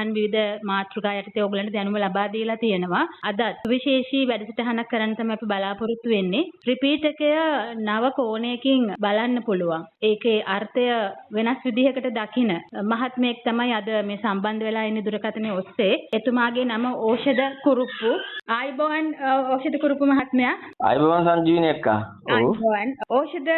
වැඩසටහන් විවිධ මාතෘකා යටතේ ඔයගලන්ට දැනුම ලබා දීලා තියෙනවා. අද විශේෂී වැඩසටහනක් කරන්න තමයි අපි බලාපොරොත්තු වෙන්නේ. ත්‍රිපිටකය නව කෝණයකින් බලන්න පුළුවන්. ඒකේ අර්ථය වෙනස් විදිහකට දකින මහත්මයෙක් තමයි අද මේ සම්බන්ධ වෙලා ඉන්නේ දුරකථනයේ ඔස්සේ. එතුමාගේ නම ඕෂධ කුරුප්පු. ආයිබෝන් ඕෂධ කුරුප්පු මහත්මයා. ආයිබෝන් සංජීවනි අක්කා. ආයිබෝන් ඕෂධ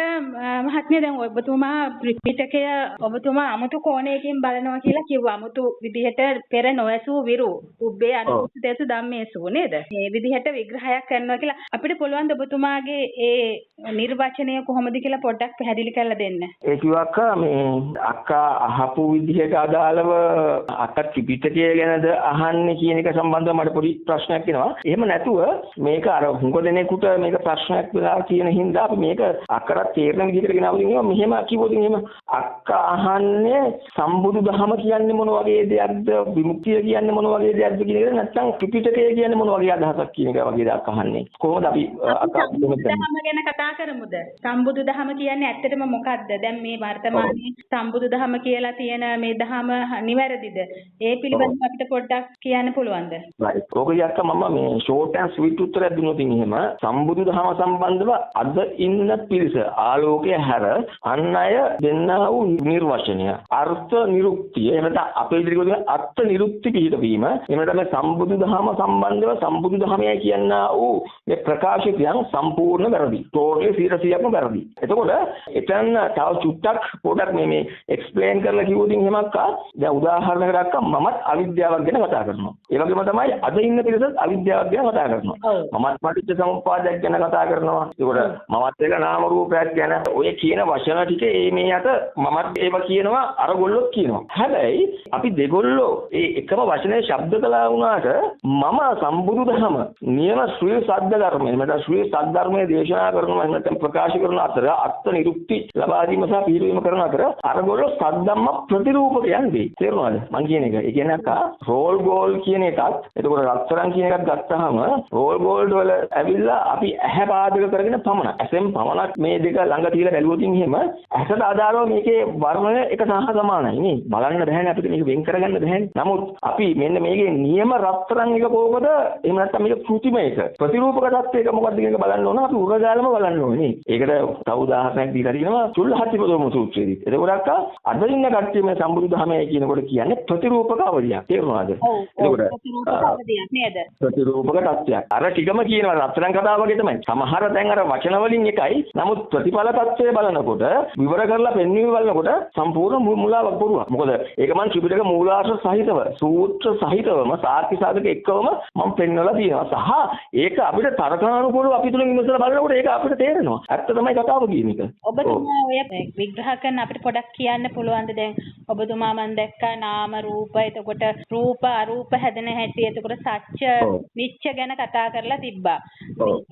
මහත්මයා දැන් ඔබතුමා ත්‍රිපිටකය ඔබතුමා අමුතු කෝණයකින් බලනවා කියලා කිව්වා. අමුතු විදිහට පෙර නොඇසූ විරු උබ්බේ අනුසුතේසු ධම්මේසු නේද? මේ විදිහට විග්‍රහයක් කරනවා කියලා අපිට පුළුවන් ද ඔබතුමාගේ ඒ නිර්වචනය කොහොමද කියලා පොඩ්ඩක් පැහැදිලි කරලා දෙන්න. ඒ කිව්වා අක්කා මේ අක්කා අහපු විදිහට අදාළව අක්කා ත්‍රිපිටකය ගැනද අහන්නේ කියන එක සම්බන්ධව මට පොඩි ප්‍රශ්නයක් එනවා. එහෙම නැතුව මේක අර හුඟ දෙනෙකුට මේක ප්‍රශ්නයක් වෙලා කියන හින්දා අපි මේක අක්කට තේරෙන විදිහට ගෙනාවු දෙනවා. මෙහෙම කිව්වොත් එහෙම අක්කා අහන්නේ සම්බුදු දහම කියන්නේ මොන වගේ දෙයක්ද, විමුක්තිය කියන්නේ මොන වගේ දෙයක්ද කියන එක නැත්නම් ත්‍රිපිටකය කියන්නේ මොන වගේ අදහසක් කියන එක වගේ දෙයක් අහන්නේ. කොහොමද අපි අක්කා දහම ගැන කතා කරමුද? සම්බුදු දහම කියන්නේ ඇත්තටම මොකක්ද? දැන් මේ වර්තමානයේ සම්බුදු දහම කියලා තියෙන මේ දහම නිවැරදිද? ඒ පිළිබඳව අපිට පොඩ්ඩක් කියන්න පුළුවන්ද? right. ඕකේ අක්කා මම මේ short and sweet උත්තරයක් දුන්නොත් එහෙම සම්බුදු දහම සම්බන්ධව අද ඉන්න පිරිස ආලෝකය හැර අන් අය දෙන්නා වූ නිර්වචනය අර්ථ නිරුක්තිය එහෙම නැත්නම් අපේ ඉදිරියට අර්ථ නිරුක්ති පිළිබීම එහෙම නැත්නම් සම්බුදු දහම සම්බන්ධව සම්බුදු දහමයි කියනා වූ මේ ප්‍රකාශිතයන් සම්පූර්ණ වැරදි. ටෝටලි 100%ක්ම වැරදි. එතකොට එතන තව චුට්ටක් පොඩක් මේ එක්ස්ප්ලেইন කරලා කිව්වොත් එහෙමක් දැන් උදාහරණයකට අක්කා මමත් අවිද්‍යාවක් ගැන කතා කරනවා. ඒ වගේම තමයි අද ඉන්න පිරිසත් අවිද්‍යාවක් ගැන කතා කරනවා. මමත් පටිච්ච සමුප්පාදයක් ගැන කතා කරනවා. ඒකට මමත් එක නාම රූපයක් ගැන ඔය කියන වචන ටික මේ යට මමත් ඒව කියනවා අරගොල්ලොත් කියනවා. හැබැයි අපි දෙගොල්ලෝ ඒ එකම වචනේ ශබ්ද කළා වුණාට මම සම්බුදු දහම නියම ශ්‍රී සත්‍ය ධර්මය මත ශ්‍රී සත්‍ය ධර්මයේ දේශනා කරනවා නැත්නම් ප්‍රකාශ කරන අතර අර්ථ නිරුක්ති ලබා දීම සහ පිළිවීම කරන අතර අරගොල්ලෝ සද්දම්ම ප්‍රතිරූපකයන් දෙයි. තේරුණාද? මං කියන එක. ඒ කියන්නේ අක්කා රෝල් ගෝල් කියන එකත් එතකොට රත්තරන් කියන එකත් ගත්තාම රෝල් ගෝල්ඩ් වල ඇවිල්ලා අපි ඇහැ පාදක කරගෙන පමණ ඇසෙන් පමණක් මේ දෙක ළඟ තියලා බැලුවොත් එහෙම ඇසට අදාළව මේකේ වර්ණය එක සහ සමානයි නේ. බලන්න බෑනේ අපිට මේක වෙන් කරගන්න බෑනේ. නමුත් අපි මෙන්න මේකේ නියම රත්තරන් එක කොහොමද? එහෙම නැත්නම් මේක කෘතිම එක. ප්‍රතිරූපක தත්ත්වයක මොකක්ද කියන එක බලන්න ඕන. අපි උරගාලම බලන්න ඕනේ. ඒකට තව උදාහරණයක් දීලා තියෙනවා චුල්ලහත්තිපදෝම සූත්‍රයේදී. එතකොට අක්කා අද ඉන්න කට්ටිය මේ සම්බුදු දහමයි කියනකොට කියන්නේ ප්‍රතිරූපක අවධියක්. තේරුණාද? එතකොට ප්‍රතිරූපක தත්ත්වයක්. අර ටිකම කියනවා රත්තරන් කතාව වගේ තමයි. සමහර දැන් අර වචන වලින් එකයි. නමුත් ප්‍රතිඵල தත්ත්වය බලනකොට විවර කරලා පෙන්වීම බලනකොට සම්පූර්ණ මුලාවක් බොරුවක්. මොකද ඒක මම ත්‍රිපිටක මූලාශ්‍ර සහිතව සූත්‍ර සහිතවම සාක්ෂි සාධක එක්කවම මම පෙන්වලා තියෙනවා. සහ ඒක අපිට තර්කානුකූලව අපි තුලින් විමසලා බලනකොට ඒක අපිට තේරෙනවා. ඇත්ත තමයි කතාව කියන එක. ඔබතුමා ඔය විග්‍රහ කරන අපිට පොඩක් කියන්න පුළුවන්ද? දැන් ඔබතුමා මම දැක්කා නාම රූප එතකොට රූප අරූප හැදෙන හැටි එතකොට සත්‍ය නිච්ච ගැන කතා කරලා තිබ්බා.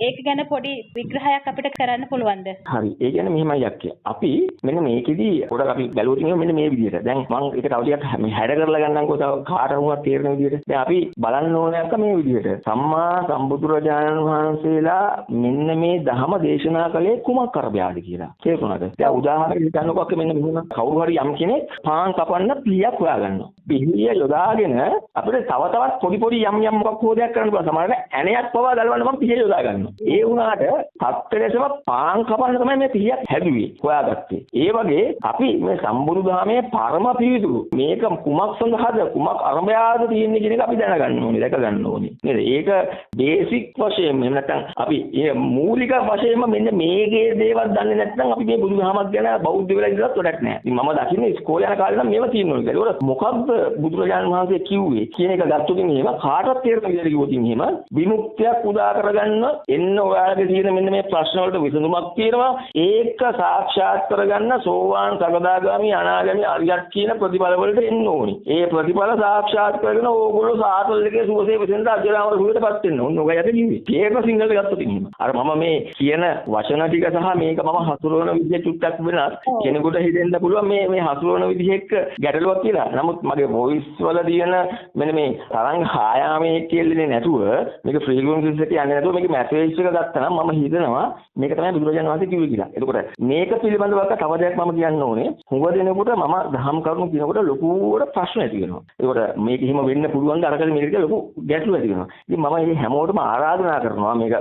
ඒක ගැන පොඩි විග්‍රහයක් අපිට කරන්න පුළුවන්ද? හරි. ඒ කියන්නේ මෙහෙමයි අක්කේ. අපි මෙන්න මේකෙදි පොඩක් අපි බැලුවොත් මෙන්න මේ විදිහට. දැන් මම ඒක තව ටිකක් හැඩ කරලා ගන්නම්කෝ තව කාට වුණත් තේරෙන විදිහට. දැන් අපි බලන්න ඕනේ අක්කා මේ විදිහට. සම්මා සම්බුදුරජාණන් වහන්සේලා මෙන්න මේ ධහම දේශනා කළේ කුමක් කරබයාද කියලා. තේරුණාද? දැන් උදාහරණයක් ගන්නකො අක්කේ මෙන්න මෙහෙම කවුරු හරි යම් කෙනෙක් පාන් කපන්න පිළියක් හොයාගන්නවා. පිළිය යොදාගෙන අපිට තව තවත් පොඩි පොඩි යම් යම් මොකක් හෝ දෙයක් කරන්න පුළුවන්. සමහරවිට ඇණයක් පවා ගලවන්න මම පිළිය යොදා ගන්නවා. ඒ වුණාට සත්‍යලෙසම පාන් කපන්න තමයි මේ පිළියක් හැදුවේ හොයාගත්තේ. ඒ වගේ අපි මේ සම්බුදු දහමේ පරම පිවිතුරු මේක කුමක් සඳහාද කුමක් අරඹයාද තියෙන්නේ කියන එක අපි දැනගන්න ඕනේ, දැක ගන්න ඕනේ. නේද? ඒක බේසික් වශයෙන් එහෙම නැත්නම් අපි මේ මූලික වශයෙන්ම මෙන්න මේකේ දේවල් දන්නේ නැත්නම් අපි මේ බුදුදහමක් ගැන බෞද්ධ වෙලා ඉඳලත් වැඩක් නැහැ. ඉතින් මම දකින්නේ ඉස්කෝලේ යන කාලේ නම් මේවා තියෙනවා. ඒක මොකක්ද බුදුරජාණන් වහන්සේ කිව්වේ කියන එක ගත්තොත් එහෙම කාටවත් තේරෙන විදිහට කිව්වොත් එහෙම විමුක්තියක් උදා කරගන්න එන්න ඔයාලගේ තියෙන මෙන්න මේ ප්‍රශ්න වලට විසඳුමක් තියෙනවා. ඒක සාක්ෂාත් කරගන්න සෝවාන් සකදාගාමි අනාගාමි අරියත් කියන ප්‍රතිඵල වලට එන්න ඕනි. ඒ ප්‍රතිඵල සාක්ෂාත් කරගෙන ඕගොල්ලෝ සාතල් දෙකේ සුවසේ විසඳ අජරාමර සුවයටපත් වෙන්න ඕන. ඔයගොල්ලෝ යටි කිව්වේ. ඒක සිංහලට ගත්තොත් එහෙම. අර මම මේ කියන වචන ටික සහ මේක මම හසුරවන විදිය චුට්ටක් වෙනස්. කෙනෙකුට හිතෙන්න පුළුවන් මේ හසුරවන විදිහ එක්ක ගැටලුවක් කියලා. නමුත් මගේ වොයිස් වල තියෙන මෙන්න මේ තරංග ආයාමයේ කියන්නේ නැතුව මේක ෆ්‍රීකවන්සිස් එකට යන්නේ නැතුව මේක මැසේජ් එක ගත්තා නම් මම හිතනවා මේක තමයි බුදුරජාණන් වහන්සේ කිව්වේ කියලා. එතකොට මේක පිළිබඳව තව දෙයක් මම කියන්න ඕනේ. හුඟ දෙනෙකුට මම දහම් කරුණු කියනකොට ලොකුවට ප්‍රශ්න ඇති වෙනවා. ඒකට මේක එහෙම වෙන්න පුළුවන් ද අරකල මේක ලොකු ගැටලුවක් ඇති වෙනවා. ඉතින් මම මේ හැමෝටම ආරාධනා කරනවා මේක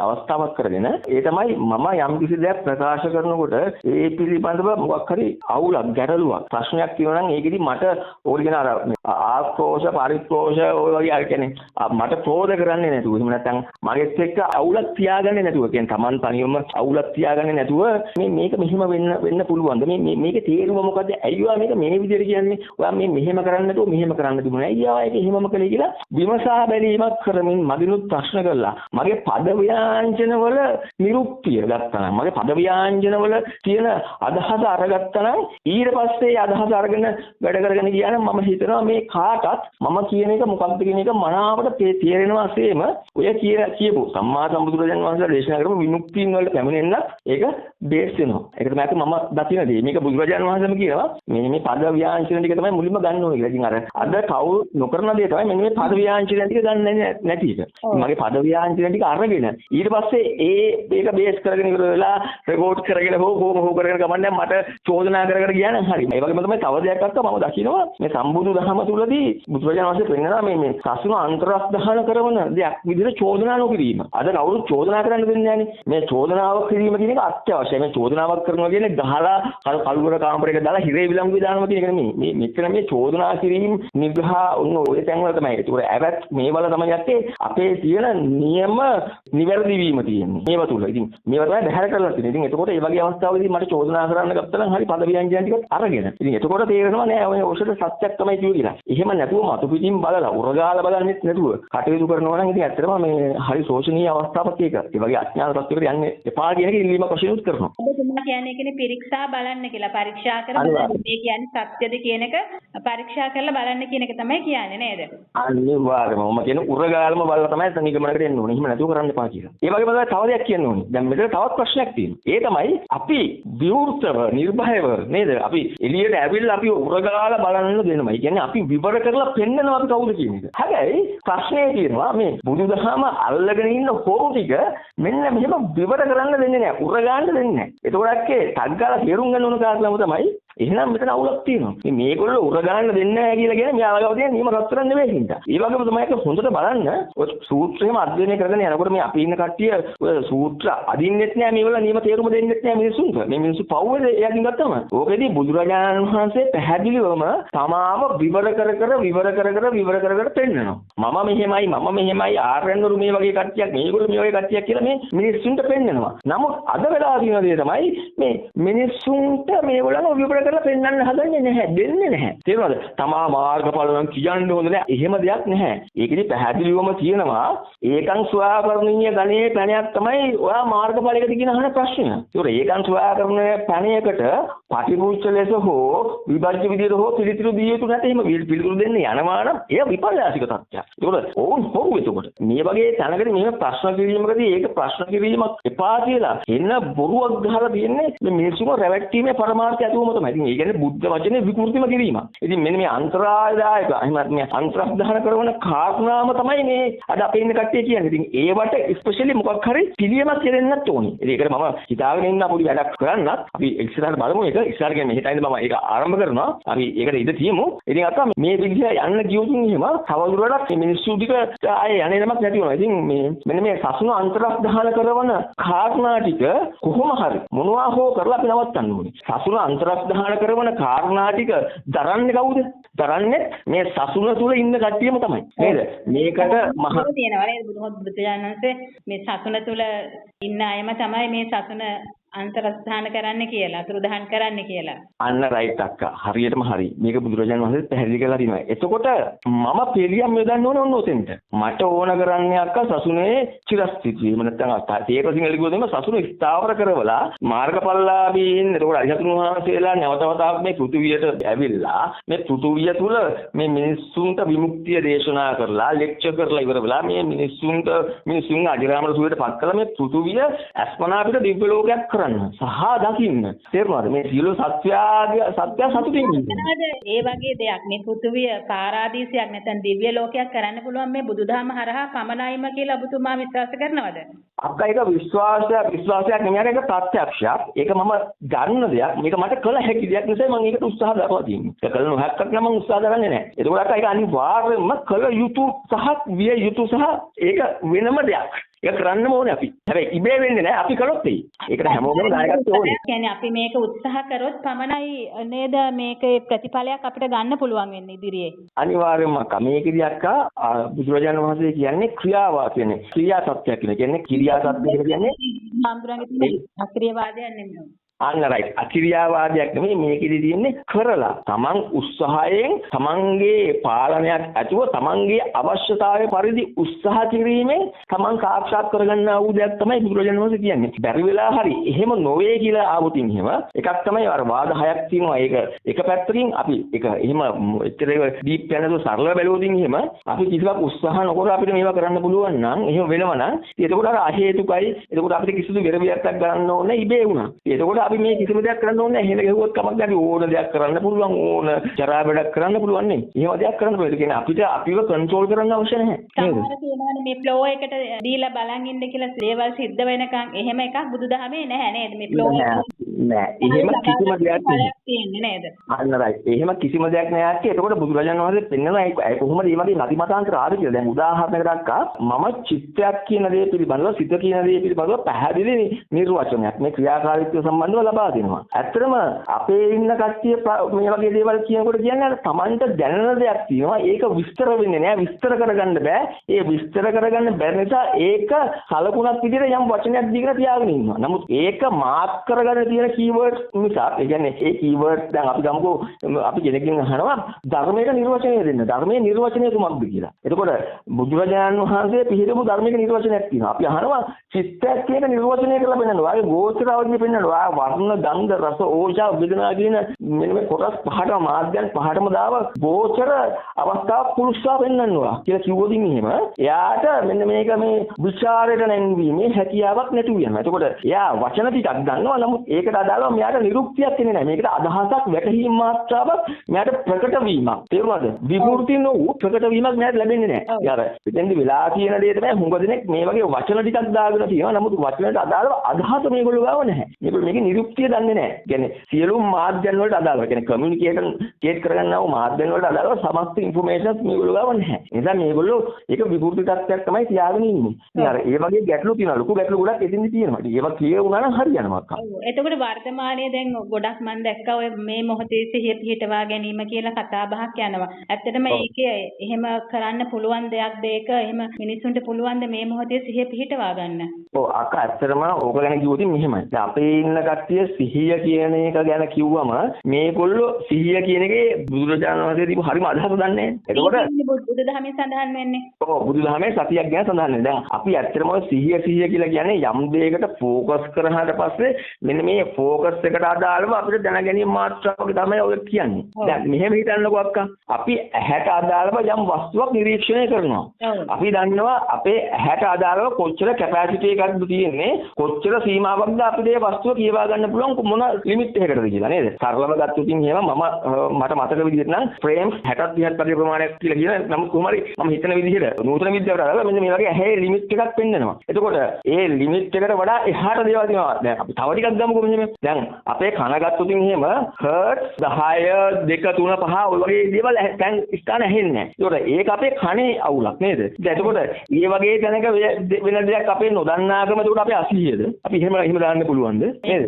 අවස්ථාවක් කරගෙන ඒ තමයි මම යම් කිසි දෙයක් ප්‍රකාශ කරනකොට ඒ පිළිබඳව මොකක් හරි අවුලක් ගැටලුවක් ප්‍රශ්නයක් තියෙනවා නම් ඒකෙදි මට ඕලිගෙන අර ආක්‍රෝෂ පරික්‍රෝෂ ඔය වගේ අර කියන්නේ මට ක්‍රෝධ කරන්නේ නැතුව එහෙම නැත්නම් මගෙත් එක්ක අවුලක් තියාගන්නේ නැතුව කියන්නේ Taman තනියම අවුලක් තියාගන්නේ නැතුව මේක මෙහෙම වෙන්න පුළුවන්ද මේකේ තේරුම මොකද්ද ඇයිවා මේක මේ විදිහට කියන්නේ ඔයා මේ මෙහෙම කරන්නේ නැතුව මෙහෙම කරන්න තිබුණා අයියා ඒක එහෙමම කළේ කියලා විමසා බැලීමක් කරමින් මදිනුත් ප්‍රශ්න කළා මගේ පද ව්‍යාංජන වල නිරුක්තිය ගත්තා නම් මගේ පද ව්‍යාංජන වල තියෙන අදහස අරගත්තා නම් ඊට පස්සේ අදහස අරගෙන වැඩ කරගෙන ගියා නම් මම හිතනවා මේ කාටත් මම කියන එක මොකක්ද කියන එක මනාවට තේරෙනවා සේම ඔය කියපු සම්මා සම්බුදුරජාණන් වහන්සේලා දේශනා කරපු විමුක්තියන් වලට පැමිණෙන්න ඒක බේස් වෙනවා. ඒක තමයි මම දකින දේ. මේක බුදුරජාණන් වහන්සේම කියනවා මේ පද ව්‍යාංජන ටික තමයි මුලින්ම ගන්න ඕනේ කියලා. ඉතින් අද කවුරු නොකරන දේ තමයි මෙන්න මේ පද ව්‍යාංජන ටික ගන්න නැති එක. මගේ පද ව්‍යාංජන ටික අරගෙන ඊට පස්සේ ඒක බේස් කරගෙන ඉවර වෙලා රෙකෝඩ් කරගෙන හෝ කරගෙන ගමන්නේ මට චෝදනා කර ගියා නම් හරි. ඒ වගේම තමයි තව දෙයක් අක්ක මම දකිනවා මේ සම්බුදු දහම තුලදී බුදුරජාණන් වහන්සේ පෙන්නනවා මේ සසුන අන්තරස්දහන කරන දෙයක් විදිහට චෝදනා නොකිරීම. අද කවුරුත් චෝදනා කරන්න දෙන්නේ නැහැනේ. මේ චෝදනාවක් කිරීම කියන එක අත්‍යවශ්‍යයි. මේ චෝදනාවක් කරනවා කියන්නේ ගහලා කලුවර කාමරයක දාලා හිරේ විලංගුවේ දානවා කියන එක නෙමෙයි. මෙතන මේ චෝදනා කිරීම නිග්‍රහ ඔන්න ඔය තැන් වල තමයි. ඒක ඇවත් මේවල තමයි යත්තේ අපේ තියෙන නියම නිවැරදි වීම තියෙන්නේ. මේව තුල. ඉතින් මේව තමයි බහැර කරලා තියෙන්නේ. ඉතින් එතකොට මේ වගේ අවස්ථාවකදී මට චෝදනා කරන්න ගත්තා නම් හරි පද ව්‍යංජන ටිකත් අරගෙන. ඉතින් එතකොට තේරෙනවා නෑ ඔය ඔසට සත්‍යක් තමයි කියලා. එහෙම නැතුව මතු පිටින් බලලා උරගාලා බලන්නෙත් නැතුව කටයුතු කරනවා නම් ඉතින් ඇත්තටම මේ හරි ශෝෂණීය අවස්ථාවක් ඒක. ඒ වගේ අඥාන තත්ත්වයකට යන්නේ එපා කියන එක ඉල්ලීම වශයෙන් උත් කරනවා. ඔබතුමා කියන්නේ කියන්නේ පරීක්ෂා බලන්න කියලා. පරීක්ෂා කරලා මේ කියන්නේ සත්‍යද කියන එක පරීක්ෂා කරලා බලන්න කියන එක තමයි කියන්නේ නේද? අනිවාර්යයෙන්ම මම කියන උරගාලම බලලා තමයි නිගමනකට එන්න ඕනේ. එහෙම නැතුව කරන්න එපා කියලා. ඒ වගේම තමයි තව දෙයක් කියන්න ඕනේ. දැන් මෙතන තවත් ප්‍රශ්නයක් තියෙනවා. ඒ තමයි අපි විවෘතව නිර්භයව නේද? අපි එළියට ඇවිල්ලා අපි උරගාලා බලන්න දෙනවා. ඒ කියන්නේ අපි විවර කරලා පෙන්නනවා අපි කවුද කියන එක. හැබැයි ප්‍රශ්නේ තියෙනවා මේ බුදුදහම අල්ලගෙන ඉන්න හොරු ටික මෙන්න මෙහෙම විවර කරන්න දෙන්නේ නැහැ. උරගාන්න දෙන්නේ නැහැ. ඒකෝඩක්කේ ටග්ගාලා තේරුම් ගන්න ඕන කාරණාව තමයි එහෙනම් මෙතන අවුලක් තියෙනවා. මේ මේගොල්ලෝ උරගාන්න දෙන්නේ නැහැ කියලා කියන්නේ මෙයාලගාව තියෙන නියම රත්තරන් නෙවෙයි හින්දා. ඒ වගේම තමයි ඒක හොඳට බලන්න ඔය සූත්‍රෙම අධ්‍යයනය කරගෙන යනකොට මේ අපි ඉන්න කට්ටිය ඔය සූත්‍ර අදින්නෙත් නැහැ මේවල නියම තේරුම දෙන්නෙත් නැහැ මිනිස්සුන්ට. මේ මිනිස්සු පව්වද එයාකින් ගත්තම. ඕකෙදී බුදුරජාණන් වහන්සේ පැහැදිලිවම තමාව විවර කර පෙන්නනවා. මම මෙහෙමයි ආර්යනරු මේ වගේ කට්ටියක් මේගොල්ලෝ මේ වගේ කට්ටියක් කියලා මේ මිනිස්සුන්ට පෙන්නනවා. නමුත් අද වෙලා තියෙන දේ තමයි මේ මිනිස්සුන්ට මේගොල්ලෝ විවර කරලා පෙන්වන්න හදන්නේ නැහැ. දෙන්නේ නැහැ. තේරුණාද? තමා මාර්ගඵල නම් කියන්න හොඳ නැහැ. එහෙම දෙයක් නැහැ. ඒකෙදි පැහැදිලිවම තියෙනවා ඒකං ස්වාකරණීය ගණේ පැණයක් තමයි ඔයා මාර්ගඵලයකට කියන අහන ප්‍රශ්නය. ඒක ඒකං ස්වාකරණීය පැණයකට පටිපුච්ච ලෙස හෝ විභජ්‍ය විදියට හෝ පිළිතුරු දිය යුතු නැත. එහෙම පිළිතුරු දෙන්න යනවා නම් එය විපර්යාසික තත්ත්වයක්. ඒකෝද ඕන් හොරු එතකොට. මේ වගේ තැනකදී මේ ප්‍රශ්න කිරීමකදී ඒක ප්‍රශ්න කිරීමක් එපා කියලා එන්න බොරුවක් ගහලා තියෙන්නේ මේ මිනිස්සුම රැවට්ටීමේ පරමාර්ථය ඇතුවම තමයි. ඉතින් ඒ කියන්නේ බුද්ධ වචනේ විකෘතිම කිරීමක්. ඉතින් මෙන්න මේ අන්තරායදායක එහෙමත් මේ අන්තරස්ධාන කරන කාරණාම තමයි මේ අද අපේ ඉන්න කට්ටිය කියන්නේ. ඉතින් ඒවට ස්පෙෂලි මොකක් හරි පිළියමක් දෙන්නත් ඕනේ. ඉතින් ඒකට මම හිතාගෙන ඉන්න පොඩි වැඩක් කරන්නත් අපි ඉස්සරහට බලමු. ඒක ඉස්සරහ කියන්නේ මෙහෙටයින්ද මම ඒක ආරම්භ කරනවා. අපි ඒකට ඉඳ තියමු. ඉතින් අක්කා මේ විදිහ යන්න ගියොතින් එහෙම තවදුරටත් මේ මිනිස්සු ටික ආයේ යන්නේ නමක් නැති වෙනවා. ඉතින් මේ මෙන්න මේ සසුන අන්තරස්ධාන කරන කාරණා ටික කොහොම හරි මොනවා හෝ කරලා අපි නවත්තන්න ඕනේ. සසුන අන්තරස්ධාන කරන කාරණා ටික දරන්නේ කවුද? දරන්නේ මේ සසුන තුල ඉන්න කට්ටියම තමයි. නේද? මේකට මහ තියෙනවා නේද බුදුරජාණන්සේ මේ සසුන තුල ඉන්න අයම තමයි මේ සසුන අන්තරස්ථාන කරන්න කියලා, අතුරුදහන් කරන්න කියලා. අන්න රයිට් අක්කා. හරියටම හරි. මේක බුදුරජාණන් වහන්සේ පැහැදිලි කරලා තිනවා. එතකොට මම පිළියම් යොදන්න ඕනේ ඔන්න ඔතෙන්ට. මට ඕන කරන්නේ අක්කා සසුනේ චිරස්ථිතිය. එහෙම නැත්නම් තේක සිංහල කිව්වොත් එimhe සසුන ස්ථාවර කරවලා මාර්ගඵලලාභීන් එතකොට අරිහතුන් වහන්සේලා නැවතවතාවක් මේ පෘථුවියට ඇවිල්ලා මේ පෘථුවිය තුල මේ මිනිස්සුන්ට විමුක්තිය දේශනා කරලා ලෙක්චර් කරලා ඉවර වෙලා මේ මිනිස්සුන් අජරාමර සුවයට පත් කළා මේ පෘථුවිය අස්මනා පිට දිව්‍ය ලෝකයක් කරන්න සහ දකින්න. තේරුණාද? මේ සියලු සත්‍ය සතුටින් ඉන්න. ඒ වගේ දෙයක් මේ පෘථුවිය පාරාදීසයක් නැත්නම් දිව්‍ය ලෝකයක් කරන්න පුළුවන් මේ බුදුදහම හරහා පමණයිම කියලා ඔබතුමා විශ්වාස කරනවද? අක්කා ඒක විශ්වාසයක් නෙමෙයි ඒක ප්‍රත්‍යක්ෂයක්. ඒක මම ගන්න දෙයක්. මේක මට කළ හැකි දෙයක් නිසා මම ඒකට උත්සාහ දරනවා තියෙන්නේ. ඒක කළ නොහැක්කක් නම් මම උත්සාහ දරන්නේ නැහැ. ඒකෝට අක්කා ඒක අනිවාර්යයෙන්ම කළ යුතු සහ විය යුතු සහ ඒක වෙනම දෙයක්. ඒක කරන්නම ඕනේ අපි. හැබැයි ඉබේ වෙන්නේ නැහැ. අපි කළොත් එයි. ඒකට හැමෝගෙම දායකත්වය ඕනේ. කියන්නේ අපි මේක උත්සාහ කරොත් පමණයි නේද මේකේ ප්‍රතිඵලයක් අපිට ගන්න පුළුවන් වෙන්නේ ඉදිරියේ. අනිවාර්යයෙන්ම අක්කා මේකෙදී අක්කා බුදුරජාණන් වහන්සේ කියන්නේ ක්‍රියාවා කියන්නේ ක්‍රියා සත්‍යයක් කියලා. කියන්නේ ක්‍රියා සත්‍ය කියලා කියන්නේ සම්පූර්ණයෙන් තියෙන අක්‍රියවාදයක් නෙමෙයි. අන්න රයිට්. අක්‍රියාවාදයක් නෙමෙයි මේකෙදී තියෙන්නේ කරලා. තමන් උත්සාහයෙන් තමන්ගේ පාලනයක් ඇතුව තමන්ගේ අවශ්‍යතාවය පරිදි උත්සාහ කිරීමෙන් තමන් සාක්ෂාත් කරගන්නා වූ දෙයක් තමයි බුදුරජාණන් වහන්සේ කියන්නේ. බැරි වෙලා හරි එහෙම නොවේ කියලා ආවොතින් එහෙම එකක් තමයි අර වාද හයක් තියෙනවා. ඒක එක පැත්තකින් අපි ඒක එහෙම එච්චර ඩීප් යනද සරලව බැලුවොතින් එහෙම අපි කිසිවක් උත්සාහ නොකර අපිට මේවා කරන්න පුළුවන් නම් එහෙම වෙනවා නම් එතකොට අර අහේතුකයි. එතකොට අපිට කිසිදු වෙරවියක් ගන්න ඕනේ ඉබේ වුණා. එතකොට අපි මේ කිසිම දෙයක් කරන්න ඕනේ නැහැ. එහෙම ගහුවොත් කමක් නැහැ. ඕන දෙයක් කරන්න පුළුවන්. ඕන ජරා වැඩක් කරන්න පුළුවන් නේ. එහෙම දෙයක් කරන්න පුළුවන්. ඒ කියන්නේ අපිට අපිව කන්ට්‍රෝල් කරන්න අවශ්‍ය නැහැ. සමහර කියනවානේ මේ ෆ්ලෝ එකට දීලා බලන් ඉන්න කියලා දේවල් සිද්ධ වෙනකන් එහෙම එකක් බුදුදහමේ නැහැ නේද? මේ ෆ්ලෝ නෑ. එහෙම කිසිම දෙයක් තියෙන්නේ නේද? අන්න රයිට්. එහෙම කිසිම දෙයක් නෑ ඇත්තේ. එතකොට බුදුරජාණන් වහන්සේ පෙන්වනවා ඒ කොහොමද මේ වගේ නදිමතාන්තර ආද කියලා. දැන් උදාහරණයකට අක්කා මම චිත්තයක් කියන දේ පිළිබඳව සිත කියන දේ පිළිබඳව පැහැදිලි නිර්වචනයක් මේ ක්‍රියාකාරීත්වය සම්බන්ධව ලබා දෙනවා. ඇත්තටම අපේ ඉන්න කට්ටිය මේ වගේ දේවල් කියනකොට කියන්නේ තමන්ට දැනෙන දෙයක් තියෙනවා. ඒක විස්තර වෙන්නේ නෑ. විස්තර කරගන්න බෑ. ඒ විස්තර කරගන්න බැරි නිසා ඒක සලකුණක් විදිහට යම් වචනයක් දීගෙන තියාගෙන ඉන්නවා. නමුත් ඒක මාක් කරගන්න තියෙන කීවර්ඩ්ස් නිසා ඒ කියන්නේ ඒ කීවර්ඩ්ස් දැන් අපි ගමුකෝ අපි කෙනෙක්ගෙන් අහනවා ධර්මයට නිර්වචනය දෙන්න. ධර්මයේ නිර්වචනය කුමක්ද කියලා. එතකොට බුදුරජාණන් වහන්සේ පිළිදෙමු ධර්මයක නිර්වචනයක් තියෙනවා. අපි අහනවා චිත්තයක් කියන නිර්වචනය කරලා පෙන්නනවා. ආයේ ගෝචර අවධිය පෙන්නනවා. වර්ණ ගන්ධ රස ඕජා වේදනා කියන මෙන්න මේ කොටස් පහටම මාධ්‍යයන් පහටම දාව ගෝචර අවස්ථාවක් පුරුෂා පෙන්නනවා කියලා කිව්වොතින් එහෙම එයාට මෙන්න මේක මේ විචාරයට නැංවීමේ හැකියාවක් නැති වෙනවා. එතකොට එයා වචන ටිකක් ගන්නවා. නමුත් ඒකට අදාළව මෙයාට නිරුක්තියක් එන්නේ නැහැ. මේකට අදහසක් වැටහීම් මාත්‍රාවක් මෙයාට ප්‍රකට වීමක්. තේරුණාද? විවෘති නොවු ප්‍රකට වීමක් මෙයාට ලැබෙන්නේ නැහැ. යාර එතෙන්දි වෙලා තියෙන දේ තමයි හුඟ දෙනෙක් මේ වගේ වචන ටිකක් දාගෙන තියෙනවා. නමුත් වචනට අදාළව අදහස මේගොල්ලෝ ගාව නැහැ. මේකේ නිරුක්තිය දන්නේ නැහැ. කියන්නේ සියලුම මාධ්‍යයන් වලට අදාළව කියන්නේ කමියුනිකේට් කරගන්නා වූ මාධ්‍යයන් වලට අදාළව සමස්ත ඉන්ෆර්මේෂන්ස් මේගොල්ලෝ ගාව නැහැ. ඒ නිසා මේගොල්ලෝ ඒක විවෘති තත්ත්වයක් තමයි තියාගෙන ඉන්නේ. ඉතින් අර ඒ වගේ ගැටලු තියෙනවා. ලොකු ගැටලු ගොඩක් එදින්දි තියෙනවා. ඉතින් ඒවා ක්ලියර් වුණා නම් හරියනවා අක්කා. ඔව්. එතකොට වර්තමානයේ දැන් ගොඩක් මම දැක්කා ඔය මේ මොහොතේ සිහිය පිහිටවා ගැනීම කියලා කතා බහක් යනවා. ඇත්තටම ඒකේ එහෙම කරන්න පුළුවන් දෙයක්ද ඒක? එහෙම මිනිස්සුන්ට පුළුවන්ද මේ මොහොතේ සිහිය පිහිටවා ගන්න? ඔව් අක්කා ඇත්තටම ඕක ගැන කිව්වොත් මෙහෙමයි. දැන් අපේ ඉන්න කට්ටිය සිහිය කියන එක ගැන කිව්වම මේගොල්ලෝ සිහිය කියන එකේ බුදුරජාණන් වහන්සේ දීපු හරිම අදහස දන්නේ නැහැ. එතකොට බුදුදහමේ සඳහන් වෙන්නේ. ඔව් බුදුදහමේ සතියක් ගැන සඳහන් වෙන්නේ. දැන් අපි ඇත්තටම සිහිය කියලා කියන්නේ යම් දෙයකට ફોකස් කරාට පස්සේ මෙන්න මේ ෆෝකස් එකට අදාළව අපිට දැන ගැනීම මාත්‍රාවක තමයි ඔය කියන්නේ. දැන් මෙහෙම හිතන්නකෝ අක්කා. අපි ඇහැට අදාළව යම් වස්තුවක් නිරීක්ෂණය කරනවා. අපි දන්නවා අපේ ඇහැට අදාළව කොච්චර කැපැසිටි එකක්ද තියෙන්නේ, කොච්චර සීමාවක්ද අපිට මේ වස්තුව කියවා ගන්න පුළුවන් මොන ලිමිට් එකකටද කියලා නේද? සරලව ගත්තොත් එහෙම මට මතක විදිහට නම් ෆ්‍රේම්ස් 60 30 වගේ ප්‍රමාණයක් කියලා කියන. නමුත් කොහොම හරි මම හිතන විදිහට නූතන විද්‍යාවට අදාළව මෙන්න මේ වගේ ඇහි ලිමිට් එකක් පෙන්නනවා. එතකොට ඒ ලිමිට් එකට වඩා එහාට දේවල් තියෙනවා. දැන් අපි තව ටිකක් ගමුකෝ මෙහෙම. දැන් අපේ කන ගත්තොත් එහෙම හර්ට්ස් 10 2 3 5 ඔය වගේ දේවල් දැන් ස්ථාන ඇහෙන්නේ නැහැ. ඒකට ඒක අපේ කනේ අවුලක් නේද? දැන් එතකොට මේ වගේ තැනක වෙන දෙයක් අපේ නොදන්නාකම එතකොට අපේ අසීයද? අපි එහෙම දාන්න පුළුවන්ද? නේද?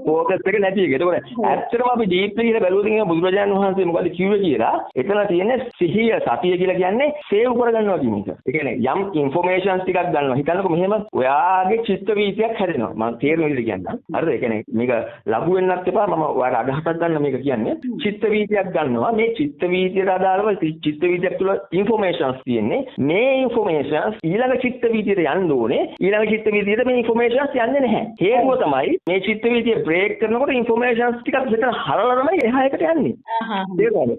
ෆෝකස් එක නැති එක. එතකොට ඇත්තටම අපි ඩීප්ලි ඉහළ බැලුවොත් එහෙම බුදුරජාණන් වහන්සේ මොකද කිව්වේ කියලා එතන තියෙන්නේ සිහිය සතිය කියලා කියන්නේ සේව් කරගන්නවා කියන එක. ඒ කියන්නේ යම් ඉන්ෆර්මේෂන්ස් ටිකක් ගන්නවා. හිතන්නකෝ මෙහෙම ඔයාගේ චිත්ත වීතියක් හැදෙනවා. මම තේරුම් විදිහට කියන්නම්. හරිද? ඒ කියන්නේ මේක ලඝු වෙන්නත් එපා. මම ඔයාලට අදහසක් ගන්න මේක කියන්නේ. චිත්ත වීදියක් ගන්නවා. මේ චිත්ත වීදියට අදාළව චිත්ත වීදියක් තුළ ඉන්ෆෝමේෂන්ස් තියෙන්නේ. මේ ඉන්ෆෝමේෂන්ස් ඊළඟ චිත්ත වීදියට යන්න ඕනේ. ඊළඟ චිත්ත වීදියට මේ ඉන්ෆෝමේෂන්ස් යන්නේ නැහැ. හේතුව තමයි මේ චිත්ත වීදිය බ්‍රේක් කරනකොට ඉන්ෆෝමේෂන්ස් ටිකක් මෙතන හරවලා තමයි එහා එකට යන්නේ. තේරුණාද?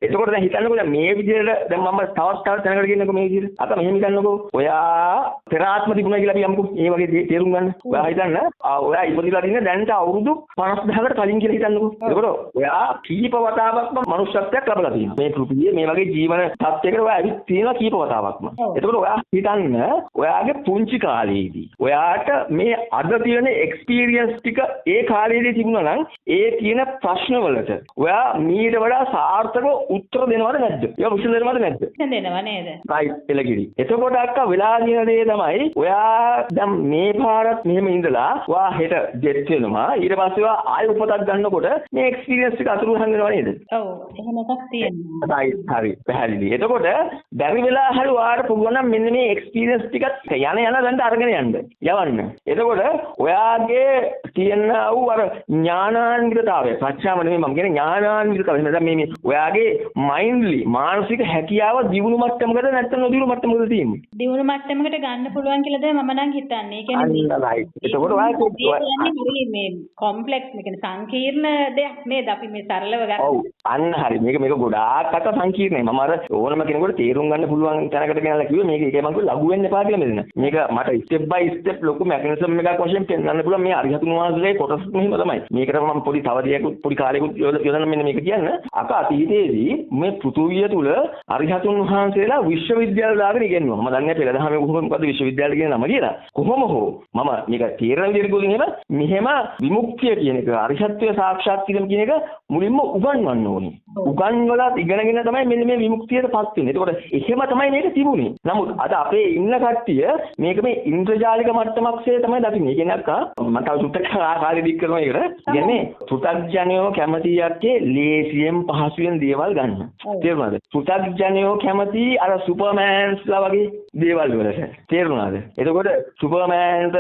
එතකොට දැන් හිතන්නකෝ මේ විදිහට දැන් මම තවත් තැනකට ගෙන්නකො මේ විදිහට. අත මෙහෙම හිතන්නකෝ. ඔයා පෙර ආත්ම තිබුණා කියලා අපි යමුකෝ. ඒ වගේ තේරුම් ගන්න. ඔයා හිතන්න ඔයා ඉපදිලා ඉන්නේ දැන්ට අවුරුදු 50000කට කලින් කියලා හිතන්නකෝ. එතකොට ඔයා කීප වතාවක්ම මනුෂ්‍යත්වයක් ලැබලා තියෙනවා. මේ පෘථිවියේ මේ වගේ ජීවන තත්යකට ඔයා ඇවිත් තියෙනවා කීප වතාවක්ම. එතකොට ඔයා හිතන්න ඔයාගේ පුංචි කාලේදී ඔයාට මේ අද තියෙන එක්ස්පීරියන්ස් ටික ඒ කාලේදී තිබුණා නම් ඒ තියෙන ප්‍රශ්නවලට ඔයා මීට වඩා සාර්ථකව උත්තර දෙනවද නැද්ද? ඒක විසඳනවද නැද්ද? දෙනවා නේද? රයිට් එලගිරි. එතකොට අක්කා වෙලා කියන දේ තමයි ඔයා දැන් මේ පාරත් මෙහෙම ඉඳලා ඔයා හෙට ජෙට් වෙනවා. ඊට පස්සේ ඔයා ආයෙ උපතක් ගන්නකොට මේ එක්ස්පීරියන්ස් ටික අතුරුදහන් වෙනවා නේද? ඔව් එහෙම එකක් තියෙනවා. රයිට් හරි පැහැදිලි. එතකොට බැරි වෙලා හරි ඔයාට පුළුවන් නම් මෙන්න මේ එක්ස්පීරියන්ස් ටිකත් යන දැන්ට අරගෙන යන්න. යවන්න. එතකොට ඔයාගේ තියෙන වූ අර ඥානාන්විතතාවය ප්‍රඥාව නෙමෙයි මම කියන්නේ ඥානාන්විතතාවය. එහෙනම් මේ ඔයාගේ මයින්ඩ්ලි මානසික හැකියාව දියුණු මට්ටමකද නැත්නම් නොදියුණු මට්ටමකද තියෙන්නේ? දියුණු මට්ටමකට ගන්න පුළුවන් කියලාද මම නම් හිතන්නේ. ඒ කියන්නේ රයිට්. එතකොට ඔයාගේ මේ කොම්ප්ලෙක්ස් මේ කියන්නේ සංකීර්ණ දෙයක් නේද අපි මේ සරලව ගන්න. ඔව් අන්න හරි. මේක ගොඩාක් අත සංකීර්ණයි. මම අර ඕනම කෙනෙකුට තේරුම් ගන්න පුළුවන් තැනකට ගෙනල්ලා කිව්වේ මේක ඒකේ මම කිව්වා ලඝු වෙන්න එපා කියලා මෙතන. මේක මට ස්ටෙප් බයි ස්ටෙප් ලොකු මෙකැනිසම් එකක් වශයෙන් පෙන්වන්න පුළුවන් මේ අරිහතුන් වහන්සේගේ කොටස් මෙහිම තමයි. මේකට මම පොඩි තව දෙයක් පොඩි කාලයකට යොදන්න මෙන්න මේක කියන්න. අක අතීතයේදී මේ පෘථුවිය තුල අරිහතුන් වහන්සේලා විශ්වවිද්‍යාල දාගෙන ඉගෙනුවා. මම දන්නේ පෙළදහමේ කොහොමද මොකද්ද විශ්වවිද්‍යාල කියන නම කියලා. කොහොම හෝ මම මේක තීරණ විදිහට ගොලින් මෙහෙම විමුක්තිය කියන එක අරිහත්ත්වය සාක්ෂාත් කිරීම කියන එක මුලින්ම උගන්වන්න ඕනේ. උගන්වලා ඉගෙනගෙන තමයි මෙන්න මේ විමුක්තියටපත් වෙන්නේ. ඒකෝට එහෙම තමයි මේක තිබුණේ. නමුත් අද අපේ ඉන්න කට්ටිය මේක මේ ඉන්ද්‍රජාලික මට්ටමක්සේ තමයි දකින්නේ. ඒ කියන්නේ අක්කා මම තව සුට්ටක් ආකාරය දික් කරනවා ඒකට. කියන්නේ පෘථග්ජනයෝ කැමති යක්කේ ලේසියෙන් පහසුවෙන් දේවල් ගන්න. තේරුණාද? පෘථග්ජනයෝ කැමති අර සුපර්මෑන්ස්ලා වගේ දේවල් වලට. තේරුණාද? එතකොට සුපර්මෑන්ට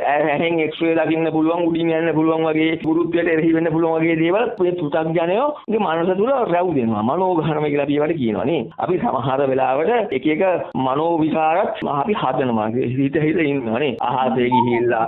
ඇහෙන් එක්ස්රේ දකින්න පුළුවන්, උඩින් යන්න පුළුවන් වගේ, ගුරුත්වයට එරෙහි වෙන්න පුළුවන් වගේ දේවල් මේ පෘථග්ජනයෝ මේ මනස තුල රැව් දෙනවා. මනෝගහනම කියලා අපි ඒවට කියනවා නේ. අපි සමහර වෙලාවට එක එක මනෝ විකාරත් අපි හදනවා. හිත ඉන්නවා නේ. අහසේ ගිහිල්ලා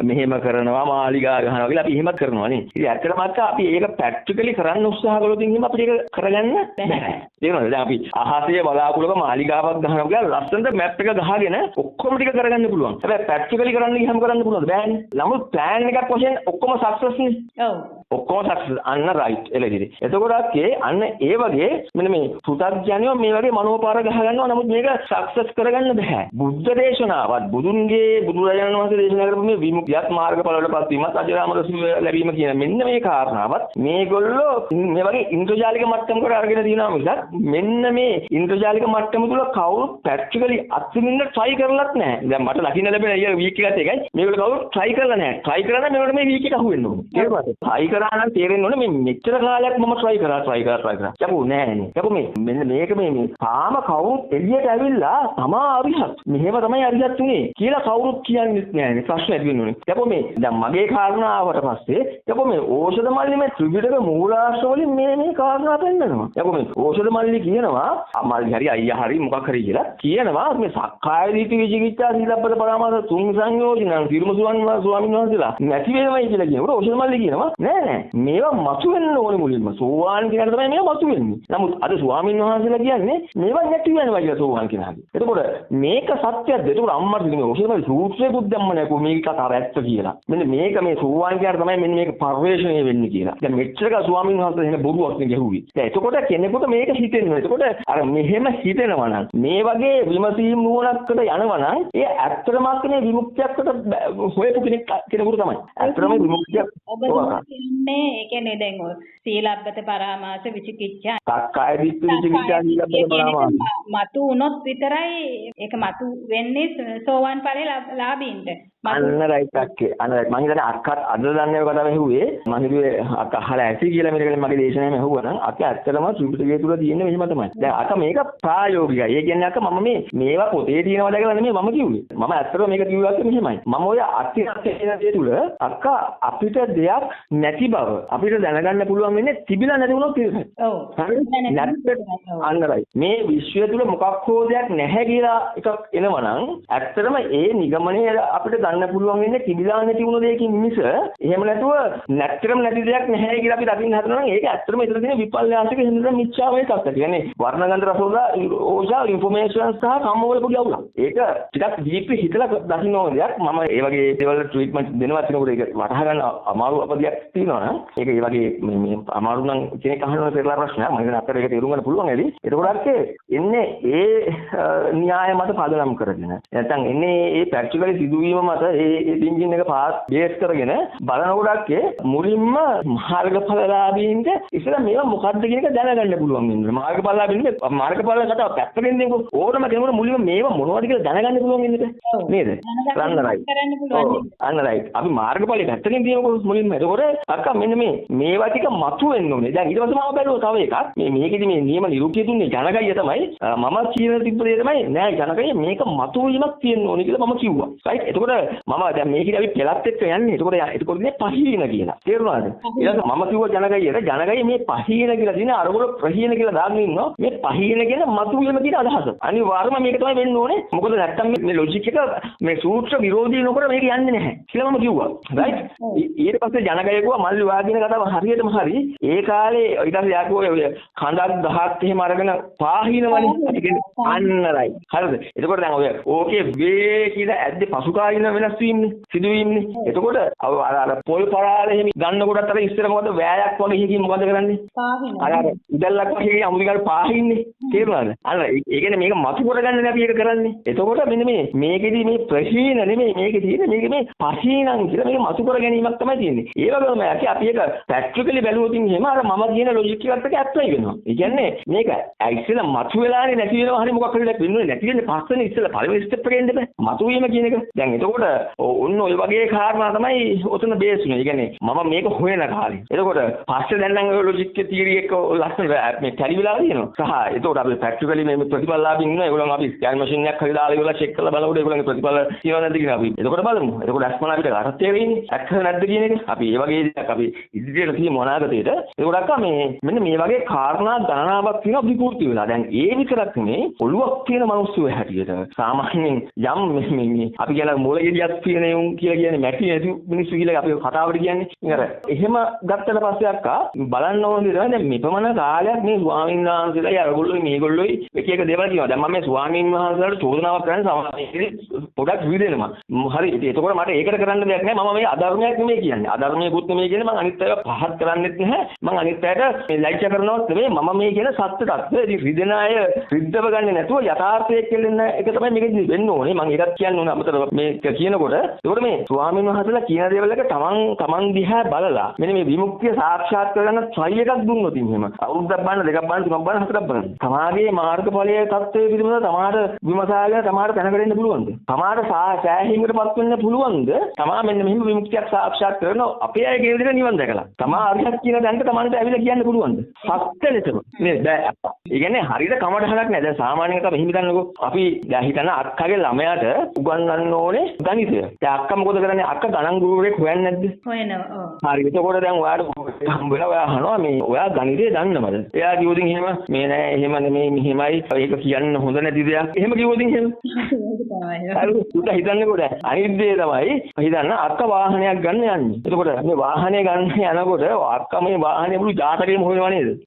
මෙහෙම කරනවා, මාලිගා ගහනවා කියලා අපි එහෙමත් කරනවා නේ. ඉතින් ඇත්තටම අපි ඒක ප්‍රැක්ටිකලි කරන්න උත්සාහ කළොත් එහෙනම් අපිට ඒක කරගන්න බැහැ. තේරුණාද? දැන් අපි අහසේ බලාකුලක මාලිගාවක් ගහනවා කියලා ලස්සනට මැප් එක ගහගෙන ඔක්කොම ටික කරගන්න පුළුවන්. හැබැයි ප්‍රැක්ටිකලි කරන්න ගියම කරන්න පුළුවන්ද? බෑනේ. නමුත් ප්ලෑන් එකක් වශයෙන් ඔක්කොම සක්සස් නේ. ඔව්. ඔක්කොම සක්සස් අන්න රයිට් එළදිරි. එතකොට අන්න ඒ වගේ මෙන්න මේ පෘථග්ජනයෝ මේ වගේ මනෝපාර ගහ ගන්නවා. නමුත් මේක සක්සස් කරගන්න බෑ. බුද්ධ දේශනාවත් බුදුරජාණන් වහන්සේ දේශනා කරපු මේ විමුක්තියත් මාර්ගඵලවලටපත් වීමත් අජරාමර සුව ලැබීම කියන මෙන්න මේ කාරණාවත් මේගොල්ලෝ මේ වගේ ඉන්ද්‍රජාලික මට්ටමකට අරගෙන තියෙනවා මිසක් මෙන්න මේ ඉන්ද්‍රජාලික මට්ටම තුල කවුරුත් ප්‍රැක්ටිකලි අත්විඳින්න try කරලත් නැහැ. දැන් මට දකින්න ලැබෙන ඊය වීක් එකත් එකයි. මේගොල්ලෝ කවුරුත් try කරලා නැහැ. try කරා නම් මේකට මේ වීක් එක අහුවෙන්න ඕනේ. තේරුණාද? try කරා නම් තේරෙන්න ඕනේ මේ මෙච්චර කාලයක් මම try කරා. යපු නෑනේ. යපු මෙන්න මේක මේ තාම කවුරුත් එළියට ඇවිල්ලා තමා අරිහත්. මෙහෙම තමයි අරිහත් උනේ කියලා කවුරුත් කියන්නේ නෑනේ. ප්‍රශ්න ඇති වෙන්නේ. යපු මේ දැන් මගේ කාරණාවට පස්සේ යපු මේ ඕෂධ මල්ලි මේ ත්‍රිවිධක මූලාශ්‍ර වලින් මේ කාරණා පෙන්නනවා. යපු මේ ඕෂධ මල්ලි කියනවා මල්ලි හරි අයියා හරි මොකක් හරි කියලා කියනවා මේ සක්කාය දිට්ඨි විචිකිච්ඡා සීලබ්බත පරාමාස තුන් සංයෝජන තිරුම ස්වාමීන් වහන්සේලා නැති වෙනවයි කියලා කියනකොට ඕෂධ මල්ලි කියනවා නෑ මේවා මතු වෙන්න ඕනේ මුලින්ම සෝවාන් කියන තමයි මේවා මතු වෙන්නේ. නමුත් අද ස්වාමීන් වහන්සේලා කියන්නේ මේවා නැති වෙනවා කියලා සෝවාන් කියනහදී. එතකොට මේක සත්‍යයක්ද? එතකොට අම්මට මේ ඕෂධ මල්ලි සූත්‍රයකුත් දැම්ම නෑ මේක කතාව ඇත්ත කියලා. මෙන්න මේක මේ සෝවාන් කියන තමයි මෙන්න මේක පරිවේෂණය වෙන්නේ කියලා. දැන් මෙච්චරක ස්වාමීන් වහන්සේ එහෙම බොරුවක් නේ ගැහුවේ. දැන් එතකොට කෙනෙකුට මේක හිතෙනවා. එතකොට අර මෙහෙම හිතෙනවා නම් මේ වගේ විමසීම් නුවණකට යනවා නම් ඒ ඇත්තටම මේ විමුක්තියකට හොයපු කෙනෙකුට තමයි. ඇත්තටම විමුක්තිය ඔබ කියන්නේ ඒ කියන්නේ දැන් ඔය සීලබ්බත පරාමාස විචිකිච්ඡා සක්කාය දිට්ඨි විචිකිච්ඡා සීලබ්බත පරාමාස මතු වුණොත් විතරයි ඒක මතු වෙන්නේ සෝවාන් ඵලයේ ලාභීන්ට. අන්න රයිට් අක්කේ. අන්න රයිට්. මම හිතන්නේ අක්කත් අද දන්නේ ඔය කතාව ඇහුවේ. මම හිතුවේ අක්ක අහලා ඇති කියලා මේකෙන් මගේ දේශනාවෙම ඇහුවා නම් අක්ක ඇත්තටම ත්‍රිපිටකය තුල තියෙන මෙහෙම තමයි. දැන් අක්ක මේක ප්‍රායෝගිකයි. ඒ කියන්නේ අක්ක මම මේවා පොතේ තියෙනවා දැකලා නෙමෙයි මම කිව්වේ. මම ඇත්තටම මේක කිව්වා අක්ක මෙහෙමයි. මම ඔය අත්‍යන්තයේ තියෙන දේ තුල අක්ක අපිට දෙයක් නැති බව අපිට දැනගන්න පුළුවන් වෙන්නේ තිබිලා නැති වුණොත් විතරයි. ඔව්. අන්න රයිට්. මේ විශ්වය තුල මොකක් හෝ දෙයක් නැහැ කියලා එකක් එනවනම් ඇත්තටම ඒ නිගමනය අපිට ගන්න පුළුවන් වෙන්නේ තිබිලා නැති වුණ දෙයකින් මිස එහෙම නැතුව නැත්තරම නැති දෙයක් නැහැ කියලා අපි දකින්න හදනවා නම් ඒක ඇත්තටම ඒතර තියෙන විපල්යාසික හින්දා මිච්ඡාවේ එකක්. කියන්නේ වර්ණගන්ධ රසෝදා ඕජා ඉන්ෆර්මේෂන් සහ කම්මවල පොඩි අවුලක්. ඒක ටිකක් දීප්ලි හිතලා දකින්න ඕන දෙයක්. මම ඒ වගේ දේවල් ට්‍රීට්මන්ට් දෙනවා කියනකොට ඒක වටහා ගන්න අමාරු අපදියක් තියෙනවා නම් ඒක ඒ වගේ මේ අමාරු නම් කෙනෙක් අහනවා පෙරලා ප්‍රශ්නයක්. මම හිතන්නේ අපිට ඒක තේරුම් ගන්න පුළුවන් ඇති. ඒකෝට එන්නේ ඒ න්‍යාය මත පදනම් කරගෙන නැත්නම් එන්නේ ඒ ප්‍රැක්ටිකලි සිදුවීම මත ඒ ඩින්ජින් එක පාස් බේස් කරගෙන බලනකොටත් මුලින්ම මාර්ගඵලලාභීන්ට ඉස්සෙල්ලා මේවා මොකද්ද කියන එක දැනගන්න පුළුවන් වෙනවා. මාර්ගඵලලාභීන්ට මාර්ගඵල කතාව පැත්තකින් දෙන්නකො ඕනම කෙනෙකුට මුලින්ම මේවා මොනවද කියලා දැනගන්න පුළුවන් වෙන්නේ නේද? අන්න රයිට්. අන්න රයිට්. අපි මාර්ගඵලෙ පැත්තකින් දිනනකො මුලින්ම එතකොට අක්කා මෙන්න මේවා ටික මතුවෙන්න ඕනේ. දැන් ඊට පස්සේ මම බැලුවා තව එකක්. මේකෙදි මේ නියම නිරූපිය දුන්නේ ජනගය තමයි. මම කියන තිබ්බ දේ තමයි නෑ ජනගය මේක මතුවීමක් තියෙන්න ඕනේ කියලා මම කිව්වා. රයිට්. එතකොට මම දැන් මේකෙදි අපි පෙළත් එක්ක යන්නේ. එතකොට මේ පහීන කියලා. තේරුණාද? ඊළඟ මම කිව්වා ජනගය මේ පහීන කියලා දින අරමුණ ප්‍රහීන කියලා දාගෙන ඉන්නවා. මේ පහීන කියන මතුවීම කියන අදහස. අනිවාර්යයෙන්ම මේක තමයි වෙන්න ඕනේ. මොකද නැත්තම් මේ ලොජික් එක මේ සූත්‍ර විරෝධී නොකර මේක යන්නේ නැහැ කියලා මම කිව්වා. රයිට්. ඊට පස්සේ ජනගය කිව්වා මල්ලි වාදින කතාව හරියටම හරි. ඒ කාලේ ඊට පස්සේ යා කිව්වා ඔය කඳක් ගහක් එහෙම අරගෙන පාහිනවනේ. අන්න රයිට්. හරිද? එතකොට දැන් ඔය ඕකේ වේ කියලා ඇද්දේ පසු කාලින වෙනස් වීමනේ සිදුවීමනේ. එතකොට අර පොල් පරාල එහෙම ගන්නකොටත් අර ඉස්සර මොකද වෑයක් වගේ එකකින් මොකද කරන්නේ? පාහින. අර ඉදල්ලක් වගේ අමුදිකල් පාහින්නේ. තේරුණාද? අන්න ඒ කියන්නේ මේක මතු කරගන්න අපි ඒක කරන්නේ. එතකොට මෙන්න මේකෙදි මේ ප්‍රහීන නෙමෙයි මේකේ තියෙන්නේ මේක මේ පහීනන් කියලා මේක මතු කර ගැනීමක් තමයි තියෙන්නේ. ඒ වගේම අපි ඒක ප්‍රැක්ටිකලි බැලුවොත් එහෙම අර මම කියන ලොජික් එකත් එක්ක ඇප්ලයි වෙනවා. ඒ කියන්නේ මේක ඉස්සෙල්ලා මතු වෙලානේ නැති වෙනවා හරි මොකක් හරි දෙයක් වෙන්නේ නැති වෙන්නේ පස්සෙන් ඉස්සෙල්ලා පළවෙනි ස්ටෙප් එකට එන්න බෑ. මතු වීම කියන එක. දැන් එතකොට ඔන්න ඔය වගේ කාරණා තමයි ඔතන බේස් වෙන්නේ. ඒ කියන්නේ මම මේක හොයන කාලේ. එතකොට පස්සේ දැන් නම් ඔය ලොජික් එකේ තියරි එක ලස්සන මේ ටැලි වෙලා තියෙනවා. සහ එතකොට අපි ප්‍රැක්ටිකලි මේ ප්‍රතිඵලලාභින් ඉන්නවා. ඒගොල්ලෝ අපි ස්කෑන් මැෂින් එකක් හරි දාලා ඒගොල්ලෝ චෙක් කරලා බලනකොට ඒගොල්ලන්ගේ ප්‍රතිඵල තියෙනවද නැද්ද කියලා අපි එතකොට බලමු. එතකොට අස්මන අපිට අර්ථය වෙන්නේ ඇත්තද නැද්ද කියන එක. අපි මේ වගේ දෙයක් අපි ඉදිරියට තියෙන අනාගතේට ඒකට අක්කා මෙන්න මේ වගේ කාරණා ගණනාවක් තියෙනවා විකෘති වෙලා. දැන් ඒ විතරක් නෙමෙයි ඔළුවක් තියෙන මිනිස්සු හැටියට සාමාන්‍යයෙන් යම් අපි කියන මොළගෙඩියක් තියෙන උන් කියලා කියන්නේ මැටි නැති මිනිස්සු කියලා අපි කතාවට කියන්නේ. ඉතින් එහෙම ගත්තට පස්සේ අක්කා බලන්න ඕනේ තමයි දැන් මෙපමණ කාලයක් මේ ස්වාමීන් වහන්සේලා යරගොල්ලෝ මේගොල්ලෝයි එක එක දේවල් කියනවා. දැන් මම මේ ස්වාමීන් වහන්සේලාට චෝදනාවක් කරන්න සමාජයේ පොඩක් විදෙනවා. හරි. එතකොට මට ඒකට කරන්න දෙයක් නැහැ. මම මේ අධර්මයක් නෙමෙයි කියන්නේ. අධර්මයකුත් නෙමෙයි කියන්නේ මම අනිත් අයව පහත් කරන්නෙත් නැහැ. මම අනිත් අයට මේ ලැජ්ජා කරනවත් නෙමෙයි. මම මේ කියන සත්‍ය තත්ත්වය. ඉතින් රිදෙන අය රිද්දව ගන්නේ නැතුව යථාර්ථයේ කෙලෙන්න එක තමයි මේකෙදි වෙන්න ඕනේ. මම ඒකත් කියන්න ඕනේ. අමතර මේක කියනකොට ඒකට මේ ස්වාමීන් වහන්සේලා කියන දේවල් එක තමන් දිහා බලලා මෙන්න මේ විමුක්තිය සාක්ෂාත් කරගන්න try එකක් දුන්නොත් එහෙම අවුරුද්දක් බලන්න දෙකක් බලන්න තුනක් බලන්න හතරක් බලන්න. තමාගේ මාර්ගඵලයේ தත්ත්වයේ පිළිබඳව තමාට විමසාගෙන තමාට දැනගන්න වෙන්න පුළුවන්ද? තමාට සෑහීමකටපත් වෙන්න පුළුවන්ද? තමා මෙන්න මෙහෙම විමුක්තියක් සාක්ෂාත් කරන අපේ අය කියන විදිහට නිවන් දැකලා. තමා අරිහත් කියන දැනට තමන්ට ඇවිල්ලා කියන්න පුළුවන්ද? සත්‍ය ලෙසම. නේද? බෑ. ඒ කියන්නේ හරියට කමඩහලක් නෑ. දැන් සාමාන්‍යයෙන් අපි මෙහෙම හිතන්නකෝ. අපි දැන් හිතන්න අක්කගේ ළමයාට උගන්වන්න ඕනේ ගණිතය. දැන් අක්කා මොකද කරන්නේ? අක්කා ගණන් ගුරුවරයෙක් හොයන්නේ නැද්ද? හොයනවා. ඔව්. හරි. එතකොට දැන් ඔයාලට හම්බ වෙලා ඔයා අහනවා මේ ඔයා ගණිතය දන්නවද? එයා කිව්වොත් එහෙම මේ නෑ එහෙම නෙමෙයි මෙහෙමයි ඒක කියන්න හොඳ නැති දෙයක්. එහෙම කිව්වොත් එහෙම. හරි. උට හිතන්නකෝ දැන් අනිත් දේ තමයි හිතන්න අක්කා වාහනයක් ගන්න යන්නේ. එතකොට මේ වාහනේ ගන්න යනකොට අක්කා මේ වාහනේ මුළු ජාතකෙම හොයනවා නේද?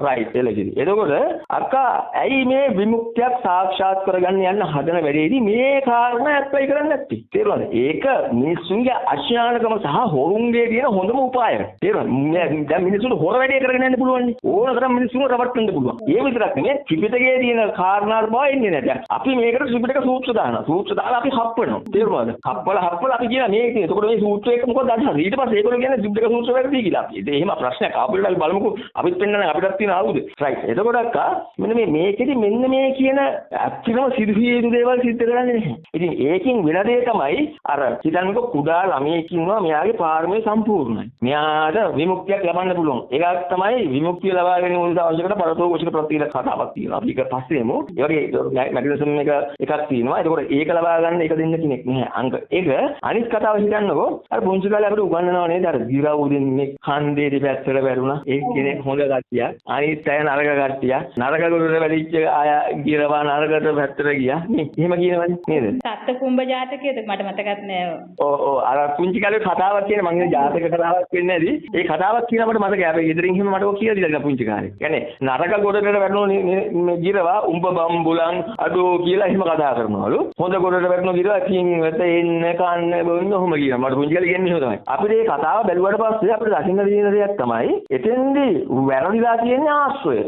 රයිට් එලකිරි. එතකොට අක්කා ඇයි මේ විමුක්තියක් සාක්ෂාත් කරගන්න යන්න හදන වැඩේදී මේ කාරණා ඇප්ලයි කරන්නේ නැත්තේ? තේරුණාද? ඒක මිනිස්සුන්ගේ අඥානකම සහ හොරුන්ගේ තියෙන හොඳම උපායය. තේරුණාද? දැන් මිනිස්සුන්ට හොර වැඩේ කරගෙන යන්න පුළුවන් නේ. ඕන තරම් මිනිස්සුන්ව රවට්ටන්න පුළුවන්. ඒ විතරක් නෙමෙයි ත්‍රිපිටකයේ තියෙන කාරණාට බව එන්නේ නැහැ. අපි මේකට ත්‍රිපිටක සූත්‍ර දානවා. සූත්‍ර දාලා අපි හප්පනවා. තේරුණාද? හප්පලා අපි කියන මේක. එතකොට මේ සූත්‍ර එක මොකද අදහස? ඊට පස්සේ ඒගොල්ලෝ කියන්නේ ත්‍රිපිටක සූත්‍ර වැඩි කියලා. අපි එහෙම ප්‍රශ්නයක් ආපුවම අපි බලමුකෝ. අපිත් පෙන්නන අපිට තියෙන ආයුධ. රයිට්. එතකොට අක්කා මෙන්න මේකෙදි මෙන්න මේ කියන ඇත්තම සිදුවිය යුතු දේවල් සිද්ධ කරන්නේ නැහැ. ඉතින් ඒකෙන් වෙන දේ තමයි අර හිතන්නකො කුඩා ළමයෙක් ඉන්නවා මෙයාගේ පාරමී සම්පූර්ණයි. මෙයාට විමුක්තියක් ලබන්න පුළුවන්. ඒක තමයි විමුක්තිය ලබා ගැනීම උදා අවශ්‍ය කරන පරතෝෂික ප්‍රතිල කතාවක් තියෙනවා. අපි ඒක පස්සේ එමු. ඒ වගේ මැගනීසම් එකක් තියෙනවා. එතකොට ඒක ලබා ගන්න එක දෙන්න කෙනෙක් නැහැ. අංක ඒක අනිත් කතාව හිතන්නකො අර පුංචි කාලේ අපිට උගන්වනවා නේද? අර දිරව් දෙන්නේ හන්දේ දෙපැත්තට වැරුණා. ඒ කෙනෙක් හොඳ කට්ටිය. අනිත් අය නරක කට්ටිය. නරක ගොඩට වැලිච්ච අය ගිරවා නරකට පැත්තට ගියා. නේ. එහෙම කියනවනේ නේද? සත්ත්ව කුඹ ජාතකයේද මට මතකත් නෑ. ඔව් අර පුංචි කාලේ කතාවක් කියන මම ඉන්නේ ජාතක කතාවක් වෙන්නේ නැති. ඒ කතාවක් කියනකොට මතකයි අපි ගෙදරින් එහෙම මට ඔය කියලා දීලා පුංචි කාලේ. يعني නරක ගොඩට වැටුණු මේ ගිරවා උඹ බම්බුලන් අඩෝ කියලා එහෙම කතා කරනවලු. හොඳ ගොඩට වැටුණු ගිරවා කින් වෙත එන්න කන්න බොන්න ඔහොම කියනවා. මට පුංචි කාලේ කියන්නේ එහෙම තමයි. අපිට මේ කතාව බැලුවට පස්සේ අපිට දකින්න තියෙන දෙයක් තමයි එතෙන්දී වැරදිලා තියෙන්නේ ආශ්‍රය.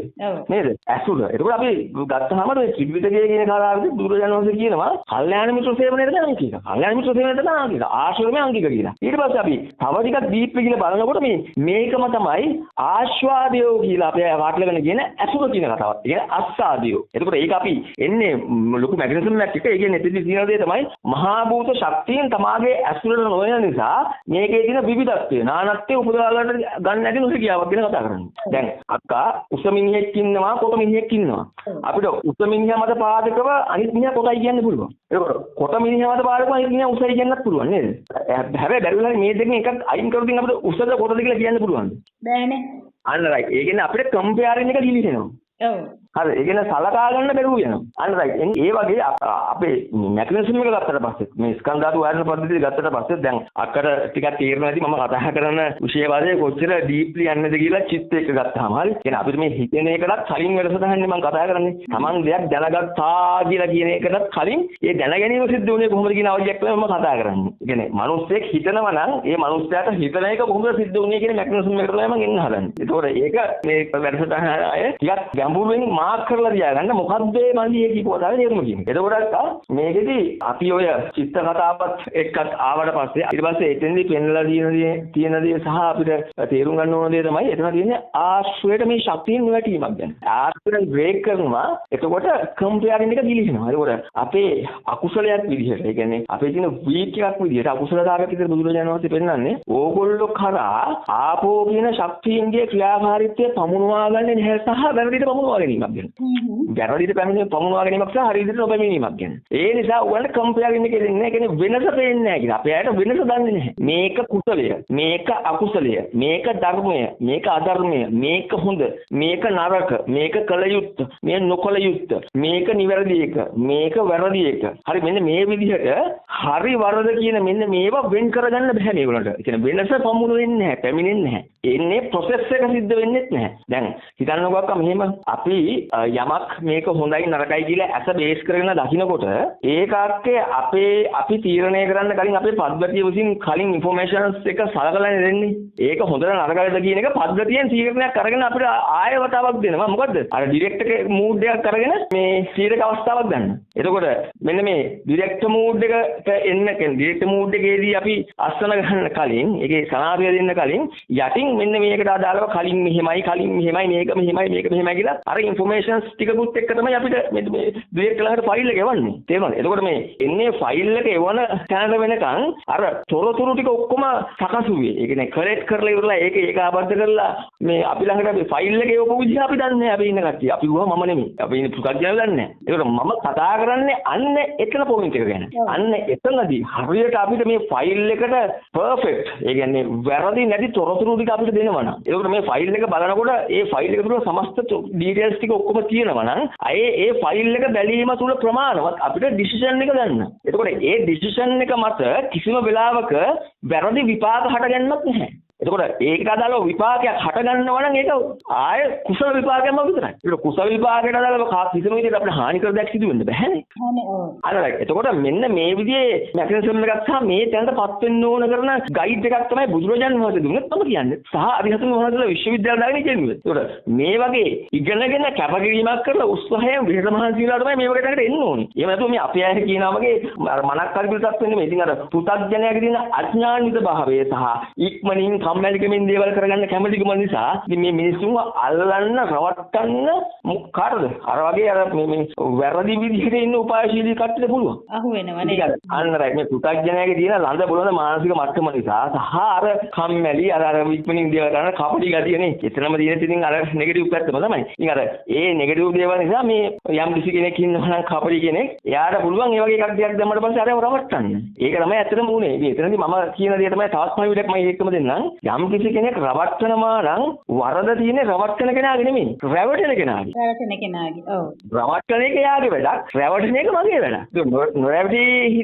නේද? ඇසුර. ඒකෝට අපි ගත්තාම මේ කිවිතකේ කියන කතාවෙදි බුදුරජාණන් වහන්සේ කියනවා කල්යාණ මිත්‍ර සේවනයේද නැහැ කියලා. කල්යාණ මිත්‍ර සේවනයේද නැහැ කියලා. ආශ්‍රයමේ අංගික කියලා. ඊට පස්සේ අපි තව ටිකක් දීප්ප කියලා බලනකොට මේකම තමයි ආශ්වාදය කියලා අපි වාටලගෙන කියන ඇසුර කියන කතාවක්. ඒ කියන්නේ අස්සාදිය. එතකොට ඒක අපි එන්නේ ලොකු මැගනීසම් එකක් එක. ඒ කියන්නේ එතනදී තියෙන දේ තමයි මහා භූත ශක්තියෙන් තමාගේ ඇසුරට නොයන නිසා මේකේ තියෙන විවිධත්වය නානත්වය උපදවා ගන්න නැති නොසිකියාවක් ගැන කතා කරන්නේ. දැන් අක්කා උස මිනිහෙක් ඉන්නවා කොට මිනිහෙක් ඉන්නවා. අපිට උස මිනිහා මත පාදකව අනිත් මිනිහා කොටයි කියන්න පුළුවන්. ඒකකොට කොට මිනිහා මත පාදකව අනිත් මිනිහා උසයි කියන්නත් පුළුවන් නේද? හැබැයි බැරිවලා මේ දෙකෙන් එකක් අයින් කරුදින් අපිට උසද කොටද කියලා කියන්න පුළුවන්ද? බෑනේ. අන්න රයිට්. ඒ කියන්නේ අපිට කම්පෙයාරින් එක දිලිසෙනවා. ඔව්. හරි. ඒ කියන්නේ සලකා ගන්න බැරුව යනවා. අන්න රයිට්. ඒ වගේ අපේ මැගනීසම් එක ගත්තට පස්සේ මේ ස්කන්ධ ධාතු වායන පද්ධතිය ගත්තට පස්සේ දැන් අක්කට ටිකක් තේරෙනවා ඇති මම කතා කරන විෂයවාදයේ කොච්චර ඩීප්ලි යන්නද කියලා චිත්ත එක ගත්තාම හරි. කියන්නේ අපිට මේ හිතෙන එකටත් කලින් වැඩසටහනේ මම කතා කරන්නේ. Taman දෙයක් දැනගත්තා කියලා කියන එකටත් කලින් ඒ දැන ගැනීම සිද්ධ වුණේ කොහොමද කියන අවධියක් තමයි මම කතා කරන්නේ. ඒ කියන්නේ මිනිස්සෙක් හිතනවා නම් ඒ මිනිස්යාට හිතන එක කොහොමද සිද්ධ වුණේ කියන මැගනීසම් එකට තමයි මම එන්න හදන්නේ. ඒතකොට ඒක මේ වැඩසටහන අය ටිකක් ගැඹුරින් මාක් කරලා තියාගන්න මොකද්ද මේ මන්දියේ කියපුවාට තේරුම කියන්නේ. එතකොට මේකෙදි අපි ඔය චිත්ත කතාවත් එක්කත් ආවට පස්සේ ඊට පස්සේ එතෙන්දී පෙන්ලා තියෙන දේ සහ අපිට තේරුම් ගන්න ඕන දේ තමයි එතන තියෙන්නේ ආශ්‍රයයට මේ ශක්තියෙන් නොවැටීමක් ගැන. ආශ්‍රයෙන් බ්‍රේක් කරනවා. එතකොට කම්පෙයාරින් එක දිලිසෙනවා. එතකොට අපේ අකුසලයක් විදිහට ඒ කියන්නේ අපේ තියෙන වීක් එකක් විදිහට අකුසලතාවයක් විදිහට බුදුරජාණන් වහන්සේ පෙන්නන්නේ ඕගොල්ලෝ කරා ආපෝ කියන ශක්තියින්ගේ ක්‍රියාකාරීත්වය පමුණවා ගන්න නැහැ සහ වැරදිට පමුණවා ගැනීමක් ගැන. වැරදිට පමුණවා ගැනීමක් සහ හරි විදිහට නොපැමිණීමක් ගැන. ඒ නිසා ඔයාලට කම්පෙයාරින් එක දෙන්නේ නැහැ. කියන්නේ වෙනස පේන්නේ නැහැ කියලා. අපේ අයට වෙනස දන්නේ නැහැ. මේක කුසලය, මේක අකුසලය, මේක ධර්මය, මේක අධර්මය, මේක හොඳ, මේක නරක, මේක කල යුත්ත, මේ නොකල යුත්ත, මේක නිවැරදි එක, මේක වැරදි එක. හරි මෙන්න මේ විදිහට හරි වරද කියන මෙන්න මේවා වෙන් කරගන්න බෑ මේගොල්ලන්ට. ඒ කියන්නේ වෙනස පමුණු වෙන්නේ නැහැ, පැමිණෙන්නේ නැහැ. එන්නේ ප්‍රොසෙස් එක සිද්ධ වෙන්නේ නැහැ. දැන් හිතන්නකෝ අක්කා මෙහෙම අපි යමක් මේක හොඳයි නරකයි කියලා ඇස බේස් කරගෙන දකින්නකොට ඒකාක්කේ අපි තීරණය කරන්න කලින් අපේ පද්ධතිය විසින් කලින් ඉන්ෆෝමේෂන්ස් එක සලකලා දෙන්නේ. ඒක හොඳට නරකයිද කියන එක පද්ධතියෙන් තීරණයක් අරගෙන අපිට ආයෙ වතාවක් දෙනවා. මොකද්ද? අර ඩිරෙක්ට් එකේ මූඩ් එකක් අරගෙන මේ තීරක අවස්ථාවක් ගන්න. එතකොට මෙන්න මේ ඩිරෙක්ට් මූඩ් එකට එන්න කියන්නේ ඩිරෙක්ට් මූඩ් එකේදී අපි අස්සන ගන්න කලින් ඒකේ සනාපය දෙන්න කලින් යටින් මෙන්න මේකට අදාළව කලින් මෙහෙමයි මේක මෙහෙමයි කියලා අර ඉන්ෆෝමේෂන්ස් ටිකකුත් එක්ක තමයි අපිට මේ ඩිරෙක්ට් ළඟට ෆයිල් එක එවන්නේ. තේරුණාද? එතකොට මේ එන්නේ ෆයිල් එක එවන තැනට වෙනකන් අර තොරතුරු ටික ඔක්කොම සකස් වුවේ. ඒ කියන්නේ කලෙක්ට් කරලා ඉවරලා ඒක ආබද්ධ කරලා මේ අපි ළඟට මේ ෆයිල් එක එවපු විදිහ අපි දන්නේ නැහැ. අපි ඉන්න කට්ටිය. අපි වුණා මම නෙමෙයි. අපි ඉන්නේ පුකක්ජනව දන්නේ නැහැ. ඒකට මම කතා කරන්නේ අන්න එතන පොයින්ට් එක ගැන. අන්න එතනදී හරියට අපිට මේ ෆයිල් එකට පර්ෆෙක්ට් ඒ කියන්නේ වැරදි නැති තොරතුරු ටික අපිට දෙනවා නම්. ඒකට මේ ෆයිල් එක බලනකොට ඒ ෆයිල් එක තුළ සමස්ත ඩීටේල්ස් ටික ඔක්කොම තියෙනවා නම් ඒ ෆයිල් එක බැලීම තුළ ප්‍රමාණවත් අපිට ඩිසිෂන් එක ගන්න. එතකොට ඒ ඩිසිෂන් එක මත කිසිම වෙලාවක වැරදි විපාක හටගන්නත් නැහැ. එතකොට ඒකට අදාළව විපාකයක් හට ගන්නවා නම් ඒක ආය කුසල විපාකයක්ම විතරයි. ඒක කුසල විපාකයට අදාළව කිසිම විදිහකට අපිට හානි කර දෙයක් සිදු වෙන්න බෑනේ. හරි. එතකොට මෙන්න මේ විදිහේ මෙකැනිසම් එකක් සහ මේ තැනටපත් වෙන්න ඕන කරන ගයිඩ් එකක් තමයි බුදුරජාණන් වහන්සේ දුන්නේ මම කියන්නේ. සහ අරිහතුන් වහන්සේලා විශ්වවිද්‍යාල දාගෙන කියන්නේ. එතකොට මේ වගේ ඉගෙනගෙන කැපකිරීමක් කරලා උත්සාහයෙන් විහෙත මහන්සියලා තමයි මේ වගේ තැනකට එන්න ඕනේ. එහෙම නැතුව මේ අපේ අය කියනා වගේ මනක් පරිපිටක් වෙන්නේ මේ. ඉතින් අර පුතග්ජනයාගේ තියෙන අඥානිත භාවය සහ ඉක්මනින් කම්මැලිකමින් දේවල් කරගන්න කැමතිකම නිසා ඉතින් මේ මිනිස්සුන්ව අල්ලන්න රවට්ටන්න කාටද අර වගේ අර මේ වැරදි විදිහට ඉන්න උපායශීලී කට්ටියට පුළුවන්. අහු වෙනවා නේද? අන්න රයිට් මේ පුතග්ජනයාගේ තියෙන ළඳ බොළඳ මානසික මට්ටම නිසා සහ අර කම්මැලි අර වික්මනින් දේවල් කරන කපටි ගතියනේ එතනම තියෙන ඉතින් අර නෙගටිව් පැත්තම තමයි. ඉතින් අර ඒ නෙගටිව් දේවල් නිසා මේ යම් කිසි කෙනෙක් ඉන්නවා නම් කපටි කෙනෙක් එයාට පුළුවන් ඒ වගේ කට්ටියක් දැම්මට පස්සේ අරව රවට්ටන්න. ඒක තමයි ඇත්තටම උනේ. ඉතින් එතනදී මම කියන දේ තමයි තවත් පණිවිඩයක් මම ඒකම දෙන්නම්. යම් කිසි කෙනෙක් රවට්ටනවා නම් වරද තියෙන්නේ රවට්ටන කෙනාගේ නෙමෙයි. රැවටෙන කෙනාගේ. රැවටෙන කෙනාගේ. ඔව්. රවට්ටන එක යාගේ වැඩක්. රැවටෙන එක මගේ වැඩක්. නොරැවටි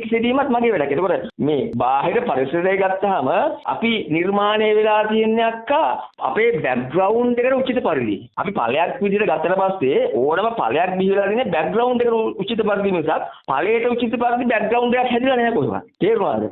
සිටීමත් මගේ වැඩක්. ඒකෝට මේ බාහිර පරිසරය ගත්තාම අපි නිර්මාණය වෙලා තියෙන අක්කා අපේ බෑග්ග්‍රවුන්ඩ් එකට උචිත පරිදි. අපි ඵලයක් විදිහට ගත්තට පස්සේ ඕනම ඵලයක් බිහිලා තියෙන බෑග්ග්‍රවුන්ඩ් එකට උචිත පරිදි මිසක් ඵලයට උචිත පරිදි බෑග්ග්‍රවුන්ඩ් එකක් හැදිලා නැහැ කොහොමද? තේරුණාද?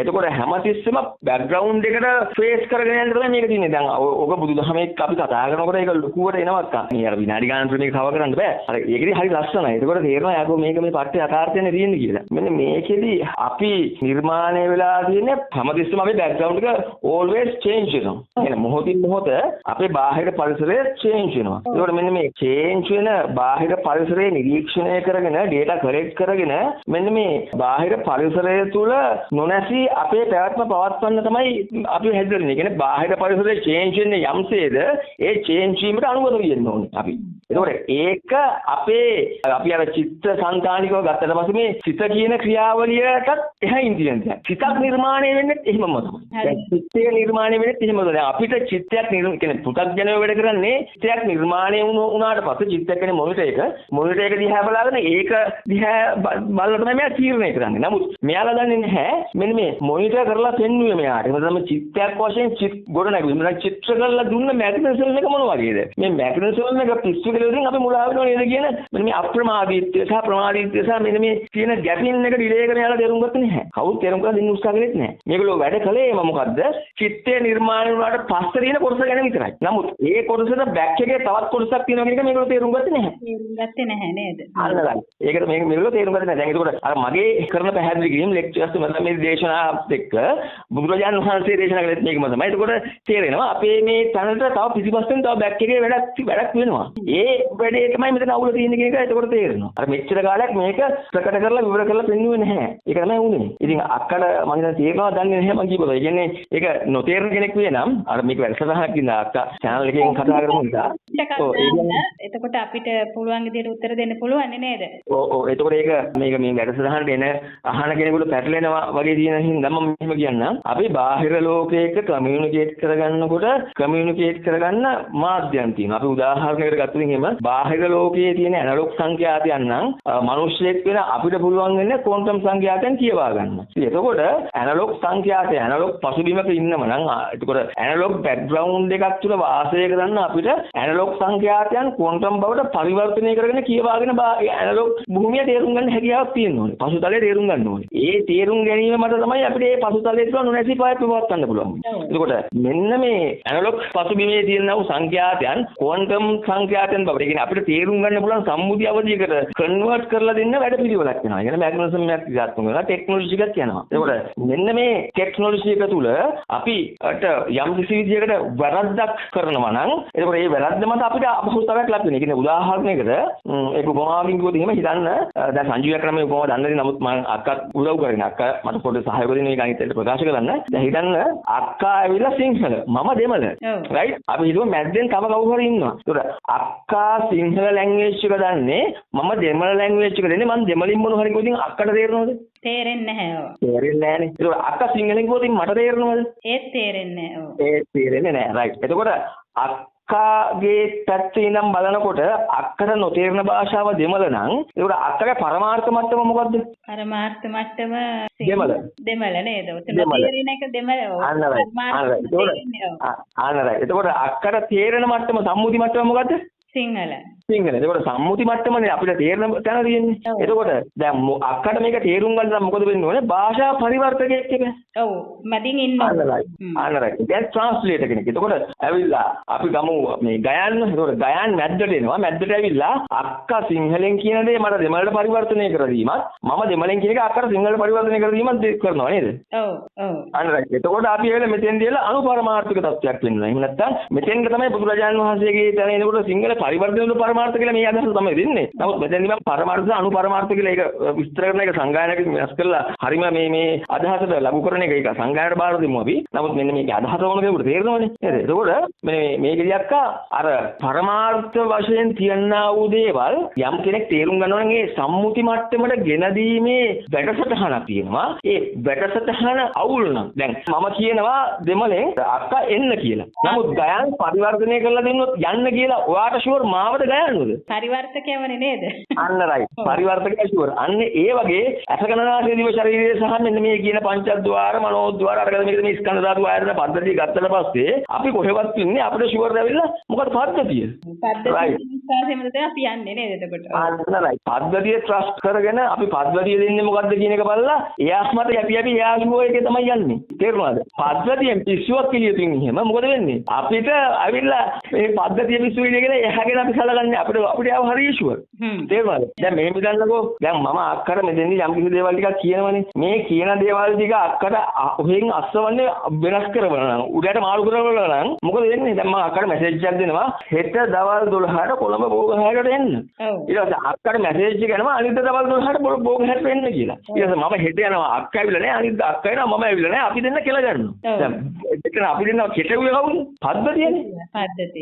එතකොට හැමතිස්සෙම බෑග්ග්‍රවුන්ඩ් එකට ෆේස් කරගෙන යන්න තමයි මේක තියෙන්නේ. දැන් ඔක බුදුදහමේ අපි කතා කරනකොට ඒක ලකුවට එනවා අක්කා. මේ අර විනාඩි ගානක් මේක කව කරන්න බෑ. අර ඒකෙදි හරි ලස්සනයි. එතකොට තේරෙනවා යාකෝ මේක මේ පට්ටේ යථාර්ථයනේ තියෙන්නේ කියලා. මෙන්න මේකෙදි අපි නිර්මාණය වෙලා තියෙන්නේ හැමතිස්සෙම අපේ බෑග්ග්‍රවුන්ඩ් එක always change වෙනවා. يعني මොහොතින් මොහොත අපේ බාහිර පරිසරය change වෙනවා. ඒකට මෙන්න මේ change වෙන බාහිර පරිසරය නිරීක්ෂණය කරගෙන data collect කරගෙන මෙන්න මේ බාහිර පරිසරය තුල නොනැසී අපේ පැවැත්ම පවත්වන්න තමයි අපි හැදෙන්නේ. කියන්නේ බාහිර පරිසරයේ change වෙන්නේ යම්සේද ඒ change වීමට අනුගත වෙන්න ඕනේ අපි. ඒකට ඒක අපි අර චිත්ත සංකානිකව ගත්තට පස්සේ මේ සිත කියන ක්‍රියාවලියටත් එහයින් තියෙන දේ. සිතක් නිර්මාණය වෙන්නේ එහෙමම තමයි. දැන් චිත්තය නිර්මාණය වෙන්නේ එහෙමම තමයි. අපිට චිත්තයක් කියන්නේ පුතග්ජනව වැඩ කරන්නේ චිත්තයක් නිර්මාණය වුණාට පස්සේ චිත්තයක් කියන්නේ මොනිටර් එක දිහා බලාගෙන ඒක දිහා බලලා තමයි මෙයා තීරණය කරන්නේ. නමුත් මෙයාලා දන්නේ නැහැ මෙන්න මේ මොනිටර් කරලා පෙන්වුවේ මෙයාට. ඒ තමයි චිත්තයක් වශයෙන් ගොඩ නැගුවේ. මම චිත්‍ර කරලා දුන්න මැග්නසිසම් එක මොන වගේද? මේ මැග්නසිසම් එක පිස්සු කියලා ඉතින් අපි මුලා වෙනව නේද කියන මෙන්න මේ අප්‍රමාදීත්වය සහ ප්‍රමාදීත්වය සහ මෙන්න මේ තියෙන ගැපින් එක ඩිලේ කරන යාලා තේරුම් ගත්තේ නැහැ. කවුරුත් තේරුම් ගන්න දෙන්න උත්සාහ කළෙත් නැහැ. මේගොල්ලෝ වැඩ කළේ මොකද්ද? චිත්තය නිර්මාණය වුණාට පස්සේ තියෙන කොටස ගැන විතරයි. නමුත් ඒ කොටසට බැක් එකේ තවත් කොටසක් තියෙනවා කියන එක මේගොල්ලෝ තේරුම් ගත්තේ නැහැ. තේරුම් ගත්තේ නැහැ නේද? අන්නයි. ඒකට මේගොල්ලෝ තේරුම් ගත්තේ නැහැ. දැන් ඒකට අර මගේ කරන පැහැදිලි කිරීම ලෙක්චර්ස් මම මේ දේශනාවත් එක්ක බුදුරජාණන් වහන්සේ දේශනා කළේත් මේකම තමයි. ඒකට තේරෙනවා අපේ මේ තැනට තව පිටිපස්සෙන් තව බැක් එකේ වැඩක් වෙනවා. ඒ වැඩේ තමයි මෙතන අවුල තියෙන්නේ කියන එක ඒකට තේරෙනවා. අර මෙච්චර කාලයක් මේක ප්‍රකට කරලා විවර කරලා පෙන්නුවේ නැහැ. ඒක තමයි උනේ. ඉතින් අක්කට මම හිතන්නේ තේරෙනවා දන්නේ නැහැ මම කියපුවා. ඒ කියන්නේ ඒක නොතේරෙන කෙනෙක් වෙ නම් අර මේක වැඩසටහනක් ඉඳලා අක්කා channel එකෙන් කතා කරමු නිසා. එතකොට අපිට පුළුවන් විදිහට උත්තර දෙන්න පුළුවන් නේද? ඔව් එතකොට ඒක මේක මේ වැඩසටහනට එන අහන කෙනෙකුට පැටලෙනවා වගේ තියෙන හින්දා මම මෙහෙම කියන්නම්. අපි බාහිර ලෝකයක කමියුනිකේට් කරගන්නකොට කමියුනිකේට් කරගන්න මාධ්‍යයන් තියෙනවා. අපි උදාහරණයකට ගත්තොත් එහෙම බාහිර ලෝකයේ තියෙන ඇනලොග් සංඛ්‍යාතයන් නම් මිනිස්සෙක් වෙන අපිට පුළුවන් වෙන්නේ ක්වොන්ටම් සංඛ්‍යාතයන් කියවා ගන්න. එතකොට ඇනලොග් සංඛ්‍යාතය ඇනලොග් පසුබිමක ඉන්නම නම් එතකොට ඇනලොග් බෑග්ග්‍රවුන්ඩ් එකක් තුල වාසය කරන අපිට ඇනලොග් සංඛ්‍යාතයන් ක්වොන්ටම් බවට පරිවර්තනය කරගෙන කියවාගෙන ඇනලොග් භූමිය තේරුම් ගන්න හැකියාවක් තියෙන්න ඕනේ. පසුතලයේ තේරුම් ගන්න ඕනේ. ඒ තේරුම් ගැනීම මත තමයි අපිට මේ පසුතලයේ තුල නොනැසී පවත්වන්න පුළුවන්. එතකොට මෙන්න මේ ඇනලොග් පසුබිමේ තියෙන වූ සංඛ්‍යාතයන් ක්වොන්ටම් සංඛ්‍යාතයන් බවට කියන්නේ අපිට තේරුම් ගන්න පුළුවන් සම්මුති අවධියකට කන්වර්ට් කරලා දෙන්න වැඩ පිළිවෙලක් වෙනවා. يعني මැග්නසිසම් එකක් ක්‍රියාත්මක වෙනවා ටෙක්නොලොජි එකක් යනවා. එතකොට මෙන්න මේ ටෙක්නොලොජි එක තුල අපිට යම් කිසි විදියකට වැරද්දක් කරනවා නම් එතකොට මේ වැරද්ද මත අපිට අපහසුතාවයක් ලක් වෙනවා. ඒ කියන්නේ උදාහරණයකට ඒක උපමාවකින් කිව්වොත් එහෙම හිතන්න දැන් සංජීවයක් ක්‍රමයේ උපමාව දන්නේ නමුත් මම අක්කත් උදව් කරගෙන අක්කා මට පොඩි සහයෝග දෙන්න මේක අනිත් ප්‍රකාශ කරන්න. දැන් හිතන්න අක්කා ඇවිල්ලා සිංහල මම දෙමළ. රයිට් අපි හිතුව මැද්දෙන් තව කවුරු හරි ඉන්නවා. ඒතකොට අක්කා සිංහල ලැන්ග්වේජ් එක දන්නේ මම දෙමළ ලැන්ග්වේජ් එක දන්නේ මම දෙමළින් මොන හරි කිව්වොත් අක්කට තේරෙනවද? තේරෙන්නේ නැහැ. ඔව්. තේරෙන්නේ නැහනේ. ඒතකොට අක්කා සිංහලෙන් කිව්වොත් මට තේරෙනවද? ඒත් තේරෙන්නේ නැහැ. ඔව්. ඒත් තේරෙන්නේ නැහැ. රයිට්. එතකොට අක්කාගේ පැත්තේ ඉඳන් බලනකොට අක්කට නොතේරෙන භාෂාව දෙමළ නම් ඒකට අක්කගේ පරමාර්ථ මට්ටම මොකද්ද? පරමාර්ථ මට්ටම දෙමළ නේද? තේරෙන එක දෙමළ. අන්න රයිට්. එතකොට අක්කට තේරෙන මට්ටම සම්මුති මට්ටම මොකද්ද? සිංහල. සිංහල. එතකොට සම්මුති මට්ටමනේ අපිට තේරෙන තැන තියෙන්නේ. එතකොට දැන් අක්කට මේක තේරුම් ගන්න නම් මොකද වෙන්න ඕනේ? භාෂා පරිවර්තකයෙක් එක. ඔව් මැදින් ඉන්න ආනරයි. දැන් ට්‍රාන්ස්ලේටර් කෙනෙක්. එතකොට ඇවිල්ලා අපි ගමු මේ ගයන්න. එතකොට ගයන් මැද්දට එනවා. මැද්දට ඇවිල්ලා අක්කා සිංහලෙන් කියන දේ මට දෙමළට පරිවර්තනය කර දීමත් මම දෙමළෙන් කියන එක අක්කට සිංහලට පරිවර්තනය කර දීමත් කරනවා නේද? ඔව් ඔව්. ආනරයි. එතකොට අපි ඇවිල්ලා මෙතෙන්දී එලා අනුපරමාර්ථක තත්ත්වයක් වෙනවා. එහෙම නැත්නම් මෙතෙන්ක තමයි බුදුරජාණන් වහන්සේගේ තැන එනකොට සිංහල පරිවර්තන පරමාර්ථ කියලා මේ අදහස තමයි දෙන්නේ. නමුත් මෙතෙන්දී මම පරමාර්ථ අනුපරමාර්ථ කියලා ඒක විස්තර කරන එක සංගායනයකින් වෙනස් කරලා හරිම මේ අදහසට ලබු කරන එක ඒක සංගායනයට බාර දෙමු අපි. නමුත් මෙන්න මේකේ අදහස වුණ කෙනෙකුට තේරෙනවනේ. නේද? එතකොට මේකදී අක්කා අර පරමාර්ථ වශයෙන් තියනා වූ දේවල් යම් කෙනෙක් තේරුම් ගන්නවා නම් ඒ සම්මුති මට්ටමට ගෙන දීමේ වැඩසටහනක් තියෙනවා. ඒ වැඩසටහන අවුල් නම් දැන් මම කියනවා දෙමළෙන් අක්කා එන්න කියලා. නමුත් ගයන් පරිවර්තනය කරලා දෙන්නොත් යන්න කියලා ඔයාට ෂුවර් මාවද ගයන්නද? පරිවර්තකයවනේ නේද? අන්න රයිට්. පරිවර්තකයා ෂුවර්. අන්න ඒ වගේ අසකනාසේ දිව ශරීරයේ සහ මෙන්න මේ කියන පංචද්වාර මනෝද්වාර අරගෙන මේ ස්කන්ධ ධාතු ආයතන පද්ධතිය ගත්තට පස්සේ අපි කොහෙවත් ඉන්නේ අපිට ෂුවර් ඇවිල්ලා මොකද පද්ධතිය? පද්ධතිය විශ්වාසයෙන්ද අපි යන්නේ නේද එතකොට? අන්න රයිට්. පද්ධතිය ට්‍රස්ට් කරගෙන අපි පද්ධතිය දෙන්නේ මොකද්ද කියන එක බලලා එයාස් මත යපි එයා ෂුවර් එකේ තමයි යන්නේ. තේරුණාද? පද්ධතියෙන් පිස්සුවක් කියලියුතුන් එහෙම මොකද වෙන්නේ? අපිට ඇවිල්ලා මේ පද්ධතිය පිස්සු විදිය කියලා එහාගෙන අපි සලකන්නේ අපිට ආව හරිය ෂුවර්. තේරුණාද? දැන් මෙහෙම හිතන්නකෝ. දැන් මම අක්කට මෙතෙන්දී යම් කිසි දේවල් ටිකක් කියනවනේ. මේ කියන දේවල් ටික අක්කට ඔහෙන් අස්සවන්නේ වෙනස් කරවනවා නම් උඩට මාරු කරවනවා නම් මොකද වෙන්නේ? දැන් මම අක්කට මැසේජ් එකක් දෙනවා. හෙට දවල් 12ට කොළඹ බෝගහෑකට එන්න. ඊට පස්සේ අක්කට මැසේජ් එක යනවා අනිත් දවල් 12ට බෝගහෑට එන්න කියලා. ඊට පස්සේ මම හෙට යනවා අක්කා ඇවිල්ලා නැහැ අනිත් අක්කා එනවා මම ඇවිල්ලා නැහැ අපි දෙන්න කියලා ගන්නවා. දැන් එතන අපි දෙන්න කෙටුවේ කවුද? පද්ධතියනේ. පද්ධතිය.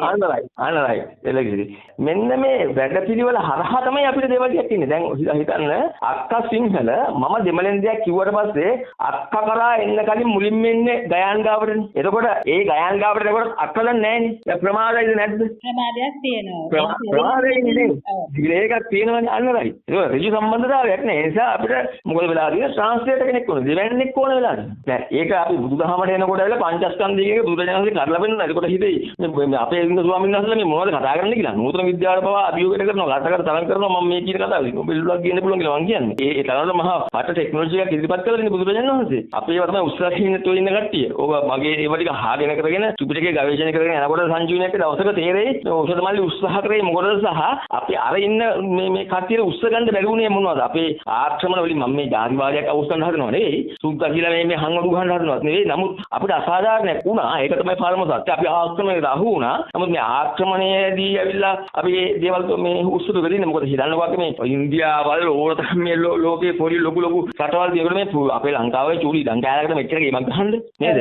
ආනරයි. එළකිරි. මෙන්න මේ වැඩපිළිවෙල හරහා තමයි අපිට දේවල් ටිකක් ඉන්නේ. දැන් හිතන්න අක්කා සිංහල මම දෙමළෙන් දෙයක් කිව්වට පස්සේ අක්කා කරා එන්න කලින් මුලින්ම එන්නේ ගයාන් ගාවටනේ. එතකොට ඒ ගයාන් ගාවට එනකොට අක්කා දැන් නැහැනේ. දැන් ප්‍රමාදයිද නැද්ද? ප්‍රමාදයක් තියෙනවා. ප්‍රමාදයි නේ. ඒකක් තියෙනවනේ අන්නරයි. ඒක ඍජු සම්බන්ධතාවයක් නේ. ඒ නිසා අපිට මොකද වෙලා තියෙන්නේ? ට්‍රාන්ස්ලේටර් කෙනෙක් ඕනේ. දෙවැන්නෙක් ඕනේ වෙලා තියෙන්නේ. දැන් ඒක අපි බුදුදහමට එනකොට ඇවිල්ලා පංචස්කන්ධයේ බුදුරජාණන්සේ කරලා පෙන්නන. ඒකට හිතේ මේ අපේ ඉන්න ස්වාමීන් වහන්සේලා මේ මොනවද කතා කරන්නේ කියලා. නූතන විද්‍යාවට පවා අභියෝගයට කරනවා. කතාකර තරම් කරනවා මම මේ කියන කතාව. ඔබෙල්ලුවක් කියන්න පුළුවන් කියලා මම කියන්නේ. ඒ තරමට මහා පාට ටෙක්නොලොජි එකක් ඉදිරිපත් කරලා ඉන්නේ බුදුරජාණන් වහන්සේ. අපේ ඒවා තමයි උත්සාහයෙන් තෝ ඉන්න කට්ටිය. ඕක මගේ ඒවා ටික අහගෙන කරගෙන ත්‍රිපිටකයේ ගවේෂණය කරගෙන යනකොට සංජීවනයක් දවසක තේරෙයි. ඖෂධ මල්ලි උත්සාහ කරේ මොකටද සහ අපි අර ඉන්න මේ කට්ටියට උස්ස ගන්න බැරි වුණේ මොනවද? අපේ ආක්‍රමණ වලින් මම මේ ජාතිවාදයක් අවස්ථන් හදනවා නෙවෙයි. සුද්ධ කියලා මේ හංගඩු ගන්න හදනවත් නෙවෙයි. නමුත් අපිට අසාධාරණයක් වුණා. ඒක තමයි පරම සත්‍ය. අපි ආක්‍රමණයට අහු වුණා. නමුත් මේ ආක්‍රමණයේදී ඇවිල්ලා අපි මේ දේවල් මේ උස්සුට ගලින්නේ මොකද හිතන්නකෝ අපි මේ ඉන්දියාවල් ඕනතරම් මේ ලෝකේ පොඩි ලොකු රටවල් තියෙනකොට මේ අපේ ලංකාවේ චූලි ලංකාවකට මෙච්චර ගේමක් ගහන්න නේද?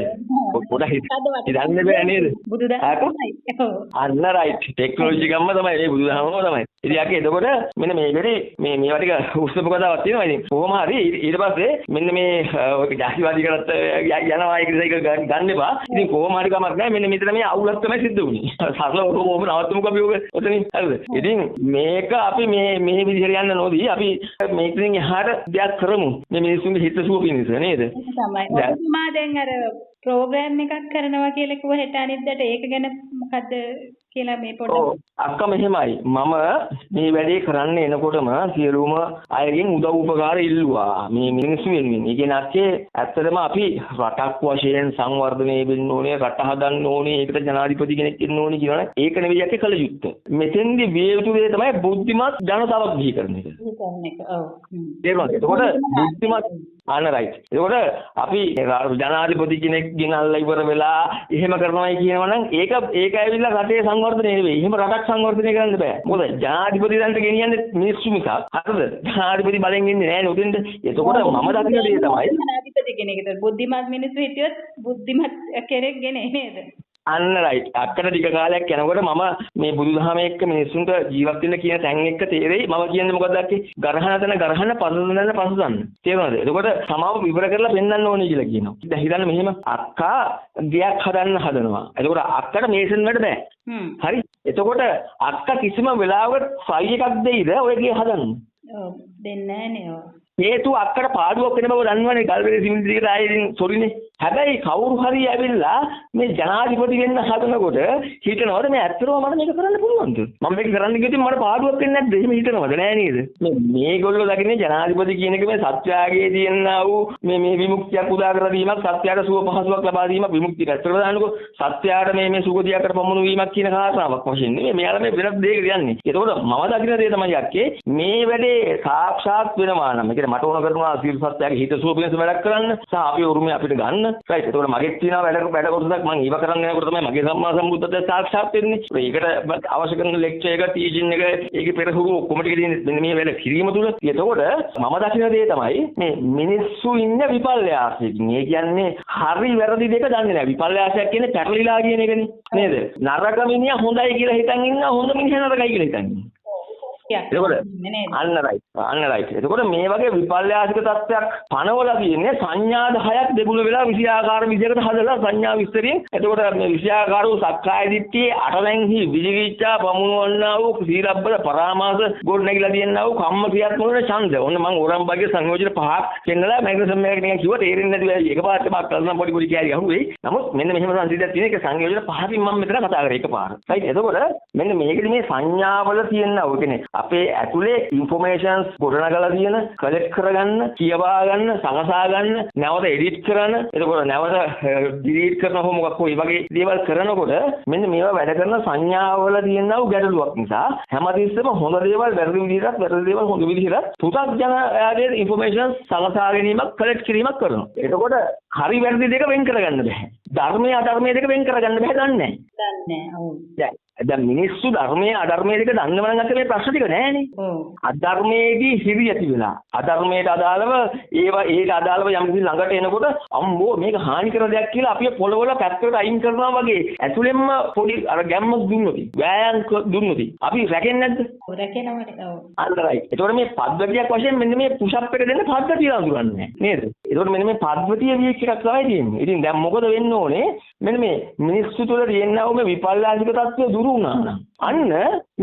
පොඩ හිතන්න බෑ නේද? බුදුදහමයි. අන්න රයිට්. ටෙක්නොලොජි ගම්ම තමයි මේ බුදුදහමම තමයි. ඉතින් යකේ එතකොට මෙන්න මේකේ මේවා ටික උස්සපු කතාවක් තියෙනවා. ඉතින් කොහොම හරි ඊට පස්සේ මෙන්න මේ ඔය ජාතිවාදී කරත් යනවා ඒක ගන්න එපා. ඉතින් කොහොම හරි කමක් නැහැ. මෙන්න මෙතන මේ අවුලක් තමයි සිද්ධ වුනේ. සරලව කොහොම නවත්තමුකෝ අපි ඔක ඔතනින් හරිද? ඉතින් මේක අපි මේ විදිහට යන්න නොදී අපි මේකෙන් එහාට දෙයක් කරමු. මේ මිනිස්සුන්ගේ හිත සුව පිණිස නේද? තමයි. ඔබතුමා දැන් අර ප්‍රෝග්‍රෑම් එකක් කරනවා කියලා කිව්ව හෙට අනිද්දාට ඒක ගැන මොකද්ද කියලා මේ පොඩ්ඩක් අක්කා මෙහෙමයි මම මේ වැඩේ කරන්න එනකොටම සියලුම අයගෙන් උදව් උපකාර ඉල්ලුවා මේ මිනිස්සු වෙනුවෙන්. ඒ කියන්නේ අක්කේ ඇත්තටම අපි රටක් වශයෙන් සංවර්ධනය වෙන්න ඕනේ, රට හදන්න ඕනේ, ඒකට ජනාධිපති කෙනෙක් ඉන්න ඕනේ කියනවනේ. ඒක නෙවෙයි අක්කේ කළ යුත්තේ. මෙතෙන්දි විය යුතු දේ තමයි බුද්ධිමත් ජනතාවක් බිහි කරන එක. ඔව්. එතකොට බුද්ධිමත් අන්න රයිට්. ඒකට අපි ජනාධිපති කෙනෙක් ගෙනල්ලා ඉවර වෙලා එහෙම කරනවායි කියනවනම් ඒක ඇවිල්ලා රටේ සංවර්ධනය නෙවෙයි. එහෙම රටක් සංවර්ධනය කරන්න බෑ. මොකද ජනාධිපති දන්ට ගෙනියන්නේ මිනිස්සු මිසක්. හරිද? ජනාධිපති බලෙන් ඉන්නේ නැහැ නේ උදෙන්ද. එතකොට මම දකින දේ තමයි ජනාධිපති කෙනෙක්ට බුද්ධිමත් මිනිස්සු හිටියොත් බුද්ධිමත් කෙනෙක් ගෙනේ නේද? අන්න රයිට්. අක්කට ටික කාලයක් යනකොට මම මේ බුදුදහම එක්ක මිනිස්සුන්ට ජීවත් වෙන්න කියන තැන් එක්ක තේරෙයි. මම කියන්නේ මොකද්ද අක්කේ? ගරහන තැන ගරහන පසුදන්න. තේරුණාද? එතකොට සමාව විවර කරලා පෙන්වන්න ඕනේ කියලා කියනවා. දැන් හිතන්න මෙහෙම අක්කා ගයක් හදන්න හදනවා. එතකොට අක්කට මේසන් වලට බෑ. හරි. එතකොට අක්කා කිසිම වෙලාවකට ෆයි එකක් දෙයිද ඔය ගේ හදන්න? ඔව් දෙන්නේ නැහැ නේ. හේතුව අක්කට පාඩුවක් වෙන බව දන්නවනේ. ගල්වැලේ සිමෙන්ති ටිකට ආයේ ඉතින් සොරිනේ. හැබැයි කවුරු හරි ඇවිල්ලා මේ ජනාධිපති වෙන්න හදනකොට හිතනවද මේ ඇත්තටම මට මේක කරන්න පුළුවන්ද? මම මේක කරන්න ගියොත් මට පාඩුවක් වෙන්නේ නැද්ද? එහෙම හිතනවද? නෑ නේද? මේගොල්ලෝ දකින්නේ ජනාධිපති කියන එක මේ සත්‍යාගයේ තියෙනා වූ මේ විමුක්තියක් උදා කර දීමක්, සත්‍යයට සුව පහසුවක් ලබා දීමක්, විමුක්තිය ඇත්තටම දාන්නකො සත්‍යයට මේ සුගතියකට පමුණු වීමක් කියන කාරණාවක් වශයෙන් නෙමෙයි. මෙයාලා මේ වෙනත් දෙයකට යන්නේ. ඒකෝට මම දකින්න දේ තමයි යක්කේ මේ වැඩේ සාක්ෂාත් වෙනවා නම් ඒ කියන්නේ මට ඕන කරනවා සියලු සත්‍යයේ හිත සුව පිණිස වැඩක් කරන්න සහ අපේ උරුමය අපිට ගන්න. රයිට්. ඒකෝට මගෙත් තියෙනවා වැඩ කොටසක් මම ඊව කරන්න යනකොට තමයි මගේ සම්මා සම්බුද්ධත්වය සාක්ෂාත් වෙන්නේ. ඒකට අවශ්‍ය කරන ලෙක්චර් එක, ටීචින් එක, ඒකේ පෙරහුරු ඔක්කොම ටික තියෙන මෙන්න මේ වැඩ කිරීම තුළ. ඒකෝට මම දකින්න දේ තමයි මේ මිනිස්සු ඉන්න විපල්යාසයකින්. ඒ කියන්නේ හරි වැරදි දෙක දන්නේ නැහැ. විපල්යාසයක් කියන්නේ පැටලිලා කියන එකනේ. නේද? නරක මිනිහා හොඳයි කියලා හිතන් ඉන්නවා, හොඳ මිනිහා නරකයි කියලා හිතන් ඉන්නවා. අන්න රයිට්. එතකොට මේ වගේ විපල්යාසික තත්ත්වයක් පනවලා තියෙන්නේ සංඥා 10ක් දෙගුණ වෙලා 20 ආකාර විදිහකට හදලා සංඥා විස්තරයෙන්. එතකොට මේ 20 ආකාර වූ සක්කාය දිට්ඨියේ අටලැන්හි විජිකිච්ඡා පමුණවන්නා වූ සීලබ්බත පරාමාස ගොඩ නැගිලා තියෙනා වූ කම්ම ක්‍රියාත්මක වෙන ඡන්ද. ඔන්න මම ඕරම් භාගයේ සංයෝජන පහක් පෙන්නලා මැග්නසියම් එකකට නිකන් කිව්වා තේරෙන්නේ නැති එකපාරට මම කල්පනා පොඩි කෑලි අහුවේ. නමුත් මෙන්න මෙහෙම සංසිද්ධියක් තියෙන එක සංයෝජන පහකින් මම මෙතන කතා කරේ එකපාර. රයිට්. එතකොට මෙන්න මේකෙදි මේ සංඥාවල තියෙනා ඔය කියන්නේ අපේ ඇතුලේ ඉන්ෆෝමේෂන්ස් ගොඩනගලා තියෙන කලෙක්ට් කරගන්න, කියවා ගන්න, සකසා ගන්න, නැවත එඩිට් කරන, එතකොට නැවත ඩිලීට් කරනව මොකක් හෝ මේ වගේ දේවල් කරනකොට මෙන්න මේවා වැඩ කරන සංඥාවල තියෙනා වූ ගැටලුවක් නිසා හැමතිස්සෙම හොඳ දේවල් වැරදි විදිහට, වැරදි දේවල් හොඳ විදිහට පුතග්ජනයාගේ ඉන්ෆෝමේෂන්ස් සකසා ගැනීමක්, කලෙක්ට් කිරීමක් කරනවා. එතකොට හරි වැරදි දෙක වෙන් කරගන්න බෑ. ධර්මයේ අධර්මයේ දෙක වෙන් කරගන්න බෑ. දන්නේ නැහැ. දැන් මිනිස්සු ධර්මයේ අධර්මයේ දෙක දන්නව නම් අත මේ ප්‍රශ්න ටික නෑනේ. අධර්මයේදී හිරි ඇති වෙලා අධර්මයට අදාළව ඒක අදාළව යම් කිසි ළඟට එනකොට අම්මෝ මේක හානි කරන දෙයක් කියලා අපි පොළවල පැත්තකට අයින් කරනවා වගේ ඇතුළෙන්ම පොඩි අර ගැම්මක් දුන්නොත් වෑයම් දුන්නොත් අපි රැකෙන්නේ නැද්ද? රැකෙනවනේ. ඔව්. අන්නරයි. ඒතකොට මේ පද්ධතියක් වශයෙන් මෙන්න මේ පුෂ් අප් එක දෙන්න පද්ධතිය අඳුරන්නේ නේද? ඒතකොට මෙන්න මේ පද්ධතිය වීක් එකක් තමයි තියෙන්නේ. ඉතින් දැන් මොකද වෙන්න ඕනේ? මෙන්න මේ මිනිස්සු තුළ තියෙනා මේ විපල්ලාසික තත්ත්වය දුරු වුණා නම් අන්න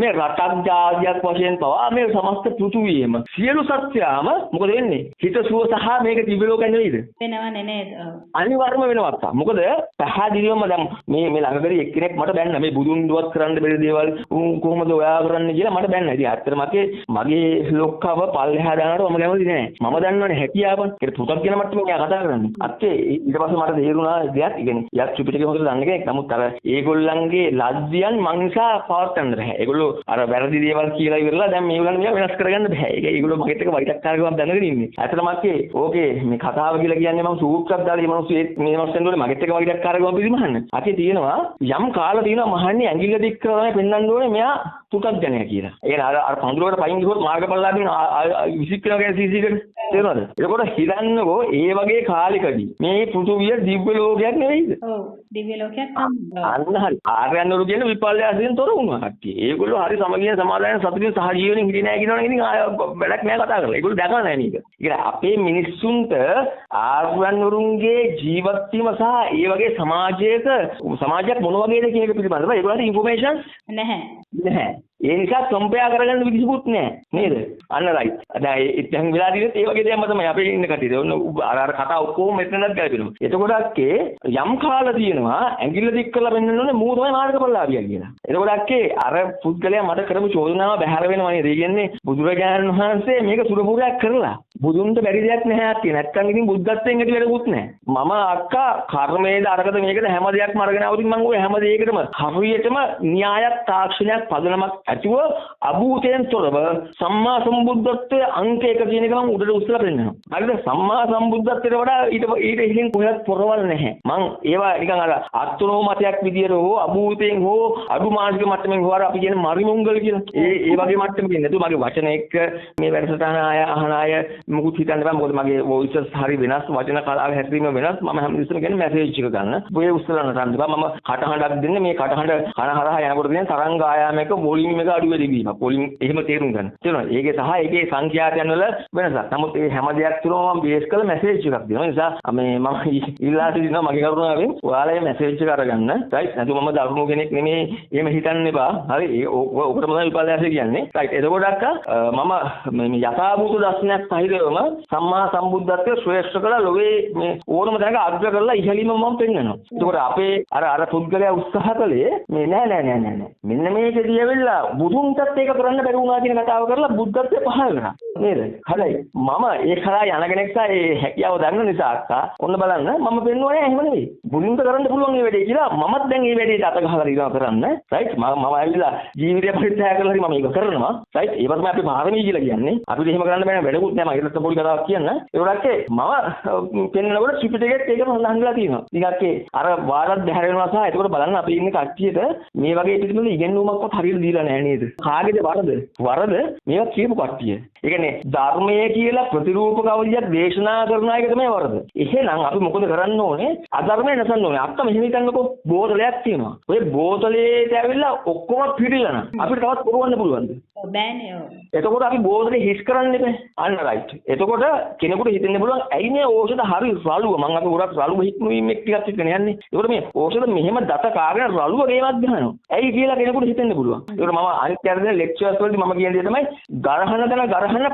මේ රටක් ජාතියක් වශයෙන් පවා මේ සමස්ත පෘථුවියම සියලු සත්‍යාම මොකද වෙන්නේ? හිත සුව සහ මේක දිව්‍ය ලෝකෙ නෙවෙයිද? වෙනවනේ නේද? අනිවාර්යයෙන්ම වෙනවා. මොකද පැහැදිලිවම දැන් මේ ළඟදී එක්කෙනෙක් මට බැන්න මේ බුදුන් දුවත් කරන්න බැරි දේවල් කොහොමද ඔයා කරන්නේ කියලා මට බැන්න. ඉතින් ඇත්තටම මගේ ලොක්කව පල්ලෙහා දානකොට මම කැමති නෑ. මම දන්නවනේ හැකියාවන්. ඒක පුතක් කියන මට්ටමේ මෙයා කතා කරන්නේ. අත්තේ ඊට පස්සේ මට තේරුණා දෙයක්. ඒ කියන්නේ යක් ත්‍රිපිටකය හොඳට දන්න කෙනෙක්. නමුත් අර ඒගොල්ලන්ගේ ලජ්ජියන් මංසා පවත්වන්න බෑ. ඒගොල්ලෝ අර වැරදි දේවල් කියලා ඉවරලා දැන් මේගොල්ලන් මේවා වෙනස් කරගන්න බෑ. ඒගොල්ලෝ මගෙත් එක වෛරක්කාරකමක් දැනගෙන ඉන්නේ. ඇත්තටම ඕකේ මේ කතාව කියලා කියන්නේ මම සූත්‍රයක් දාලා මේ මිනිස්සු මේ මිනිස්සුන් වල මගෙත් එක වෛරක්කාරකමක් පිළිමහන්න. අකේ තියෙනවා යම් කාලා තියෙනවා මහන්නේ ඇඟිල්ල දික් කරලා තමයි පෙන්වන්න ඕනේ මෙයා පුතග්ජනයා කියලා. ඒ කියන්නේ අර පඳුරකට පයින් ගිහුවොත් මාර්ගඵලලාභින් විසික් වෙනවා කියන සීසීකට තේරෙනවද? ඒකට හිතන්නකෝ ඒ වගේ කාලෙකදී මේ පෘථුවිය දිව්‍ය ලෝකයක් නෙවෙයිද? ඔව් දිව්‍ය ලෝකයක් තමයි. අන්න හරි. ආර්යයන්වරු කියන විපල්යාසයෙන් තොර වුණා කට්ටිය. ඒගොල්ලෝ හරි සමගිය සමාදාන සතුටින් සහජීවණයෙන් හිටියේ නැහැ කියනවනේ. ඉතින් ආය වැඩක් නැහැ කතා කරලා. ඒගොල්ලෝ දැකලා නැහැ නේද? ඒ අපේ මිනිස්සුන්ට ආර්යයන්වරුන්ගේ ජීවත් වීම සහ ඒ වගේ සමාජයක් මොන වගේද කියන එක පිළිබඳව ඒගොල්ලන්ට ඉන්ෆෝමේෂන් නැහැ. ඒ නිසා කම්පෙයා කරගන්න විදිහකුත් නැහැ නේද? අන්න රයිට්. දැන් දැන් වෙලා දිනෙත් ඒ වගේ දෙයක් තමයි අපේ ඉන්න කටියේ. ඔන්න අර කතා ඔක්කොම මෙතනත් ගැලපෙනවා. එතකොට අක්කේ යම් කාලා තියෙනවා ඇඟිල්ල දික් කරලා පෙන්නන්න ඕනේ මූ තමයි මාර්ගඵලලාභියා කියලා. එතකොට අක්කේ අර පුද්ගලයා මට කරපු චෝදනාව බැහැර වෙනවා නේද? ඒ කියන්නේ බුදුරජාණන් වහන්සේ මේක සුරපුරයක් කරලා බුදුන්ට බැරි දෙයක් නැහැ අක්කේ. නැත්තම් ඉතින් බුද්ධත්වයෙන් ඇති වැඩකුත් නැහැ. මම අක්කා කර්මයේද අරකද මේකද හැම දෙයක්ම අරගෙන આવුතින් මම ඔය හැම දෙයකටම හරියටම න්‍යායක් තාක්ෂණයක් පදනමක් ඇතුව අභූතයෙන් තොරව සම්මා සම්බුද්ධත්වයේ අංක 1 කියන එක මම උඩට උස්සලා පෙන්නනවා. හරිද? සම්මා සම්බුද්ධත්වයට වඩා ඊට ඉහිලින් කොහෙවත් පොරවල් නැහැ. මම ඒවා නිකන් අර අත්නෝ මතයක් විදියට හෝ අභූතයෙන් හෝ අඩු මානසික මට්ටමින් හෝ අපි කියන මරිමුංගල කියලා. ඒ වගේ මට්ටමකින් නේද මගේ වචන එක්ක මේ වැඩසටහන අහන අය මුකුත් හිතන්න බෑ. මොකද මගේ වොයිසස් හරි වෙනස්, වචන කලාවේ හැසිරීම වෙනස්. මම හැමදෙස්සම කියන්නේ මැසේජ් එක ගන්න. ඔය උස්සලා නටන්න බෑ. මම කටහඬක් දෙන්නේ මේ කටහඬ කන හරහා යනකොට තියෙන තරංග ආයාමයක වොලියුම් එක අඩු වැඩි වීමක්. වොලියුම් එහෙම තේරුම් ගන්න. තේරුණාද? ඒකේ සහ ඒකේ සංඛ්‍යාතයන් වල වෙනසක්. නමුත් මේ හැම දෙයක් තුනම මම බේස් කරලා මැසේජ් එකක් දෙනවා. ඒ නිසා මේ මම ඉල්ලා සිටිනවා මගේ කරුණාවෙන් ඔයාලා මේ මැසේජ් එක අරගන්න. රයිට්. නැතු මම දරුණු කෙනෙක් නෙමෙයි. එහෙම හිතන්න එපා. හරි. ඔකට තමයි විපල්ලාසය කියන්නේ. රයිට්. එතකොට අක්කා මම මේ යථාභූත දර්ශනයක් සහිතවම සම්මා සම්බුද්ධත්වයේ ශ්‍රේෂ්ඨ කළා ලෝකේ මේ ඕනම තැනක අග්‍ර කරලා ඉහළින්ම මම පෙන්නනවා. එතකොට අපේ අර පුද්ගලයා උත්සාහ කළේ මේ නෑ. මෙන්න මේකදී ඇවිල්ලා බුදුන්ටත් ඒක කරන්න බැරි වුණා කියන කතාව කරලා බුද්ධත්වයේ පහළ කරා. නේද? හරි. මම ඒ කරා යන කෙනෙක් ඒ හැකියාව දන්න නිසා අක්කා ඔන්න බලන්න මම පෙන්නුවා නෑ එහෙම නෙවෙයි. බුදුන්ට කරන්න පුළුවන් මේ වැඩේ කියලා මමත් දැන් මේ වැඩේට අත ගහලා ඉනවා කරන්න. රයිට්. මම ඇවිල්ලා ජීවිතය පරිත්‍යාග කරලා හරි මම ඒක කරනවා. රයිට්. ඒවත් තමයි අපි පාරමී කියලා කියන්නේ. අපිට එහෙම කරන්න බෑ වැඩකුත් නෑ. මම ඒකට පොඩි කතාවක් කියන්න. ඒකට මම පෙන්නනකොට ත්‍රිපිටකයේත් ඒකම සඳහන් කරලා තියෙනවා. ටිකක් අර වාරත් බැහැර වෙනවා සහ ඒකට බලන්න අපි ඉන්නේ කට්ටියට මේ වගේ පිළිබඳ ඉගෙනුමක්වත් හරියට දීලා නැහැ නේද? කාගේද වරද? වරද මේවා කියපු කට්ටිය. ඒ කියන්නේ ධර්මයේ කියලා ප්‍රතිරූපක අවධියක් දේශනා කරන එක තමයි වරද. එහෙනම් අපි මොකද කරන්න ඕනේ? අධර්මය නැසන්න ඕනේ. අක්ක මෙහෙම හිතන්නකෝ බෝතලයක් තියෙනවා. ඔය බෝතලේට ඇවිල්ලා ඔක්කොම පිළිලා නම් අපිට තවත් පුරවන්න පුළුවන්ද? බෑනේ. එතකොට අපි බෝතලේ හිස් කරන්න එපා. අන්න රයිට්. එතකොට කෙනෙකුට හිතෙන්න පුළුවන් ඇයි මේ ඖෂධ හරි රළුව මම අපි ගොඩක් රළුව හිටුවීම එක්ක ටිකක් හිටගෙන යන්නේ. ඒකට මේ ඖෂධ මෙහෙම දත කාගෙන රළුව ගේමක් ගන්නවා. ඇයි කියලා කෙනෙකුට හිතෙන්න පුළුවන්. ඒකට මම අනිත් යන ලෙක්චර්ස් වලදී මම කියන දේ තමයි ගරහන දන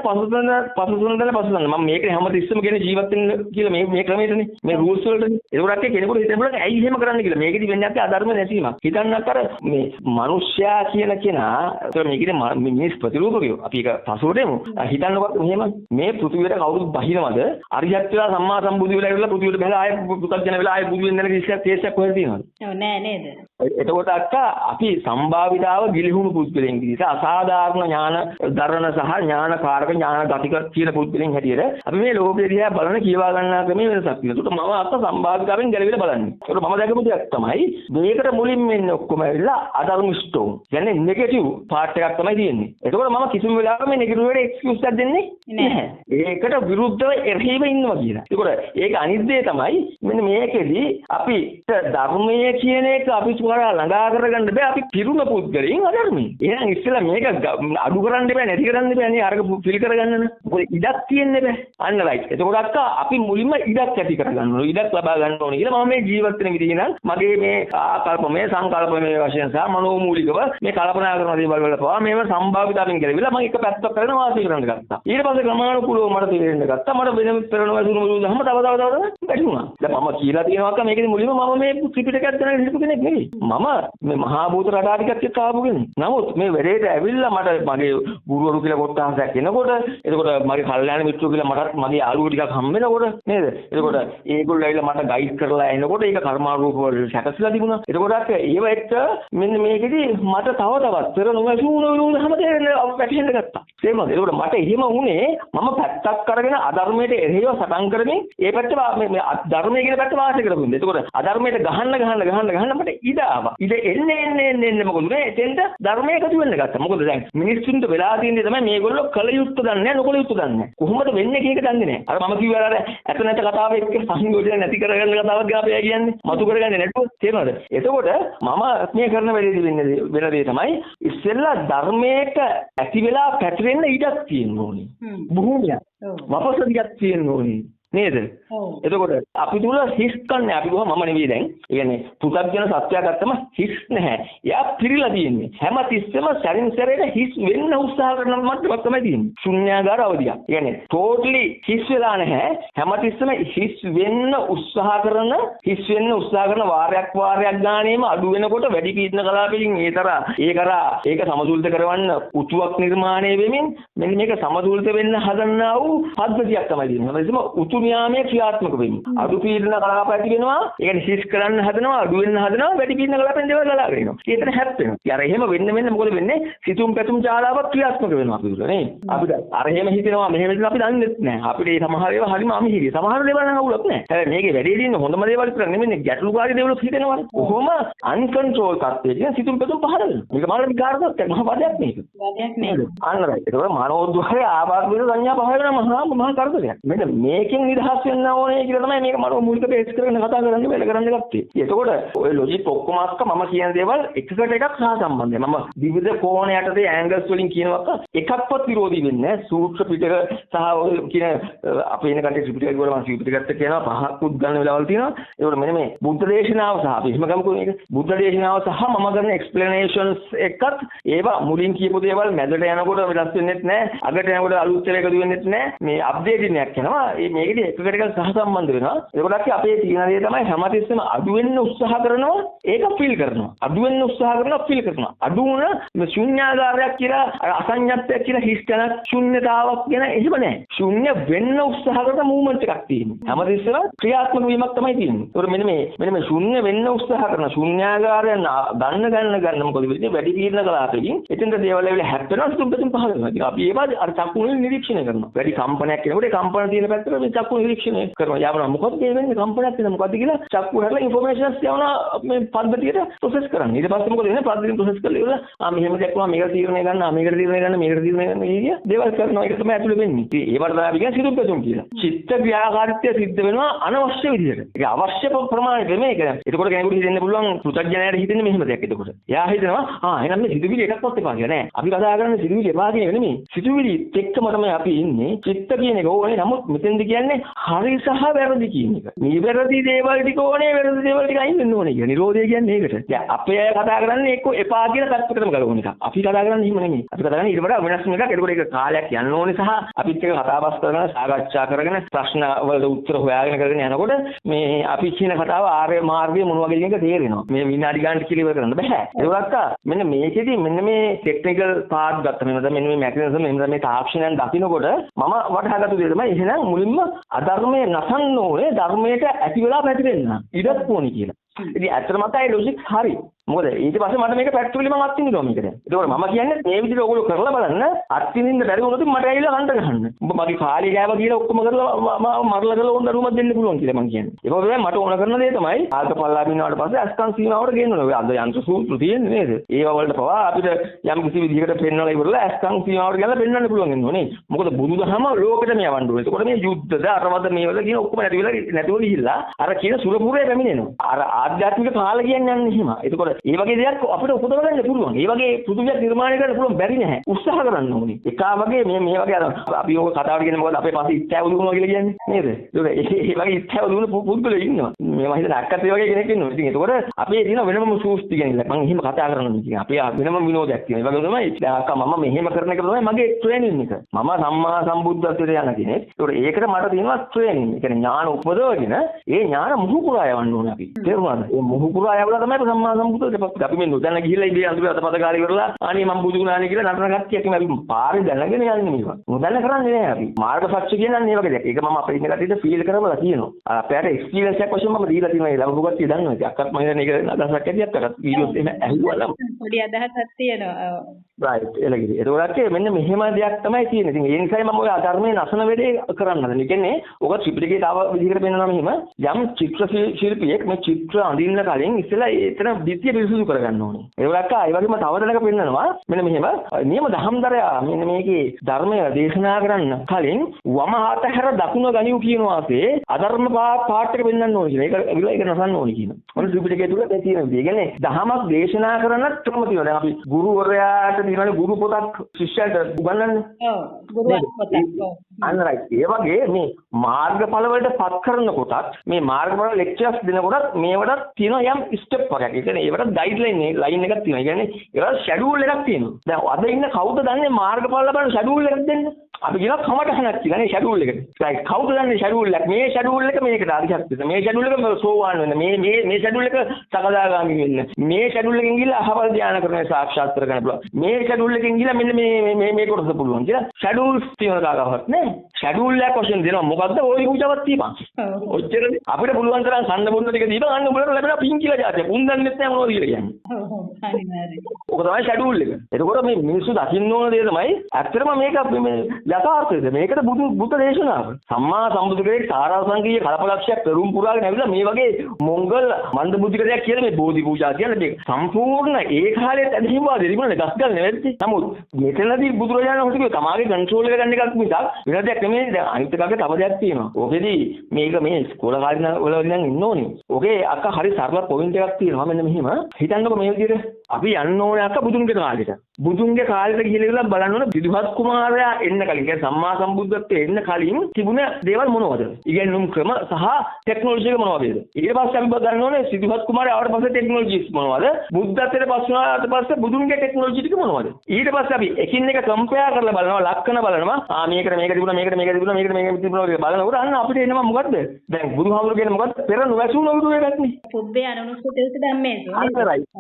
පසුතන මම මේක හැමතිස්සෙම කියන ජීවත් වෙන්න කියලා මේ ක්‍රමයටනේ මේ රූල්ස් වලටනේ. ඒකට කෙනෙකුට හිතෙන්න පුළුවන් ඇයි එහෙම කරන්න කියලා. මේකෙදි වෙන්නේ අපේ අධර්ම නැසීමක්. හිතන්නත් අර මේ මිනිස්යා කියන කෙනා ඒතර මේකේ මිනිස් ප්‍රතිරූපකයෝ අපි ඒක පසුවටම හිතන්නකොත් මෙහෙම මේ පෘථිවියට කවුරුත් බහිනවද අරියත් වෙලා සම්මා සම්බුදු වෙලා ඉවරලා පෘථිවියට බහලා ආයෙ පුතග්ජන වෙලා ආයෙ බුදු වෙන කෙනෙක් තේසයක් කොහෙද තියෙනවද? ඔව් නෑ නේද? එතකොට අක්කා අපි සම්භාවිතාව ගිලිහුණු පුද්ගලයන් විදිහට අසාධාරණ ඥාන දරණ සහ ඥානකාරක ඥාන ගතික කියන පුද්ගලයන් හැටියට අපි මේ ලෝකෙ දිහා බලන කියවා ගන්නා ක්‍රමයේ වෙනසක් තියෙනවා. ඒකට මම අක්කා සම්භාවිතාවෙන් ගැලවිලා බලන්නේ. ඒකට මම දැකපු දෙයක් තමයි මේකට මුලින්ම එන්නේ ඔක්කොම ඇවිල්ලා අධර්මිෂ්ඨෝ. කියන්නේ නෙගටිව් පාර්ට් එකක් තමයි තියෙන්නේ. එතකොට මම කිසිම වෙලාවක මේ නෙගටිව් වලට එක්ස්කියුස් එකක් දෙන්නේ නැහැ. ඒකට විරුද්ධව එරෙහිව ඉන්නවා කියලා. ඒකට ඒක අනිත් දේ තමයි මෙන්න මේකෙදි අපි ධර්මයේ කියන එක අපි සුවරා ළඟා කරගන්න බෑ. අපි පිරුණ පුද්ගලයන් අධර්මී. එහෙනම් ඉස්සෙල්ලා මේක අඩු කරන්න බෑ නැති කරන්න බෑ නේ අරක පිළි කරගන්න. මොකද ඉඩක් තියෙන්නේ බෑ. අන්න රයිට්. එතකොට අක්කා අපි මුලින්ම ඉඩක් ඇති කරගන්න ඕනේ. ඉඩක් ලබා ගන්න ඕනේ කියලා මම මේ ජීවත් වෙන විදිහ නම් මගේ මේ ආකල්පමය සංකල්පමය වශයෙන් සහ මනෝමූලිකව මේ කල්පනා කරන දේවල් වල පවා මේව සම්භාවිතාවෙන් ගැලවිලා මම එක පැත්තක් කරගෙන වාසය කරන්න ගත්තා. ඊට පස්සේ ක්‍රමානුකූලව මට තේරෙන්න ගත්තා. මට වෙන පෙරණවා සුණු දහම තව වැටුණා. දැන් මම කියලා තියෙනවා අක්කා මේකෙදි මුලින්ම මම මේ ත්‍රිපිටකයක් දැනගෙන හිටපු කෙනෙක් නෙවෙයි. මම මේ මහා භූත රටා ටිකක් එක්ක ආපු කෙනෙක්. නමුත් මේ වැඩේට ඇවිල්ලා මට මගේ ගුරුවරු කියලා කොටසක් එනකොට එතකොට මගේ කල්යාණ මිත්‍රෝ කියලා මටත් මගේ යාළුවෝ ටිකක් හම්බ වෙනකොට නේද? එතකොට ඒගොල්ලෝ ඇවිල්ලා මට ගයිඩ් කරලා එනකොට ඒක කර්මාරූප වල සැකසලා තිබුණා. එතකොට අක්ක ඒව එක්ක මෙන්න මේකෙදි මට තව තවත් පෙර නොවැසුණු හැම දෙයක්ම වැටහෙන්න ගත්තා. තේරුණාද? ඒකට මට එහෙම වුණේ මම පැත්තක් අරගෙන අධර්මයට එරෙහිව සටන් කරමින් ඒ පැත්ත මේ ධර්මයේ කියන පැත්ත වාසය කරපුවා. එතකොට අධර්මයට ගහන්න මට ඉඩ ආවා. ඉඩ එන්නේ මොකද මේ එතෙන්ට ධර්මයේ එකතු වෙන්න ගත්තා. මොකද දැන් මිනිස්සුන්ට වෙලා තියෙන්නේ තමයි මේගොල්ලෝ කල යුත්තේ දන්නේ නැහැ නොකල යුත්තේ දන්නේ නැහැ. කොහොමද වෙන්නේ කියන එක දන්නේ නැහැ. අර මම කිව්වා අර ඇත නැත කතාව එක්ක සංයෝජන නැති කරගන්න කතාවක් ගාපේ කියන්නේ. මතු කරගන්නේ නැතුව තේරෙනවද? එතකොට මම මේ කරන වෙලේදී වෙන දේ තමයි ඉස්සෙල්ලා ධර්මයට ඇති වෙලා පැතිරෙන්න ඉඩක් තියෙන්න ඕනේ. භූමියක්. වපසදියක් තියෙන්න ඕනේ. නේද? එතකොට අපි තුල හිස් කන්නේ අපි කොහොම මම නෙවෙයි දැන්. ඒ කියන්නේ පුතග්ජන සත්‍යය ගත්තම හිස් නැහැ. එයා පිරීලා තියෙන්නේ. හැම තිස්සෙම සැරින් සැරේට හිස් වෙන්න උත්සාහ කරන මට්ටමක් තමයි තියෙන්නේ. ශුන්‍යාගාර අවධියක්. ඒ කියන්නේ ටෝටලි හිස් වෙලා නැහැ. හැම තිස්සෙම හිස් වෙන්න උත්සාහ කරන වාරයක් ගානේම අඩු වෙනකොට වැඩි පීඩන කලාපකින් ඒක සමතුලිත කරවන්න උතුවක් නිර්මාණය වෙමින් මෙන්න මේක සමතුලිත වෙන්න හදන්නා වූ පද්ධතියක් තමයි තියෙන්නේ. න්‍යාමයේ ක්‍රියාත්මක වෙන්නේ. අඩු පීඩන කලාප ඇති වෙනවා. ඒ කියන්නේ හිස් කරන්න හදනවා, අඩු වෙන්න හදනවා, වැඩි පීඩන කලාපෙන් දේවල් ගලාගෙන එනවා. ඒකට හැප්පෙනවා. යාර එහෙම වෙන්න මොකද වෙන්නේ? සිතුම් පැතුම් ජාලාවක් ක්‍රියාත්මක වෙනවා අපි දුර නේ. අපිට අර එහෙම හිතෙනවා, මෙහෙම හිතෙනවා අපි දන්නේ නැහැ. අපිට මේ සමහර ඒවා හරිම අමිහිරි. සමහර දේවල් නම් අවුලක් නැහැ. හැබැයි මේකේ වැඩි දින්න හොඳම දේවල් විතර නෙමෙයි ගැටලුකාරී දේවල් හිතෙනවානේ. කොහොම අන්කන්ට්‍රෝල් තත්ත්වයේ කියන සිතුම් පැතුම් පහළ වෙනවා. මේක මානව විකාරයක් මහා පදයක් මේක. පදයක් නේද? අන්න රයිට්. ඒක මනෝද්වාරයේ ආවාද වෙන සංඥා පහළ වෙන මහා කරදරයක්. මෙන්න මේකෙන් නිදහස් වෙන්න ඕනේ කියලා තමයි මේක මම මූලික බේස් කරගෙන කතා කරන්න වැඩ කරන්න ගත්තේ. එතකොට ඔය ලොජික් ඔක්කොම අක්ක මම කියන දේවල් එකකට එකක් සහසම්බන්ධයි. මම විවිධ කෝණ යටතේ ඇන්ගල්ස් වලින් කියනවාක එකක්වත් විරෝධී වෙන්නේ නැහැ. සූත්‍ර පිටක සහ ඔය කියන අපේ ඉන්න කටේ ත්‍රිපිටකය වල මම ත්‍රිපිටකයත් කියනවා පහකුත් ගන්න වෙලාවල් තියෙනවා. ඒකට මෙන්න මේ බුද්ධ දේශනාව සහ අපි එහෙම ගමුකෝ මේක. බුද්ධ දේශනාව සහ මම කරන එක්ස්ප්ලනේෂන්ස් එකත් ඒවා මුලින් කියපු දේවල් මැදට යනකොට වෙනස් වෙන්නේත් නැහැ. අගට යනකොට අලුත් ඒවා එකතු වෙන්නේත් නැහැ. මේ අප්ඩේටින් එකක් යනවා. මේකදී එකකට එකක් සහසම්බන්ධ වෙනවා. ඒකට අපේ තියෙන දේ තමයි හැමතිස්සෙම අඩු වෙන්න උත්සාහ කරනවා. ඒක ෆීල් කරනවා. අඩු වෙන්න උත්සාහ කරනවා ෆීල් කරනවා. අඩු වුණ ශුන්‍යාකාරයක් කියලා අසඤ්ඤත්වයක් කියලා හිස්තනක් ශුන්‍යතාවක් ගැන එහෙම නැහැ. ශුන්‍ය වෙන්න උත්සාහ කරන මූවමන්ට් එකක් තියෙනවා. හැමතිස්සෙම ක්‍රියාත්මක වීමක් තමයි තියෙන්නේ. ඒකට මෙන්න මේ ශුන්‍ය වෙන්න උත්සාහ කරන ශුන්‍යාකාරයන් ගන්න මොකද වෙන්නේ? වැඩි තීරණ කලාපකින් එතෙන්ද දේවල් වල හැප්පෙනවා සුබ්බතුන් පහල වෙනවා. ඉතින් අපි ඒවා අර චක්කුනේ නිරීක්ෂණය කරනවා. වැඩි කම්පනයක් එනකොට ඒ කම්පන තියෙන පැත්තට මේ චක්කු නිරීක්ෂණය කරනවා. යවනවා. මොකද මේ වෙන්නේ කම්පනයක් තියෙන මොකද්ද කියලා චක්කු හැරලා ඉන්ෆර්මේෂන්ස් යවනවා මේ පද්ධතියට ප්‍රොසෙස් කරන්න. ඊට පස්සේ මොකද වෙන්නේ? පද්ධතිය ප්‍රොසෙස් කරලා ඉවරලා මෙහෙම දැක්කම මේකට තීරණය ගන්න, මේකට තීරණය ගන්න, මේකට තීරණය ගන්න මේ දේවල් කරනවා. ඒක තමයි ඇතුළේ වෙන්නේ. ඉතින් ඒවට තමයි අපි කියන්නේ සිදුපැතුම් කියලා. චිත්ත ක්‍රියාකාරීත්වය සිද්ධ වෙනවා අනවශ්‍ය විදිහට. ඒක අවශ්‍ය ප්‍රමාණයට මේක. එතකොට කෙනෙකුට හිතෙන්න පුළුවන් පෘථග්ජනයාට හිතෙන්නේ මෙහෙම දෙයක්. එතකොට එයා හිතනවා එහෙනම් මේ සිදුවිලි එකක්වත් එපා කියලා නෑ. අපි කතා කරන්නේ සිදුවිලි එපා කියන එක නෙමෙයි. සිදුවිලි එක්කම තමයි අපි ඉන්නේ. චිත්ත කියන එක ඕනේ. නමුත් මෙතෙන්ද කියන්නේ හරි සහ වැරදි කියන එක. මේ වැරදි දේවල් ටික ඕනේ, වැරදි දේවල් ටික අයින් වෙන්න ඕනේ කියන නිරෝධය කියන්නේ ඒකට. දැන් අපේ අය කතා කරන්නේ එක්ක එපා කියන පැත්තටම ගලවන එක. අපි කතා කරන්නේ එහෙම නෙමෙයි. අපි කතා කරන්නේ ඊට වඩා වෙනස් එකක්. ඒකට ඒක කාලයක් යන්න ඕනේ සහ අපිත් එක්ක කතා බස් කරගෙන සාකච්ඡා කරගෙන ප්‍රශ්න වලට උත්තර හොයාගෙන කරගෙන යනකොට මේ අපි කියන කතාව ආර්ය මාර්ගයේ මොන වගේ දෙයක තේරෙනවා. මේ විනාඩි ගානට කිලිවර කරන්න බෑ. ඒකත් මෙන්න මේකෙදි මෙන්න මේ ටෙක්නිකල් පාර්ට් ගත්තා. මෙන්න මේ මෙකැනිසම් මෙන්න මේ තාක්ෂණයන් දකින්නකොට මම වටහාගත්තු දේ තමයි එහෙනම් මුලින්ම අධර්මයේ නසන්න ඕනේ ධර්මයට ඇති වෙලා පැතිරෙන්න. ඉඩක් ඕනේ කියලා. ඉතින් ඇත්තටම තමයි ලොජික් හරි. මොකද ඊට පස්සේ මට මේක ප්‍රැක්ටිකලි මම අත්විඳිනවා මේක දැන්. ඒකෝර මම කියන්නේ මේ විදිහට ඕගොල්ලෝ කරලා බලන්න අත්විඳින්න බැරි වුණොත් මට ඇවිල්ලා කන්ට ගහන්න. උඹ මගේ කාලේ ගෑවා කියලා ඔක්කොම කරලා මම මරලා කරලා ඕන දරුවමක් දෙන්න පුළුවන් කියලා මම කියන්නේ. ඒක වගේ මට ඕන කරන දේ තමයි ආල්පපල්ලා බිනවාට පස්සේ අස්කම් සීමාවට ගේන්න ඕනේ. අද යන්ත්‍ර සූත්‍ර තියෙන්නේ නේද? ඒව වලට පවා අපිට යම් කිසි විදිහකට පෙන්වලා ඉවරලා අස්කම් සීමාවට ගිහලා පෙන්වන්න පුළුවන් වෙන්නේ. මොකද බුදුදහම ලෝකෙටම යවන්න ඕනේ. ඒකෝර මේ යුද්ධද අරවද මේවල කියන ඔක්කොම නැතිව ගිහිල්ලා අර කියන සුරපුරේ පැමිණෙනවා. අර ආධ්‍යාත්මික කාල කියන්නේ යන්නේ එහෙම. ඒකෝර ඒ වගේ දෙයක් අපිට උපදව ගන්න පුළුවන්. ඒ වගේ පුදුමයක් නිර්මාණය කරන්න පුළුවන් බැරි නැහැ. උත්සාහ කරන්න ඕනේ. එකා වගේ මේ වගේ අර අපි ඕක කතාවට කියන්නේ මොකද අපේ පස්සේ ඉත්තෑව දුවනවා කියලා කියන්නේ නේද? ඒක ඒ වගේ ඉත්තෑව දුවන පුදුලෙ ඉන්නවා. මේවා හිතන අක්කත් ඒ වගේ කෙනෙක් ඉන්නවා. ඉතින් ඒකෝර අපේ තියෙන වෙනම සූස්ති කියන්නේ මම එහෙම කතා කරනවා කියන්නේ. අපේ වෙනම විනෝදයක් තියෙනවා. ඒ වගේ තමයි දැන් අක්කා මම මෙහෙම කරන එක තමයි මගේ ට්‍රේනින් එක. මම සම්මා සම්බුද්ධත්වයට යන කෙනෙක්. ඒකට මට තියෙනවා ට්‍රේනින්. ඒ කියන්නේ ඥාන උපදවගෙන ඒ ඥාන මුහු පුරා යවන්න ඕනේ අපි. තේරුණාද? ඒ මුහු පුරා යවලා තමයි සම්මා සම්බුද්ධත්වයට අපි මේ නොදැන ගිහිල්ලා ඉබේ අඳුරේ අතපතකාරී කරලා අනේ මම බුදු ගුණානේ කියලා නටන කට්ටියක් මේ අපි පාරේ දැනගෙන යන්නේ මේවා. නොදැන කරන්නේ නෑ අපි. මාර්ග සත්‍ය කියන්නේ මේ වගේ දෙයක්. ඒක මම අපේ ඉන්න කට්ටියට ෆීල් කරවලා තියෙනවා. අපේට එක්ස්පීරියන්ස් එකක් වශයෙන් මම දීලා තියෙනවා. ඒ ලබපු කට්ටිය දන්නවා. ඉතින් අක්කත් මම හිතන්නේ ඒක අදහසක් ඇදියක් කරත් වීඩියෝස් එහෙම ඇහුවලම පොඩි අදහසක් තියෙනවා. රයිට් එලගිරි. ඒකෝරක් මෙන්න මෙහෙම දෙයක් තමයි තියෙන්නේ. ඉතින් ඒ නිසායි මම ඔය අධර්මයේ නැසන වෙලේ කරන්න හදන්නේ. ඒ කියන්නේ ඔක ත්‍රිපිටකයේ තව විදිහකට පෙන්නනවා මෙහෙම යම් චිත්‍ර ශිල්පියෙක් මේ චිත්‍ර අඳින්න කලින් ඉස්සෙල්ලා එතන ධිතිය පිරිසුදු කරගන්න ඕනේ. ඒකෝරක් ඒ වගේම තව දෙයක් පෙන්නනවා මෙන්න මෙහෙම නියම දහම්දරයා මෙන්න මේකේ ධර්මය දේශනා කරන්න කලින් වම හත හැර දකුණ ගනිව් කියන වාසේ අධර්ම පාට එක පෙන්නන්න ඕනේ කියලා. ඒක නසන්න ඕනේ කියන. මොන ත්‍රිපිටකයේ තුල ඒ තියෙන දේ. ඒ කියන්නේ දහමක් දේශනා කරන්න ක්‍රම තියෙනවා. දැන් අපි ගුරුවරයාට දිනවනේ ගුරු පොතක් ශිෂ්‍යයන්ට උගන්වන්නේ. ඔව් ගුරු පොතක්. ඔව්. අන්න රයිට්. ඒ වගේ මේ මාර්ගඵල වලට පත් කරනකොටත් මේ මාර්ගඵල ලෙක්චර්ස් දෙනකොටත් මේවට තියෙනවා යම් ස්ටෙප් එකක්. ඒ කියන්නේ ඒවට ගයිඩ්ලයින් ලයින් එකක් තියෙනවා. ඒ කියන්නේ ඒවට ෂෙඩියුල් එකක් තියෙනවා. දැන් අද ඉන්න කවුද දන්නේ මාර්ගඵල ලබන ෂෙඩියුල් එකක් දෙන්න? අපි කියනවා කමටහනක් කියලා නේ ෂෙඩියුල් එකට. රයිට්. කවුද දන්නේ ෂෙඩියුල් එක? මේ ෂෙඩියුල් එක මේකට අධිශක්තිය. මේ ෂෙඩියුල් එක සෝවාන් වෙන්න. මේ ෂෙඩියුල් එක සකදාගාමි වෙන්න. මේ ෂෙඩියුල් එකෙන් ගිහලා අහවල් ධානය කරන සාක්ෂාත් කරගන්න පුළුවන්. මේ ෂෙඩියුල් එකෙන් ගිහලා මෙන්න මේ කොටස පුළුවන් කියලා ෂෙඩියුල්ස් තියෙන කාගවත් නේ. ෂෙඩියුල් එකක් වශයෙන් දෙනවා. මොකද්ද? ওই කුචවත් තියපන්. ඔච්චරනේ. අපිට පුළුවන් තරම් සම්න්න බුන්න ටික දීපන් අන්න උඹලට ලැබෙන පින් කියලා જાතිය. පුන් දන්නෙත් නැහැ මොනවද කියලා කියන්නේ. ඔව් හරි හරි. ඔක තමයි ෂෙඩියුල් එක. එතකොට මේ මිනිස්සු දකින්න ඕන දේ තමයි ඇත්තටම මේක මේ යථාර්ථයද මේකට බුද්ධ දේශනාව. සම්මා සම්බුදු කෙනෙක් සාරාංශකීය කල්පලක්ෂයක් පෙරුම් පුරාගෙන ඇවිල්ලා මේ වගේ මොංගල් මන්දබුද්ධික දෙයක් කියලා මේ බෝධි පූජා කියන්නේ මේ සම්පූර්ණ ඒ කාලේ ඇදහිම වාදේ තිබුණේ ගස් ගල් නෙවෙයි. නමුත් මෙතනදී බුදුරජාණන් වහන්සේ කිව්වා තමාගේ කන්ට්‍රෝල් එක ගන්න එකක් මිසක් වෙන දෙයක් නෙමෙයි. දැන් අනිත් එකක තව දෙයක් තියෙනවා. ඕකෙදී මේක මේ ඉස්කෝල කාලේ වල ඉඳන් ඉන්න ඕනේ. ඕකේ අක්ක හරි සරල පොයින්ට් එකක් තියෙනවා. මෙන්න මෙහෙම හිතන්නකො මේ විදිහට අපි යන්න ඕනේ අක්ක බුදුන්ගේ කාලෙට. බුදුන්ගේ කාලෙට ගිහිල්ලා බලන්න ඕනේ විදුහත් කුමාරයා එන්න කලින් කියන්නේ සම්මා සම්බුද්ධත්වයට එන්න කලින් තිබුණ දේවල් මොනවද? ඉගෙනුම් ක්‍රම සහ ටෙක්නොලොජි එක මොනවද? ඊට පස්සේ අපි ගන්න ඕනේ විදුහත් කුමාරයා ආවට පස්සේ ටෙක්නොලොජිස් මොනවද? බුද්ධත්වයට පස්සුනාට පස්සේ බුදුන්ගේ ටෙක්නොලොජි ටික මොනවද? ඊට පස්සේ අපි එකින් එක කම්පෙයාර් කරලා බලනවා ලක්ෂණ බලනවා. මේකට මේක තිබුණා මේකට මේක තිබුණා මේකට මේක තිබුණා කියලා බලනකොට අන්න අපිට එනවා මොකද්ද? දැන් බුදුහාමුදුරු කියන්නේ මොකද්ද? පෙර නොවැසුණු විදිහ එකක් නේ. පුබ්බේ අනුනුස්සතියස ධම්මේසු.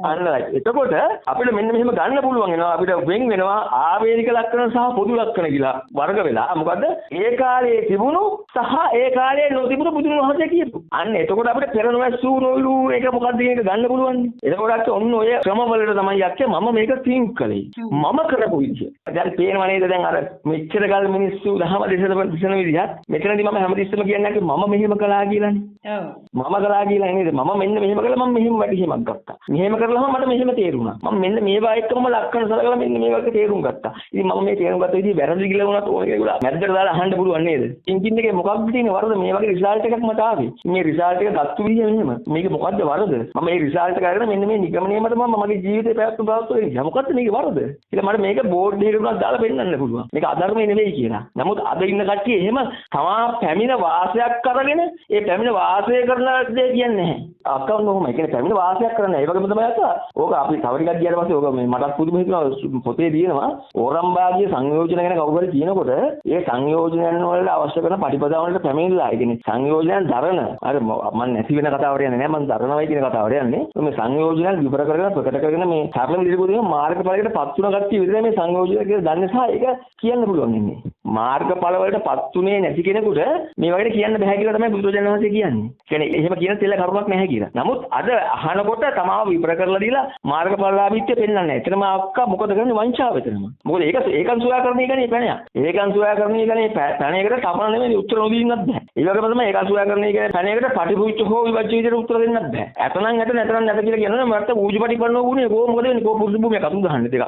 අන්න රයිට්. එතකොට අපිට මෙන්න මෙහෙම ගන්න පුළුවන් වෙනවා. අපිට වෙන් වෙනවා ආවේනික ලක්ෂණ සහ පොදු ලක්ෂණ කියලා වර්ග වෙලා. මොකද්ද? ඒ කාලේ තිබුණු සහ ඒ කාලේ නොතිබුණු බුදුන් වහන්සේ කියපු. අන්න එතකොට අපිට පෙර නොවැසුණු ඒක මොකද්ද කියන එක ගන්න පුළුවන්. එතකොට ඔන්න ඔය ක්‍රමවලට තමයි යක්කේ මම මේක තින්ක් කළේ. මම කරපු විදිය. දැන් පේනව නේද දැන් අර මෙච්චර ගල් මිනිස්සු දහම දෙසන විදිහත් මෙතනදී මම හැමතිස්සෙම කියන්නේ මම මෙහෙම කළා කියලානේ. ඔව්. මම කළා කියලා නේද? මම මෙන්න මෙහෙම කළා මම මෙහෙම වැඩිහිමක් ගත්තා. මෙහෙම කරලාම මට මෙහෙම තේරුණා. මම මෙන්න මේවා එක්කම ලක්ෂණ සලකලා මෙන්න මේ වගේ තේරුම් ගත්තා. ඉතින් මම මේ තේරුම් ගත්ත විදිහ වැරදි කියලා වුණත් ඕන කෙනෙකුට මැද්දට දාලා අහන්න පුළුවන් නේද? ඉන්ජින් එකේ මොකක්ද තියෙන්නේ වරද? මේ වගේ රිසල්ට් එකක් මට ආවේ. මේ රිසල්ට් එක ගත්ත විදිහ මෙහෙම. මේක මොකද්ද වරද? මම මේ රිසල්ට් එක අරගෙන මෙන්න මේ නිගමනය මත මම මගේ ජීවිතේ පැවැත්ම බවට වෙන්නේ. මොකද්ද මේකේ වරද? කියලා මට මේක බෝඩ් එකකට උනත් දාලා පෙන්නන්න පුළුවන්. මේක අධර්මයේ නෙවෙයි කියලා. නමුත් අද ඉන්න කට්ටිය එහෙම තමා පැමිණ වාසයක් කරගෙන ඒ පැමිණ වාසය කරන දේ කියන්නේ නැහැ. අක්කවන්න ඕම. ඒ කියන්නේ පැමිණ වාසයක් කරන්නේ. ඒ වගේම තමයි අක්කා. ඕක අපි තව ටිකක් ගියාට පස්සේ ඕක මේ මටත් පුදුම හිතෙනවා පොතේ දිනනවා ඕරම්බාගිය සංයෝජන ගැන කවුරු හරි කියනකොට ඒ සංයෝජනයන් වලට අවශ්‍ය කරන ප්‍රතිපදාව වලට පැමිණිලා. ඒ කියන්නේ සංයෝජනයන් දරන. අර මම නැති වෙන කතාවට යන්නේ නැහැ. මම දරනවයි කියන කතාවට යන්නේ. මේ සංයෝජනයන් විවර කරගෙන ප්‍රකට කරගෙන මේ සරල විදිහට මාර්ගඵලයකට පත් වුණ කට්ටිය විතරයි මේ සංයෝජන කියලා දන්නේ සහ ඒක කියන්න පුළුවන් ඉන්නේ. මාර්ගඵල වලට පත් උනේ නැති කෙනෙකුට මේ වගේ කියන්න බෑ කියලා තමයි බුදුරජාණන් වහන්සේ කියන්නේ. කියන්නේ එහෙම කියන තෙල කරුණක් නැහැ කියලා. නමුත් අද අහනකොට තමාව විපර කරලා දීලා මාර්ගඵලලාභීත්වය පෙන්වන්නේ නැහැ. එතනම අක්කා මොකද කරන්නේ වංචාව එතනම. මොකද ඒකන් සොයාකරණය කියන්නේ පැණයක්. ඒකන් සොයාකරණය කියන්නේ පැණයකට තපන නෙමෙයි උත්තර නොදීන්නත් බෑ. ඒ වගේම තමයි ඒකන් සොයාකරණය කියන්නේ පැණයකට පටිපුච්ච හෝ විවච්ච විදිහට උත්තර දෙන්නත් බෑ. ඇතනම් ඇත නැතනම් නැත කියලා කියනවනේ මට ඌජපටිපන්නෝ වුණේ කොහොම මොකද වෙන්නේ? කො පුරුදු භූමියක් අතුන් ගහන්නේ දෙක.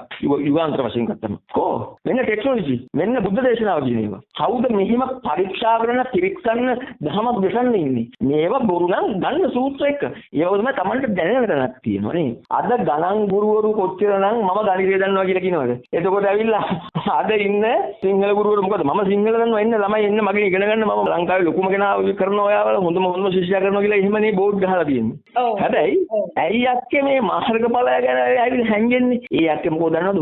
යුගාන්තර වශයෙන් ගත්තම. කො මෙන්න ටෙක්නොලොජි මෙන්න බුද්ධ දේශනාව කියන ඒවා. කවුද මෙහිම පරීක්ෂා කරන පිරික්සන්න දහමක් දෙසන්න ඉන්නේ. මේවා බොරු නම් ගන්න සූත්‍ර එක. ඒව තමයි Tamanට දැනෙන තැනක් තියෙනවා නේ. අද ගණන් ගුරුවරු කොච්චර නම් මම ගණිතය දන්නවා කියලා කියනවාද? එතකොට ඇවිල්ලා අද ඉන්න සිංහල ගුරුවරු මොකද මම සිංහල දන්නවා එන්න ළමයි එන්න මගෙන් ඉගෙන ගන්න මම ලංකාවේ ලොකුම කෙනා කරනවා ඔයාලා හොඳම ශිෂ්‍යයා කරනවා කියලා එහෙමනේ බෝඩ් ගහලා තියෙන්නේ. හැබැයි ඇයි අක්කේ මේ මාර්ගඵලය ගැන ඇවිල්ලා හැංගෙන්නේ? ඒ අක්කේ මොකද දන්නවද?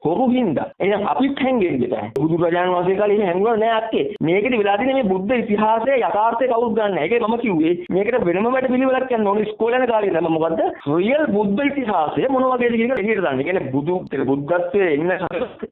හොරු හින්දා. එහෙනම් අපිත් හැංගෙන්නේ නැහැ. බුදුරජාණන් වහන්සේ කාලේ එහෙම හැංගුණා නෑ අක්කේ. මේකෙදි වෙලා තියෙන්නේ මේ බුද්ධ ඉතිහාසයේ යථාර්ථය කවුරුත් ගන්න නැහැ. ඒකයි මම කිව්වේ මේකට වෙනම වැඩ පිළිවෙලක් යන්න ඕනේ ඉස්කෝලේ යන කාලේ නම් මොකද්ද? රියල් බුද්ධ ඉතිහාසය මොන වගේද කියන එක එළියට දාන්න. ඒ කියන්නේ බුද්ධත්වයේ එන්න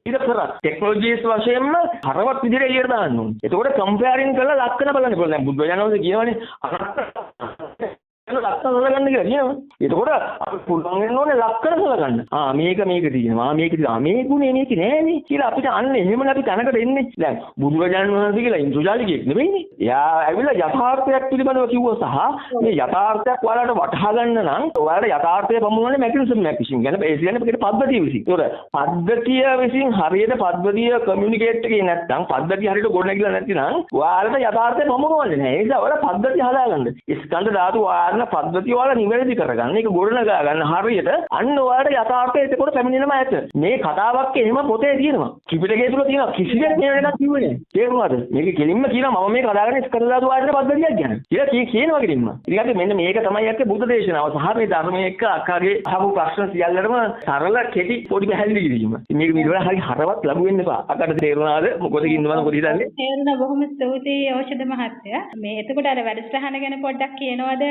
ඉතකරා ටෙක්නොලොජිස් වශයෙන්ම හරවත් විදිහට එළියට දාන්න ඕනේ. එතකොට කම්පෙයාරින් කරලා ලක්ෂණ බලන්න පුළුවන්. දැන් බුද්ධ ජනවසේ කියනවනේ ලක්ෂණ සලකන්න කියලා කියනවා. එතකොට අපි පුළුවන් වෙන්න ඕනේ ලක්ෂණ සලකන්න. මේක තියෙනවා. මේක තියෙනවා. මේ ගුණේ මේක නෑනේ කියලා අපිට අන්න එහෙමනේ අපි තැනකට එන්නේ. දැන් බුදුරජාණන් වහන්සේ කියලා ඉන්ද්‍රජාලිකයෙක් නෙවෙයිනේ. එයා ඇවිල්ලා යථාර්ථයක් පිළිබඳව කිව්වා සහ මේ යථාර්ථයක් ඔයාලට වටහා ගන්න නම් ඔයාලට යථාර්ථය පමුණුවන්නේ මෙකනිසම් එකක් විසින්. කියන්නේ ඒ කියන්නේ මේකට පද්ධතිය විසින්. ඒතකොට පද්ධතිය විසින් හරියට පද්ධතිය කමියුනිකේට් එකේ නැත්නම් පද්ධතිය හරියට ගොඩනැගිලා නැතිනම් ඔයාලට යථාර්ථය පමුණුවන්නේ නැහැ. ඒ නිසා ඔයාලා පද්ධතිය හදාගන්න. ස්කන්ධ ධාතු පද්ධතිය වල නිවැරදි කරගන්න. ඒක ගොඩනගා ගන්න හරියට අන්න ඔයාලට යථාර්ථය එතකොට පැමිණෙනම ඇත. මේ කතාවක් එහෙම පොතේ තියෙනවා. ත්‍රිපිටකයේ තුල තියෙනවා. කිසිදෙයක් මේ වෙනකන් කිව්වේ නෑ. තේරුණාද? මේක කෙලින්ම කියනවා මම මේ කතාගෙන ස්කන්ධ වාදන පද්ධතියක් ගැන. කියලා කියනවා කෙලින්ම. ඉතින් මෙන්න මේක තමයි ඇත්තේ බුද්ධ දේශනාව. සහ මේ ධර්මයේ එක්ක අක්කාගේ අහපු ප්‍රශ්න සියල්ලටම සරල කෙටි පොඩි පැහැදිලි කිරීම. මේක විතර හරි හරවත් ලැබු වෙන්න එපා. අකට තේරුණාද? මොකද කින්නවද මොකද හිතන්නේ? තේරුණා බොහොම ස්තුතියි ඖෂධ මහත්තයා. මේ එතකොට අර වැඩසටහන ගැන පොඩ්ඩක් කියනවද?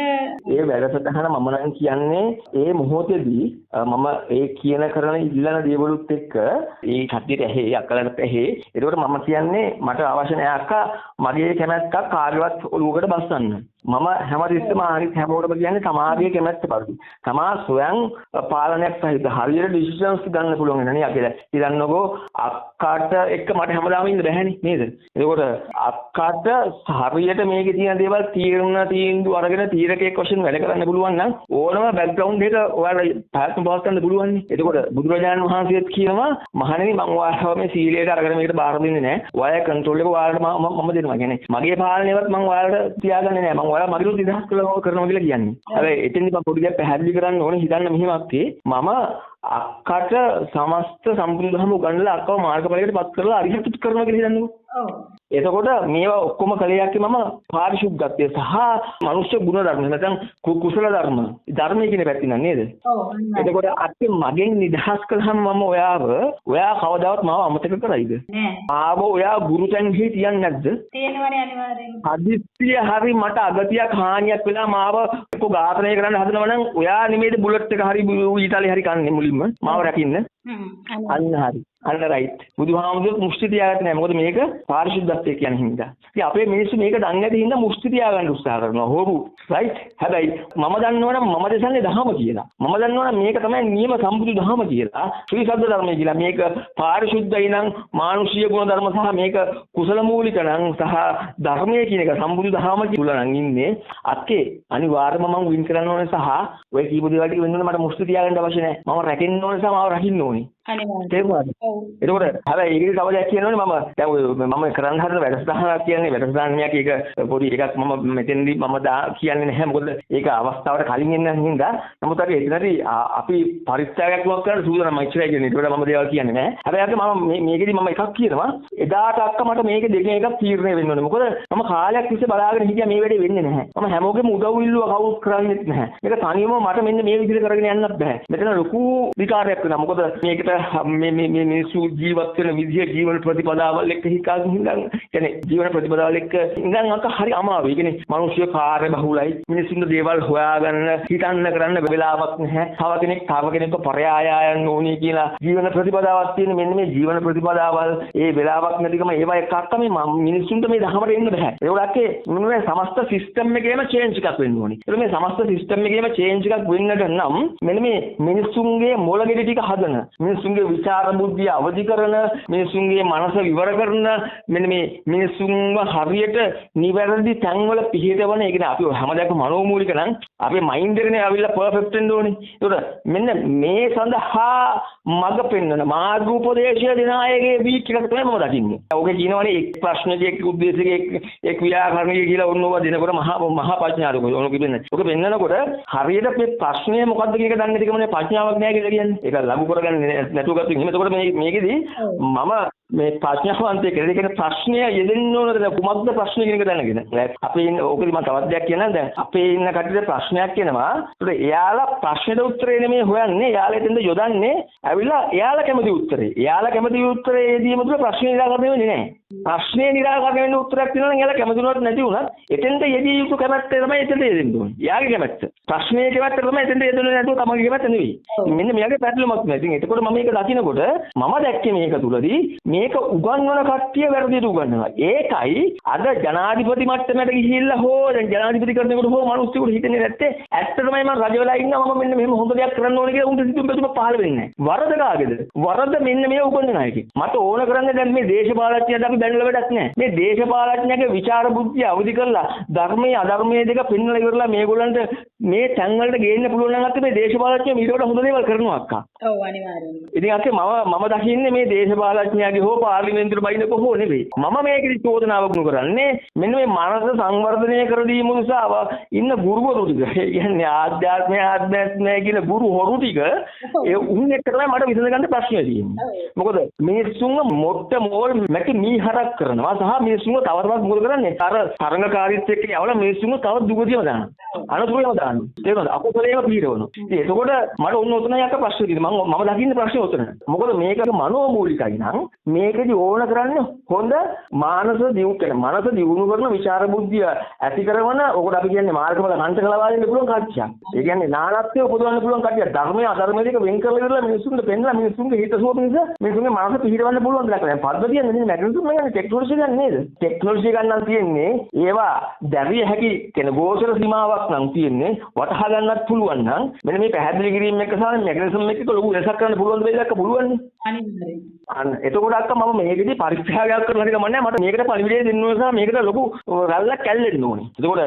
ඒ වැඩසටහන මම නම් කියන්නේ ඒ මොහොතේදී මම ඒ කියන කරන ඉල්ලන දේවලුත් එක්ක ඒ කට්ටියට ඇහි අකලකට ඇහි. ඒකට මම කියන්නේ මට අවශ්‍ය නැහැ අක්කා මගේ කැමැත්තක් කාගේවත් ඔලුවකට බස්සන්න. මම හැමතිස්සෙම අනිත් හැමෝටම කියන්නේ තමාගේ කැමැත්ත පරිදි. තමා ස්වයං පාලනයක් සහිත හරියට ඩිසිෂන්ස් ගන්න පුළුවන් වෙන නේ අකලා. ඉතින්න්නකෝ අක්කාට එක්ක මට හැමදාම ඉන්න බැහැනේ නේද? ඒකෝට අක්කාට හරියට මේකේ තියෙන දේවල් තීන්දුව අරගෙන තීරකයක් වශයෙන් වැඩ කරන්න පුළුවන් නම් ඕනම බෑග්ග්‍රවුන්ඩ් එක ඔයාලා පැහැදිලි පවස් ගන්න පුළුවන් නේ. එතකොට බුදුරජාණන් වහන්සේත් කියනවා මහණෙනි මම ඔයාලව මේ සීලයට අරගෙන මේකට බාර දෙන්නේ නැහැ. ඔයාලා කන්ට්‍රෝල් එක ඔයාලට මම දෙනවා. කියන්නේ මගේ පාලනයවත් මම ඔයාලට තියාගන්නේ නැහැ. මම ඔයාලා මගින් නිදහස් කරනවා කියලා කියන්නේ. හැබැයි එතෙන්දි මම පොඩි දෙයක් පැහැදිලි කරන්න ඕනේ හිතන්න මෙහෙමක් මම අක්කට සමස්ත සම්පූර්ණ ධර්ම උගන්වලා අක්කව මාර්ගඵලයකට පත් කරලා අරිහත් කරනවා කියලා හිතන්නකෝ. ඔව්. එතකොට මේවා ඔක්කොම කලයක් මම පාරිශුද්ධත්වය සහ මනුෂ්‍ය ගුණ ධර්ම නැත්නම් කුසල ධර්මයේ කියන පැත්තෙන් නේද? ඔව්. එතකොට අත්‍ය මගෙන් නිදහස් කළාම මම ඔයා කවදාවත් මාව අමතක කරයිද? නෑ. ආව ඔයා ගුරුතැන්හි තියන්නේ නැද්ද? තියෙනවනේ අනිවාර්යෙන්. හදිස්සිය හරි මට අගතියක් හානියක් වෙලා මාව එක්ක ඝාතනය කරන්න හදනවා නම් ඔයා නෙමෙයිද බුලට් එක හරි ඊටාලේ හරි කන්නේ මුලින්ම මාව රැකින්න. අන්න හරි. අන්න රයිට්. බුදුහාමුදුරුවෝ මුස්ති තියාගත්තේ නැහැ. මොකද මේක පාරිශුද්ධත්වය කියන හින්දා. ඉතින් අපේ මිනිස්සු මේක දන්නේ නැති හින්දා මුස්ති තියාගන්න උත්සාහ කරනවා. හොරු. රයිට්. හැබැයි මම දන්නවනම් මම දෙසන්නේ දහම කියලා. මම දන්නවනම් මේක තමයි නියම සම්බුදු දහම කියලා. ශ්‍රී සද්ධ ධර්මය කියලා. මේක පාරිශුද්ධයි නම් මානුෂීය ගුණ ධර්ම සහ මේක කුසල මූලික නම් සහ ධර්මයේ කියන එක සම්බුදු දහම කියලා නම් ඉන්නේ. අත්කේ අනිවාර්යයෙන්ම මම වින් කරන්න ඕනේ සහ ඔය කීප දේවල් ටික වෙන්න මට මුස්ති තියාගන්න අවශ්‍ය නැහැ. මම රැකෙන්න ඕනේ සහ මාව රකින්න ඕනේ. අනිවාර්යයෙන්. එතකොට හැබැයි ඒකේ තව දෙයක් කියනවනේ මම දැන් මම කරන්න හදන වැඩසටහනක් කියන්නේ වැඩසටහනක් ඒක පොඩි එකක් මම මෙතෙන්දී මම කියන්නේ නැහැ මොකද ඒක අවස්ථාවට කලින් එන්න හින්දා නමුත් අපි එතනදී අපි පරිත්‍යාගයක් වක් කරන්න සූදානම් ඉච්චරයි කියන්නේ ඊට වඩා මම දේවල් කියන්නේ නැහැ හැබැයි මම මේකෙදි මම එකක් කියනවා එදාට අක්ක මට මේක දෙකෙන් එකක් තීරණය වෙන්න ඕනේ මොකද මම කාලයක් තිස්සේ බලාගෙන හිටියා මේ වැඩේ වෙන්නේ නැහැ මම හැමෝගෙම උදව් ඉල්ලුවා කවුරුත් කරන්නේත් නැහැ මේක තනියම මට මෙන්න මේ විදිහට කරගෙන යන්නත් බෑ මෙතන ලොකු විකාරයක් වෙනවා මොකද මේකට මේ මිනිස්සු ජීවත් වෙන විදිය ජීවන ප්‍රතිපදාවල් එක්ක හිතාගෙන හින්දා කියන්නේ ජීවන ප්‍රතිපදාවල් එක්ක ඉඳන් අක හරි අමාරුයි. කියන්නේ මිනිස්සු කාර්ය බහුලයි. මිනිස්සුන්ගේ දේවල් හොයාගන්න හිතන්න කරන්න වෙලාවක් නැහැ. තව කෙනෙක්ව පරයාය යන්න ඕනේ කියලා ජීවන ප්‍රතිපදාවක් තියෙන මෙන්න මේ ජීවන ප්‍රතිපදාවල් ඒ වෙලාවක් නැතිකම ඒවා එකක් තමයි මිනිස්සුන්ට මේ දහමට එන්න බෑ. ඒගොල්ලන්ගේ මේ සමස්ත සිස්ටම් එකේම චේන්ජ් එකක් වෙන්න ඕනේ. ඒක මේ සමස්ත සිස්ටම් එකේම චේන්ජ් එකක් වෙන්නට නම් මෙන්න මේ මිනිස්සුන්ගේ මොළගෙඩි ටික හදන මිනිස්සුන්ගේ විචාර බුද්ධිය අවදි කරන මිනිසුන්ගේ මනස විවර කරන මෙන්න මේ මිනිසුන්ව හරියට නිවැරදි තැන්වල පිහිටවන ඒ කියන්නේ අපි හැමදාම මනෝමූලික නම් අපේ මයින්ඩ් එකනේ අවිල්ලා පර්ෆෙක්ට් වෙන්න ඕනේ. ඒකට මෙන්න මේ සඳහා මඟ පෙන්වන මාර්ගෝපදේශය දෙන අයගේ වීක් එකක් තමයි මම දකින්නේ. ඔගේ කියනවනේ එක් ප්‍රශ්නයක එක් උද්දේශයක එක් ව්‍යාකරණයක කියලා ඔන්නෝවා දෙනකොට මහා ප්‍රඥාවක් ඕන කිව්වෙන්නේ. ඔක පෙන්නනකොට හරියට මේ ප්‍රශ්නය මොකද්ද කියන එක දන්නේ නැති කමනේ ප්‍රඥාවක් නැහැ කියලා කියන්නේ. ඒක ලඝු කරගන්නේ නැතුව ගත්තොත් එහෙම එතකොට මේකෙදි මම මේ ප්‍රඥාවන්තයෙක් කියලා කියන ප්‍රශ්නය යෙදෙන්න ඕනද කුමක්ද ප්‍රශ්නේ කියන එක දැනගෙන. අපි ඕකෙදි මම තවත් දෙයක් කියන්නම් දැන් අපේ ඉන්න කට්ටියට ප්‍රශ්නයක් එනවා. ඒකට එයාලා ප්‍රශ්නෙට උත්තරේ නෙමෙයි හොයන්නේ. එයාලා එතෙන්ද යොදන්නේ. ඇවිල්ලා එයාලා කැමති උත්තරේ. එයාලා කැමති උත්තරේදීම තුල ප්‍රශ්නේ නිරාකරණය වෙන්නේ නැහැ. ප්‍රශ්නේ නිරාකරණය වෙන්න උත්තරයක් තියෙනවා නම් එයාලා කැමති වුණත් නැති වුණත් එතෙන්ද යෙදී යුතු කැමැත්ත තමයි එතෙන්ද යෙදෙන්න ඕනේ. එයාගේ කැමැත්ත. ප්‍රශ්නේ කැමැත්ත තමයි එතෙන්ද යෙදුනේ නැතුව තමන්ගේ කැමැත්ත නෙවෙයි. මෙන්න මෙයාගේ පැටලුමක් නෑ. ඉතින් එතකොට මම මේක දකිනකොට මම දැක්කේ මේක තුලදී මේක උගන්වන කට්ටිය වැරදියට උගන්වනවා. ඒකයි අද ජනාධිපති මට්ටමට ගිහිල්ලා හෝ දැන් ජනාධිපති කරනකොට හෝ මිනිස්සුන්ට හිතෙන්නේ නැත්තේ ඇත්තටමයි මම රජ වෙලා ඉන්නවා මම මෙන්න මෙහෙම හොඳ දෙයක් කරන්න ඕනේ කියලා උන්ට සිතුම් බැතුම පහළ වෙන්නේ නැහැ. වරද කාගේද? වරද මෙන්න මේ උගන්වන අයගේ. මට ඕන කරන්නේ දැන් මේ දේශපාලඥයන්ට අපි බැනලා වැඩක් නැහැ. මේ දේශපාලඥයන්ගේ විචාර බුද්ධිය අවදි කරලා ධර්මයේ අධර්මයේ දෙක පෙන්වලා ඉවරලා මේගොල්ලන්ට මේ තැන් වලට ගේන්න පුළුවන් නම් අත්ත මේ දේශපාලඥයෝ ඊට වඩා හොඳ දේවල් කරනවා අක්කා. ඔව් අනිවාර්යයෙන්ම. ඉතින් අක්කේ මම දකින්නේ මේ දේශපාලඥයාගේ හෝ පාර්ලිමේන්තුවට බයින කොහොම නෙවෙයි. මම මේකේ චෝදනාවක් කරන්නේ මෙන්න මේ මනස සංවර්ධනය කර දීම නිසා ඉන්න ගුරුවරු ටික. ඒ කියන්නේ ආධ්‍යාත්මය කියන ගුරු හොරු ටික ඒ උන් එක්ක තමයි මට විසඳ ගන්න ප්‍රශ්නේ තියෙන්නේ. මොකද මිනිස්සුන්ව මොට්ට මෝල් මැටි මීහ නරක කරනවා සහ මිනිස්සුන්ව තවරවත් මොකද කරන්නේ? අර තරංගකාරීත්වය එක්ක යවලා මිනිස්සුන්ව තවත් දුගතියම දානවා. අනතුරුම දානවා. තේරුණාද? අකුසලේම පීඩවනවා. ඉතින් එතකොට මට ඔන්න ඔතන යක ප්‍රශ්නේ තියෙනවා. මම දකින්න ප්‍රශ්නේ ඔතන. මොකද මේක මනෝමූලිකයි නම් මේකදී ඕන කරන්නේ හොඳ මානස දියුණු කරන මනස දියුණු කරන විචාර බුද්ධිය ඇති කරන ඔකට අපි කියන්නේ මාර්ගඵල කන්ට කලවා දෙන්න පුළුවන් කට්ටියක්. ඒ කියන්නේ නානත්වය උපදවන්න පුළුවන් කට්ටියක්. ධර්මයේ අධර්මයේ දෙක වෙන් කරලා ඉවරලා මිනිස්සුන්ට පෙන්නලා මිනිස්සුන්ගේ හිතසුව පිණිස මිනිස්සුන්ගේ මනස පිහිටවන්න පුළුවන් දෙයක්. දැන් පද්ධතිය නෙමෙයි මැග්නටිසම් කියන්නේ ටෙක්නොලොජි ගන්න නේද? ටෙක්නොලොජි ගන්නන් තියෙන්නේ ඒවා දැරිය හැකි කියන ගෝචර සීමාවක් නම් තියෙන්නේ වටහා ගන්නත් පුළුවන් නම් මෙන්න මේ පැහැදිලි කිරීම එක්ක සහ මැග්නටිසම් එක්ක ලොකු වෙනසක් කරන්න පුළුවන් දෙයක් දැක්ක පුළුවන් නේ. අනිවාර්යයෙන්. අන්න එතකොට අක්ක මම මේකෙදි පරිත්‍යාගයක් කරන්න හරි ගමන්නේ මට මේකට පරිවිඩය දෙන්න ඕන සහ මේකට ලොකු රැල්ලක් කැල්ලෙන්න ඕනේ. එතකොට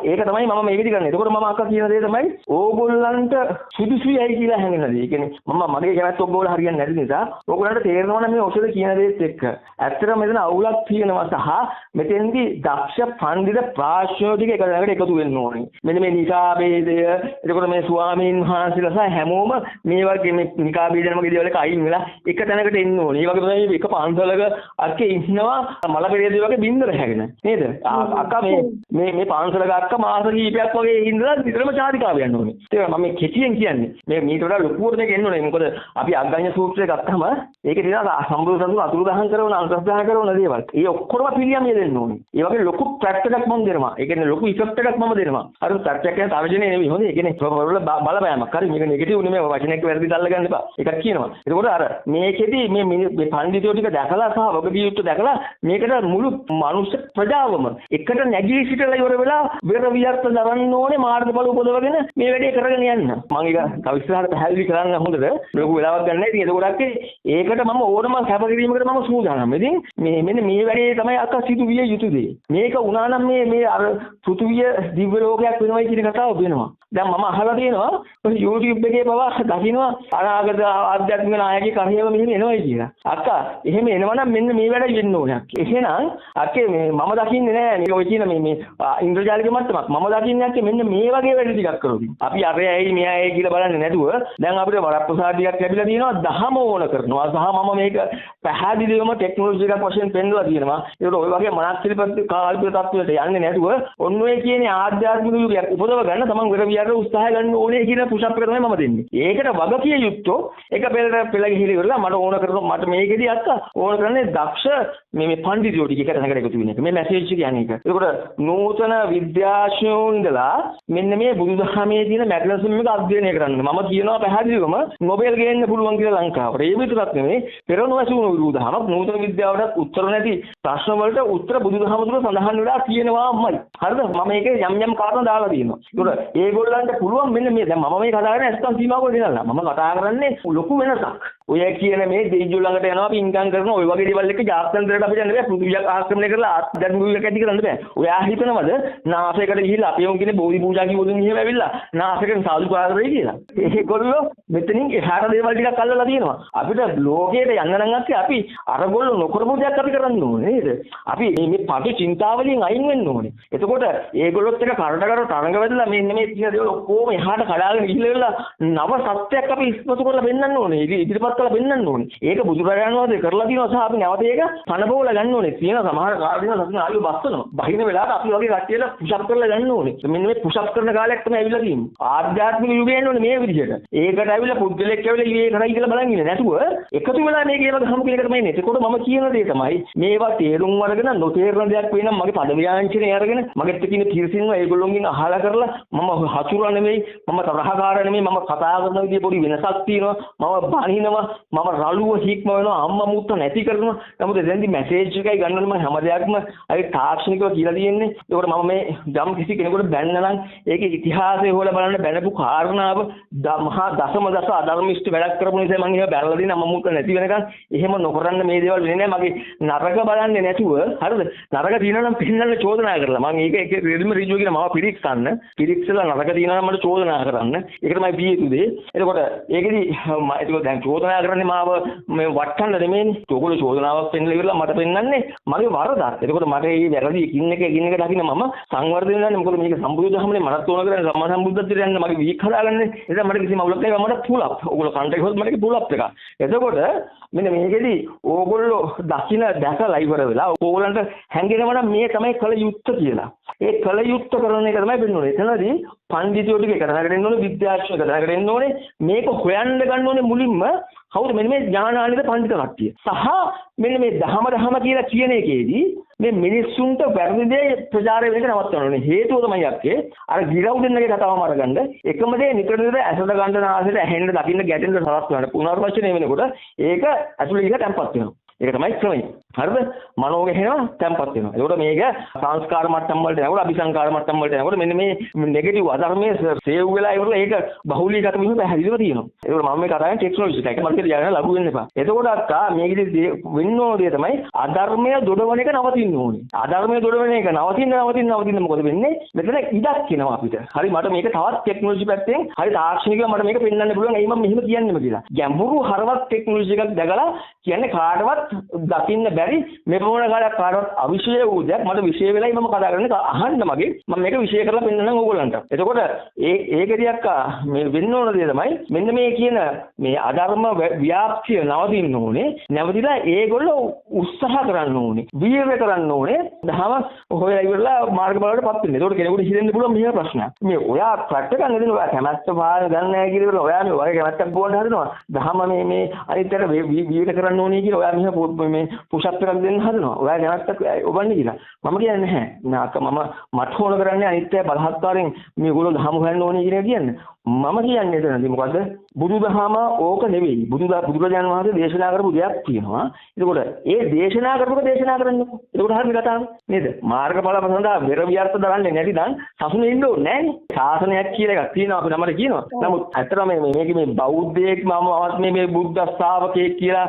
ඒක තමයි මම මේකෙදි කරන්නේ. එතකොට මම අක්ක කියන දේ තමයි ඕගොල්ලන්ට සුදුසුයි කියලා හැඟෙන දේ. ඒ කියන්නේ මම මගේ කැමැත්ත ඔයගොල්ලෝ හරියන්නේ නැති නිසා ඕගොල්ලන්ට තේරෙනවා නම් මේ ඔෂද කියන දේත් එක්ක ඇත්තටම මෙතන අවුලක් තියෙනවා සහ මෙතෙන්දි දක්ෂ පඬිත ප්‍රාශ්‍යෝතික එකකට එකතු වෙන්න ඕනේ. මෙන්න මේ නිකාබේදය එතකොට මේ ස්වාමීන් වහන්සේලා සහ හැමෝම මේ වගේ මේ නිකාබේදය මගේ දේවල් එක අයින් වෙලා එක තැනකට එන්න ඕනේ. ඒ වගේ තමයි එක පන්සලක අක්කේ ඉන්නවා මල පෙරේදී වගේ බින්දර හැගෙන නේද? අක්කා මේ පන්සලක අක්කා මාස කීපයක් වගේ ඉඳලා නිතරම චාරිකාව යන්න ඕනේ. ඒක මම මේ කෙටියෙන් කියන්නේ. මේ මීට වඩා ලොකුවට දෙක එන්න ඕනේ. මොකද අපි අග්ගඤ්ඤ සූත්‍රය ගත්තම ඒකේ තියෙනවා සම්බුදු සසුන අතුරුදහන් කරන අනුසස්දාන කරන දේවල්. ඒ ඔක්කොම පිළියම් දෙන්න ඕනේ. ඒ වගේ ලොකු ප්‍රැක්ට් එකක් මම දෙනවා. ඒ කියන්නේ ලොකු ඉෆෙක්ට් එකක් මම දෙනවා. අර ප්‍රැක්ට් එක කියන්නේ තර්ජනේ නෙවෙයි. හොඳේ. ඒ කියන්නේ බලපෑමක්. හරි මේක නෙගටිව් නෙමෙයි. වචනයක් වැරදි දාලා ගන්න එපා. ඒකක් කියනවා. එතකොට අර මේකෙදි මේ පඬිතුයෝ ටික දැකලා සහ වගකීම් යුක්ත දැකලා මේකට මුළු මනුෂ්‍ය ප්‍රජාවම එකට නැගී සිටලා ඉවර වෙලා වෙර වියර්ත දරන්න ඕනේ මාර්ගඵල උපදවගෙන මේ වැඩේ කරගෙන යන්න. මම ඒක තව ඉස්සරහට පැහැදිලි කරන්න හොඳද? ලොකු වෙලාවක් ගන්න නැහැ. ඉතින් ඒකට ඒකට මම ඕනම කැපකිරීමකට මම සූදානම්. ඉතින් මෙන්න මේ වැඩේ තමයි අක්කා සිදු විය යුතු දේ. මේක වුණා නම් මේ අර පෘථුවිය දිව්‍ය ලෝකයක් වෙනවයි කියන කතාව වෙනවා. දැන් මම අහලා තියෙනවා YouTube එකේ පවා දකින්නවා අනාගත ආධ්‍යාත්මික නායකයෙක් කහියව මෙහෙම එනවයි කියලා. අක්කා එහෙම එනවනම් මෙන්න මේ වැඩයි වෙන්න ඕනේ. එහෙනම් අක්කේ මම දකින්නේ නෑ නේ ඔය කියන මේ ඉන්ද්‍රජාලික මට්ටමක්. මම දකින්නේ අක්කේ මෙන්න මේ වගේ වැඩ ටිකක් කරොත්. අපි අරයයි මෙයයි කියලා බලන්නේ නැතුව දැන් අපිට වරප්‍රසාදියක් ලැබිලා තියෙනවා දහම ඕන කරනවා. සහ මම මේක පැහැදිලිවම ටෙක්නොලොජි එකක් වශයෙන් පෙන්වලා තියෙනවා. ඒකට ඔය වගේ මනස්සිරිපත් කාල්පික තත්ත්වයට යන්නේ නැතුව ඔන්න ඔය කියන්නේ ආධ්‍යාත්මික යුගයක් උපදව ගන්න තමන් වෙර වියර උත්සාහය ගන්න ඕනේ කියන පුෂප් එක තමයි මම දෙන්නේ. ඒකට වගකිය යුත්තෝ එක පෙළ ගිහිලි කරලා මට ඕන කරනවා මට මේකෙදි අක්කා ඕන කරන්නේ දක්ෂ මේ පඬිතුයෝ ටික එකට නැගලා එකතු වෙන එක. මේ මැසේජ් එක කියන්නේ ඒක. ඒකට නූතන විද්‍යාඥයෝ ඉඳලා මෙන්න මේ බුදුදහමේ තියෙන මැග්නටිසම් එක අධ්‍යයනය කරන්න. මම කියනවා පැහැදිලිවම නොබෙල් ගේන්න පුළුවන් කියලා ලංකාවට. ඒ විතරක් නෙමෙයි පෙරණුවසුණු බුදුදහමක් නූතන විද්‍යාවට උත්තර නැති ප්‍රශ්න වලට උත්තර බුදුදහම තුළ සඳහන් වෙලා තියෙනවාමයි. හරිද? මම මේකේ යම් කාරණා දාලා තියෙනවා. ඒකට ඒගොල්ලන්ට පුළුවන් මෙන්න මේ දැන් මම මේ කතා කරන්නේ නැත්නම් සීමාවක දෙනලා. මම කතා කරන්නේ ලොකු වෙනසක්. ඔය කියන මේ දෙයියෝ ළඟට යනවා පින්කම් කරනවා ඔය වගේ දේවල් එක්ක ජාත්‍යන්තරයට අපිට යන්න බෑ. පෘථිවියක් ආක්‍රමණය කරලා ආධ්‍යාත්මික ඇති කරන්න බෑ. ඔයා හිතනවද නාසයකට ගිහිල්ලා අපි උන් කියන්නේ බෝධි පූජා කිව්වොත් මෙහෙම ඇවිල්ලා නාසයකට සාදු පාරේ කියලා. ඒගොල්ලෝ මෙතනින් එහාට දේවල් ටිකක් අල්ලලා තියෙනවා. අපිට ලෝකයට යන්න නම් අපි අරගොල්ලෝ නොකරපු දෙයක් අපි කරන්න ඕනේ නේද? අපි මේ පටි චින්තාවලින් අයින් වෙන්න ඕනේ. එතකොට ඒගොල්ලොත් එක කරට තරඟ වැදලා මෙන්න මේ තියෙන දේවල් ඔක්කොම එහාට කඩාගෙන ගිහිල්ලා නව සත්‍යයක් අපි ඉස්මතු කරලා පෙන්නන්න ඕනේ. ඉදිරිපත් කරලා පෙන්නන්න ඕනේ. ඒක බුදුරජාණන් වහන්සේ කරලා තියෙනවා සහ අපි නැවත ඒක කනබෝල ගන්න ඕනේ. තියෙන සමහර කාලෙදින සතුන් ආයු බස්සනවා. බහින වෙලාවට අපි වගේ කට්ටියලා පුෂප් කරලා ගන්න ඕනේ. මෙන්න මේ පුෂප් කරන කාලයක් තමයි ඇවිල්ලා තියෙන්නේ. ආධ්‍යාත්මික යුගය එන්න ඕනේ මේ විදිහට. ඒකට ඇවිල්ලා පුද්ගලෙක් ඇවිල්ලා ඊයේ කරයි කියලා බලන් ඉන්නේ නැතුව එකතු වෙලා මේක ඒව ගහමු කියන එකට මේ එතකොට මම කියන දේ තමයි මේවා තේරුම් අරගෙන නොතේරන දෙයක් වෙනම් මගේ පද ව්‍යාංජනේ අරගෙන මගෙත් තියෙන තීරසින්ව ඒගොල්ලොන්ගෙන් අහලා කරලා මම හතුරු නෙමෙයි මම තරහකාර නෙමෙයි මම කතා කරන විදිය පොඩි වෙනසක් තියෙනවා මම බනිනවා මම රළුව හික්ම වෙනවා අම්මා මුත්ත නැති කරනවා නමුත් එතෙන්දි මැසේජ් එකයි ගන්නවනේ මම හැම දෙයක්ම අයි තාක්ෂණිකව කියලා තියෙන්නේ ඒකට මම මේ යම් කිසි කෙනෙකුට බැන්න නම් ඒකේ ඉතිහාසය හොයලා බලන්න බැනපු කාරණාව මහා දශම දස අධර්මිෂ්ඨ වැඩක් කරපු නිසා මම ඒවා බැලලා දින අම්මා මුත්ත නැති වෙනකන් එහෙම නොකරන්න මේ දේවල් වෙන්නේ නැහැ මගේ නරක බලන්නේ නැතුව හරිද නරක තියෙනවා නම් පෙන්නන්න චෝදනා කරලා මම ඒක රෙදිම ඍජුව කියන මම පිරික්සලා නරක තියෙනවා නම් මට චෝදනා කරන්න ඒක තමයි පිය යුතු දේ එතකොට ඒකෙදි ඒක දැන් චෝදනා ඔයා කරන්නේ මාව මේ වටන්න නෙමෙයිනේ. ඔයගොල්ලෝ චෝදනාවක් පෙන්නලා ඉවරලා මට පෙන්නන්නේ මගේ වරදක්. එතකොට මට මේ වැරදි එකින් එක දකින්න මම සංවර්ධනය වෙනවානේ. මොකද මේක සම්බුදු දහමනේ මනත් ඕන කරන්නේ සම්මා සම්බුද්ධත්වයට යන්න මගේ වීක් හදාගන්නේ. එතන මට කිසිම අවුලක් නැහැ. මට පුල් අප්. ඔයගොල්ලෝ කන්ටැක්ට් කරොත් මට පුල් අප් එකක්. එතකොට මෙන්න මේකෙදි ඕගොල්ලෝ දකින්න දැකලා ඉවර වෙලා ඕගොල්ලන්ට හැංගෙනවා නම් මේ තමයි කල යුත්තේ කියලා. ඒ කල යුත්තේ කරන එක තමයි වෙන්නේ. එතනදී පඬිතුයෝ ටික එක තැනකට එන්න ඕනේ, විද්‍යාඥයෝ එක තැනකට එන්න ඕනේ. මේක හොයන්න ගන්න ඕනේ මුලින්ම කවුද මෙන්න මේ ඥානාලිත පඬිත කට්ටිය. සහ මෙන්න මේ දහම කියලා කියන එකේදී මේ මිනිස්සුන්ට වැරදි දේ ප්‍රචාරය වෙන එක නවත්තන්න ඕනේ. හේතුව තමයි යක්කේ අර ගිරව් දෙන්නගේ කතාවම අරගන්න. එකම දේ නිතර ඇසට ගන්න නාසයට ඇහෙන්න දකින්න ගැටෙන්න සලස් වෙනවා. පුනර්වචනය වෙනකොට ඒක ඇතුළේ ඉඳලා තැම්පත් වෙනවා. ඒක තමයි ක්‍රමය. හරිද? මනෝග එහෙනවා තැම්පත් වෙනවා. ඒකට මේක සංස්කාර මට්ටම් වලට යනකොට අபிසංකාර මට්ටම් වලට යනකොට මෙන්න මේ නෙගටිව් අධර්මයේ සේව් වෙලා ඉවරලා ඒක බහුලීගත වීම පැහැදිලිව තියෙනවා. ඒකට මම මේ කතාවෙන් ටෙක්නොලොජි එක මම කියන්න ලඟු වෙන්න එපා. එතකොට අක්කා මේකෙදි වෙන්න ඕන දේ තමයි අධර්මය දොඩවන එක නවතින්න ඕනේ. අධර්මය දොඩවන එක නවතින්න මොකද වෙන්නේ? මෙතන ඉඩක් කියනවා අපිට. හරි මට මේක තවත් ටෙක්නොලොජි පැත්තෙන් හරි තාක්ෂණිකව මට මේක පෙන්වන්න පුළුවන්. එයි මම මෙහෙම කියන්නෙම කියලා. ගැඹුරු හරවත් ටෙක්නොලොජි එකක් දැකලා කියන්නේ කාටවත් දකින්න බැරි මෙපොණ කාලයක් කාටවත් අවිෂය වූ දෙයක් මට විෂය වෙලයි මම කතා කරන්නේ අහන්න මගේ මම මේක විෂය කරලා පෙන්නන්නම් ඕගොල්ලන්ට. එතකොට ඒකදී අක්කා මේ වෙන්න ඕන දේ තමයි මෙන්න මේ කියන මේ අධර්ම ව්‍යාප්තිය නවතින්න ඕනේ. නැවතිලා ඒගොල්ලෝ උත්සාහ කරන්න ඕනේ. වීර්ය කරන්න ඕනේ. දහම හොයලා ඉවරලා මාර්ග බලවලටපත් වෙන්න. ඒකට කෙනෙකුට හිතෙන්න පුළුවන් මෙහෙම ප්‍රශ්නයක්. මේ ඔයා ප්‍රැක්ටිකල් නේද ඔයා කැමැත්ත පාන ගන්න නැහැ කියලා ඔයා මේ වගේ කැමැත්තක් බොන්න හදනවා. දහම මේ අනිත්තර වීර්ය කරන්න ඕනේ කියලා ඔයා මෙහෙම මේ පුෂ් අප් එකක් දෙන්න හදනවා. ඔයා කැමැත්තක් ඔබන්නේ කියලා. මම කියන්නේ නැහැ. නාක මට ඕන කරන්නේ අනිත්‍ය බලහත්කාරයෙන් මේගොල්ලෝ දහම හොයන්න ඕනේ කියන එක කියන්නේ. මම කියන්නේ එතනදී මොකද්ද? බුදුදහම ඕක නෙවෙයි. බුදුරජාණන් වහන්සේ දේශනා කරපු දෙයක් තියෙනවා. එතකොට ඒ දේශනා කරපුක දේශනා කරන්නකො. එතකොට හරිය කතාව නේද? මාර්ගඵල සඳහා වෙර වියර්ථ දරන්නේ නැතිනම් සසුනේ ඉන්න ඕනේ නෑනේ. ශාසනයක් කියලා එකක් තියෙනවා අපි නමර කියනවා. නමුත් ඇත්තටම මේක මේ බෞද්ධයෙක් මම මේ බුද්ධ ශ්‍රාවකයෙක් කියලා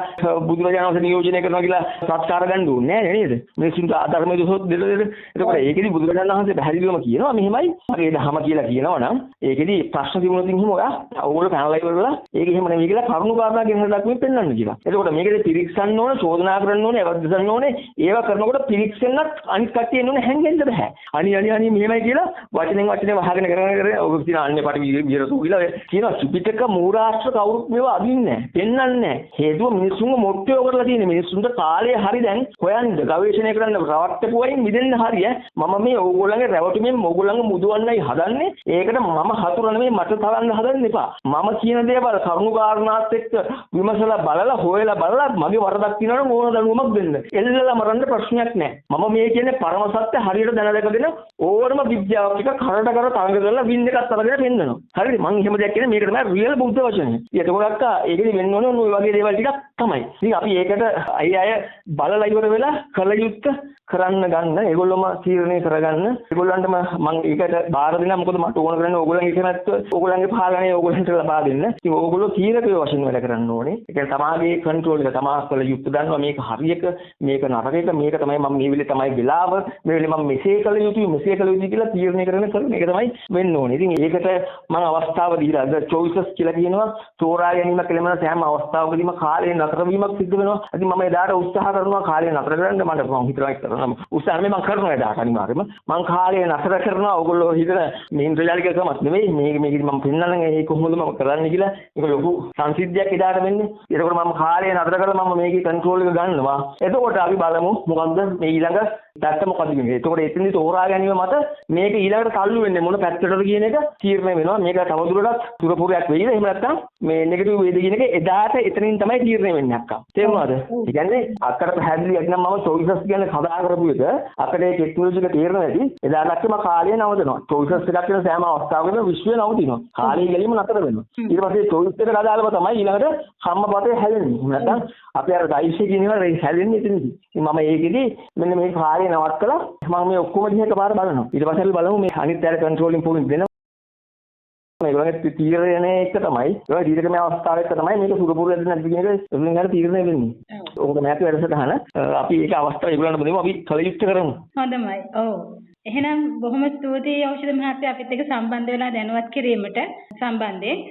බුදුරජාණන් වහන්සේ නියෝජනය කරනවා කියලා සත්කාර ගන්න ඕනේ නෑ නේද? මිනිස්සුන්ට අධර්මයේ දොසොත් දෙලෙද. එතකොට ඒකෙදි බුදුරජාණන් වහන්සේ පැහැදිලිවම කියනවා මෙහෙමයි. මගේ දහම කියලා කියනවා නම් ඒකෙදි ප්‍රශ්න තිබුණොත් එහෙම ඔයා ඕගොල්ලෝ පැනලා ඉවරලා ඒක එහෙම නෙවෙයි කියලා කරුණු කාරණා ගෙනහැර දක්වමින් පෙන්වන්න කියලා. එතකොට මේකෙදි පිරික්සන්න ඕන, චෝදනා කරන්න ඕනේ, අවද්දසන්න ඕනේ. ඒවා කරනකොට පිරික්සෙන්නත් අනිත් කට්ටිය එන්න ඕනේ හැංගෙන්න බෑ. අනි මෙහෙමයි කියලා වචනෙන් වහගෙන කරගෙන ඔය කියන අන්නේ පාටි විරතු කියලා කියනවා. ත්‍රිපිටක මූලාශ්‍ර කවුරුත් මේවා අදින්නේ නැහැ. පෙන්වන්නේ නැහැ. හේතුව මිනිස්සුන්ව මොට්ටයෝ කරලා තියෙන්නේ. මිනිස්සුන්ට කාලය හරි දැන් හොයන්න, ගවේෂණය කරන්න රවට්ටපුවයින් මිදෙන්න හරිය. මම මේ ඕගොල්ලන්ගේ රැවටුමෙන් ඕගොල්ලන්ව මුදවන්නයි හදන්නේ. ඒකට මම හතුර නෙමෙයි මට තවන්න හදන්න එපා. මම කියන දේවල් කරුණු කාරණාත් එක්ක විමසලා බලලා හොයලා බලලා මගේ වරදක් තියෙනවා නම් ඕන දනුවමක් දෙන්න. එල්ලලා මරන්න ප්‍රශ්නයක් නැහැ. මම මේ කියන්නේ පරම සත්‍ය හරියට දැනගගෙන ඕනම විද්‍යාවක් එක කරට කර තරඟ කරලා වින් එකක් අරගෙන පෙන්නනවා. හරිද? මම එහෙම දෙයක් කියන්නේ මේක තමයි රියල් බුද්ධ වචනය. ඒකෝට අක්කා ඒකෙදි වෙන්න ඕනේ ඔය වගේ දේවල් ටිකක් තමයි. ඉතින් අපි ඒකට අය බලලා ඉවර වෙලා කල යුත්තේ කරන්න ගන්න ඒගොල්ලොම තීරණය කරගන්න ඒගොල්ලන්ටම මම ඒකට බාර දෙනවා. මොකද මට ඕන කරන්නේ ඕගොල්ලන්ගේ කැමැත්ත ඕගොල්ලන්ගේ පාලනය ඕගොල්ලන්ට ලබා දෙන්න. ඉතින් ඕගොල්ලෝ තීරකයෝ වශයෙන් වැඩ කරන්න ඕනේ. ඒ කියන්නේ තමාගේ කන්ට්‍රෝල් එක තමා කළ යුත්තේ දන්නවා. මේක හරියක මේක නරකයක මේක තමයි මම මේ වෙලේ තමයි වෙලාව මේ වෙලේ මම මෙසේ කළ යුතුයි මෙසේ කළ යුතුයි කියලා තීරණය කරගෙන කරන එක තමයි වෙන්න ඕනේ. ඉතින් ඒකට මම අවස්ථාව දීලා අද choices කියලා කියනවා. තෝරා ගැනීම කියලා සෑම අවස්ථාවකදීම කාලේ නතර වීමක් සිද්ධ වෙනවා. ඉතින් මම එදාට උත්සාහ කරනවා කාලේ නතර කරන්න. මම හිතනවා කරනවා. උත්සාහ මම කරනවා එදාට අනිවාර්යයෙන්ම. මම කාලේ නතර කරනවා. ඕගොල්ලෝ හිතන මේ ඉන්ද්‍රජාලික ක්‍රමත් නෙවෙයි. මේකෙදි මම පෙන්නන්නේ ඒක කොහොමද මම කරන්නේ කියලා. ඒක ලොකු සංසිද්ධියක් එදාට වෙන්නේ. ඒකෝට මම කාලේ නතර කරලා මම මේකේ කන්ට්‍රෝල් එක ගන්නවා. එතකොට අපි බලමු මොකද්ද මේ ඊළඟ පැත්ත මොකද්ද කියන්නේ. එතකොට එතනදි තෝරා ගැනීම මත මේක ඊළඟට තල්ලු වෙන්නේ මොන පැත්තටද කියන එක තීරණය වෙනවා. මේක තවදුරටත් සුරපුරයක් වෙයිද? එහෙම නැත්නම් මේ නෙගටිව් වේද කියන එක එදාට එතනින් තමයි තීරණය වෙන්නේ අක්කා. තේරුණාද? ඒ කියන්නේ අක්කට පැහැදිලියක් නම් මම choices කියන්නේ කතා කරපු එක අක්කට ඒ ටෙක්නොලොජි එක තේරෙන්නේ නැති එදාට අක්කම කාලය නවතනවා. choices එකක් කියන සෑම අවස්ථාවකම විශ්වය නවතිනවා. කාලය ගැලීම නතර වෙනවා. ඊට පස්සේ choice එකට අදාළව තමයි ඊළඟට කම්මපතේ හැදෙන්නේ. නැත්නම් අපි අර දෛශය කියන ඒවා හැදෙන්නේ එතනදී. ඉතින් මම ඒකෙදි මෙන්න මේ කාලය නවත්තලා මම මේ ඔක්කොම දිහා එකපාර බලනවා. ඊට පස්සේ අපි බලමු මේ අනිත් පැය කන්ට්‍රෝලින් පොයින්ට් දෙනවා. මේගොල්ලන්ගේ තීරණය එක තමයි ඒ තීරණය අවස්ථාවේ එක තමයි මේක සුරපුරයක්ද නැද්ද කියන එක එළුන් ගන්න තීරණය වෙන්නේ. ඕක මෑත වැඩසටහන අපි ඒක අවස්ථාව ඒගොල්ලන්ට දෙමු අපි කලියුක්ත කරමු. හොඳයි. ඔව්. එහෙනම් බොහොම ස්තුතියි ඖෂධ මහත්තයා අපිත් එක්ක සම්බන්ධ වෙලා දැනුවත් කිරීමට සම්බන්ධයෙන්.